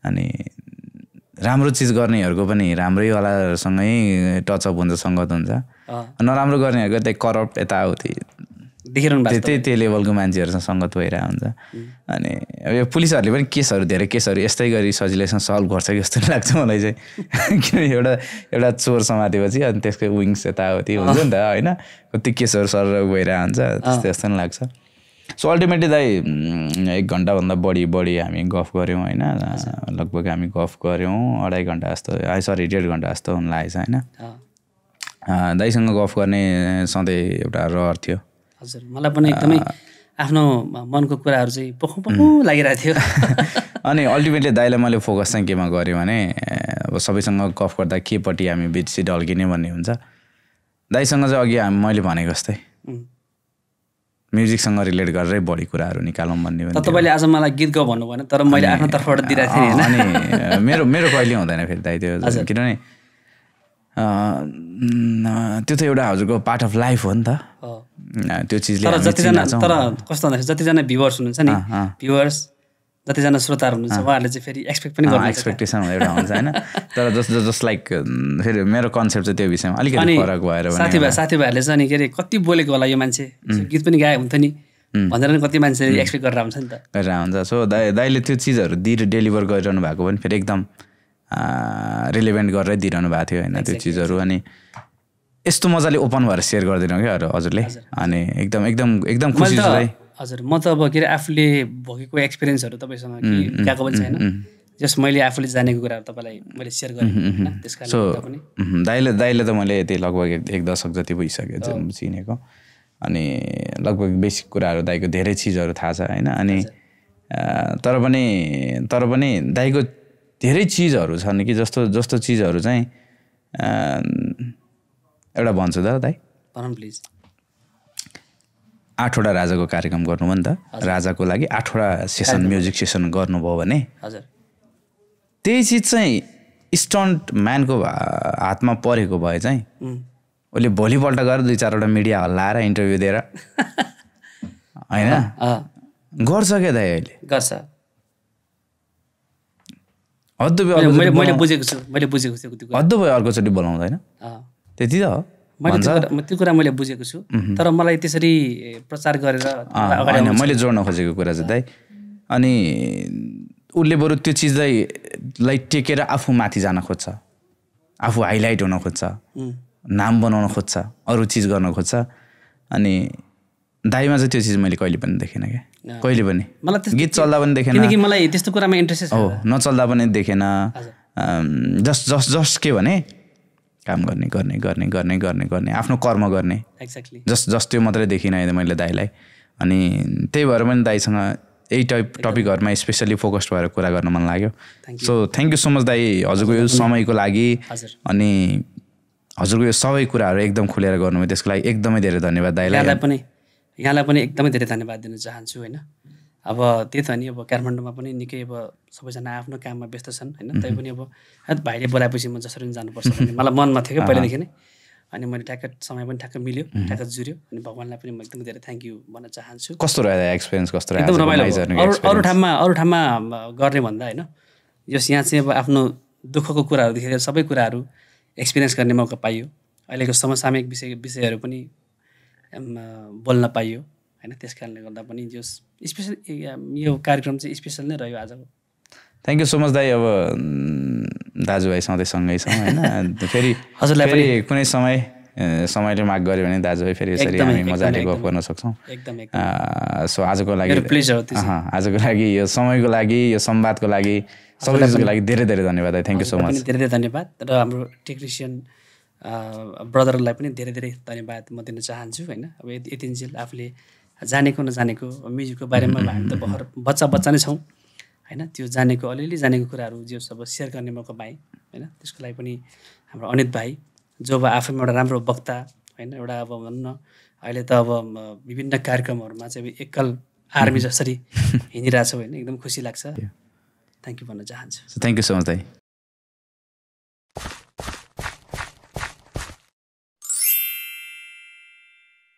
अनि राम्रो चिज गर्नेहरूको पनि राम्रैवालासँगै टचअप हुन्छ सङ्गत हुन्छ नराम्रो गर्नेहरूको त्यही करप्ट यताउति त्यही लेभलको मान्छेहरूसँग सङ्गत भइरहेको हुन्छ अनि अब यो पुलिसहरूले पनि धेरै केसहरू यस्तै गरी सजिलैसँग सल्भ गर्छ कि जस्तो लाग्छ मलाई चाहिँ किनभने एउटा चोर समातेपछि अनि त्यसको विङ्स यताउति हुन्छ नि त होइन कति केसहरू सर भइरहेको हुन्छ त्यस्तै जस्तो पनि लाग्छ सो अल्टिमेटली दाइ 1 घन्टाभन्दा बढी हामी गफ गऱ्यौँ होइन लगभग हामी गफ गऱ्यौँ 2.5 घन्टा जस्तो 1.5 घन्टा जस्तो हुन लागेछ होइन दाइसँग गफ गर्ने सधैँ एउटा रहर थियो हजुर मलाई पनि एकदमै आफ्नो मनको कुराहरू चाहिँ पोखौँ लागिरहेको थियो अनि अल्टिमेटली दाइलाई मैले फोकस चाहिँ केमा गरेँ भने अब सबैसँग गफ गर्दा केपट्टि हामी बेसी ढल्किने भन्ने हुन्छ दाइसँग चाहिँ अघि मैले भनेको जस्तै म्युजिकसँग रिलेट गरेरै बढी कुराहरू निकालौँ भन्ने हो तपाईँले आज मलाई गीत गाउँ भन्नु भएन तर मैले आफ्नो तर्फबाट दिइरहेको थिएँ अनि मेरो कहिले हुँदैन फेरि दाइ त्यो किनभने त्यो त एउटा हजुरको पार्ट अफ लाइफ हो नि त त्यो चिजले तर कस्तो भन्दाखेरि जतिजना भ्युवर्स हुनुहुन्छ नि भ्युवर्स जतिजना श्रोताहरू हुनुहुन्छ उहाँहरूले चाहिँ फेरि एक्सपेक्ट पनि गर्नुहुन्छ एक्सपेक्टेसन एउटा हुन्छ होइन तर जस्ट लाइक फेरि मेरो कन्सेप्ट चाहिँ त्यो विषयमा अलिकति फरक भएर साथीभाइहरूले चाहिँ अनि के अरे कति बोलेको होला यो मान्छे गीत पनि गाए हुन्थ्यो नि भनेर नि कति मान्छे एक्सपेक्ट गरेर हुन्छ नि त गरेर हुन्छ सो दाइले त्यो चिजहरू डेलिभर गरिरहनु भएको पनि फेरि एकदम रिलेभेन्ट गरेरै दिइरहनु भएको थियो होइन त्यो चिजहरू अनि यस्तो मजाले ओपन भएर सेयर गरिदिनु क्या हजुरले अनि एकदम खुसी छु है हजुर म त अब के अरे आफूले भोगेको एक्सपिरियन्सहरू तपाईँसँग गएको पनि छैन जस्ट मैले आफूले जानेको कुराहरू तपाईँलाई मैले सेयर गरेँ त्यस कारणले दाइले त मैले यति लगभग 1 दशक जति भइसक्यो चिनेको अनि लगभग बेसिक कुराहरू दाइको धेरै चिजहरू थाहा छ होइन अनि तर पनि दाइको धेरै चिजहरू छन् कि जस्तो चिजहरू चाहिँ एउटा भन्छु त दाइ प्लिज 8वटा राजाको कार्यक्रम गर्नुभयो नि त राजाको लागि 8वटा सेसन म्युजिक सेसन गर्नुभयो भने हजुर त्यही चिज चाहिँ स्टन्ट म्यानको हातमा परेको भए चाहिँ उसले भोलिपल्ट गएर 2-4वटा मिडिया हल्लाएर इन्टरभ्यू दिएर होइन गर्छ क्या दाइ अहिले गर्छ हद्दु मैले बुझेको छु हद्दु भयो अर्कोचोटि बोलाउँदैन त्यति त हो त्यो कुरा मैले बुझेको छु तर मलाई त्यसरी प्रचार गरेर होइन मैले जोड्न खोजेको कुरा चाहिँ दाइ अनि उसले बरु त्यो चिजलाई टेकेर आफू माथि जान खोज्छ आफू हाइलाइट हुन खोज्छ नाम बनाउन खोज्छ अरू चिज गर्न खोज्छ अनि दाइमा चाहिँ त्यो चिज मैले कहिले पनि देखेन क्या कहिले पनि गीत चल्दा पनि देखेन किनकि मलाई त्यस्तो कुरामा इन्ट्रेस्ट हो नचल्दा पनि देखेन जस्ट के भने काम गर्ने आफ्नो कर्म गर्ने एक्ज्याक्टली जस्ट त्यो मात्रै देखिनँ मैले दाइलाई अनि त्यही भएर पनि दाइसँग यही टपिकहरूमा स्पेसली फोकस्ड भएर कुरा गर्न मन लाग्यो so thank you so much दाइ हजुरको यो समयको लागि अनि हजुरको यो सबै कुराहरू एकदम खुलेर गर्नुभयो त्यसको लागि एकदमै धेरै धन्यवाद दाइलाई यहाँलाई पनि एकदमै धेरै धन्यवाद दिन चाहन्छु होइन अब त्यही त नि अब काठमाडौँमा पनि निकै अब सबैजना आफ्नो काममा व्यस्त छन् होइन तै पनि अब भाइले बोलाएपछि म जसरी पनि जानुपर्छ भन्ने मलाई मनमा थियो क्या पहिलादेखि नै अनि मैले ठ्याक्क समय पनि ठ्याक्क मिल्यो ठ्याक्क जुर्यो अनि भगवान्लाई पनि म एकदम धेरै थ्याङ्क यू भन्न चाहन्छु कस्तो रह्यो एक्सपिरियन्स कस्तो रह्यो एकदम रमाइलो अरू ठाउँमा गर्ने भन्दा होइन यस यहाँ चाहिँ अब आफ्नो दुःखको कुराहरूदेखि सबै कुराहरू एक्सपिरियन्स गर्ने मौका पाइयो अहिलेको समसामयिक विषयहरू पनि बोल्न पाइयो होइन त्यस कारणले गर्दा पनि यो स्पेसल यो कार्यक्रम चाहिँ स्पेसल नै रह्यो आजको थ्याङ्क यू सो मच दाइ। अब दाजुभाइ सधैँ सँगै छौँ होइन, फेरि हजुरलाई पनि कुनै समयले माग गऱ्यो भने दाजुभाइ फेरि यसरी हामी मजाले गफ गर्न सक्छौँ। सो आजको लागि यो समयको लागि, यो संवादको लागि, सबै चिजको लागि धेरै धेरै धन्यवाद दाइ। Thank you so much. धेरै धेरै धन्यवाद। र हाम्रो टेक्निसियन ब्रदरलाई पनि धेरै धेरै धन्यवाद म दिन चाहन्छु होइन। अब यतिन्जेल आफूले जानेको नजानेको म्युजिकको बारेमा हामी त भर्खर बच्चा नै छौँ होइन, त्यो जानेको अलिअलि जानेको कुराहरू जो सब सेयर गर्ने मौका पाएँ होइन, त्यसको लागि पनि हाम्रो अनित भाइ जो अब आफैमा एउटा राम्रो वक्ता होइन, एउटा अब भनौँ न अहिले त अब विभिन्न कार्यक्रमहरूमा चाहिँ एकल आर्मी जसरी हिँडिरहेको छ होइन, एकदम खुसी लाग्छ। थ्याङ्क यू भन्न चाहन्छु। थ्याङ्क यू सो मच दाइ।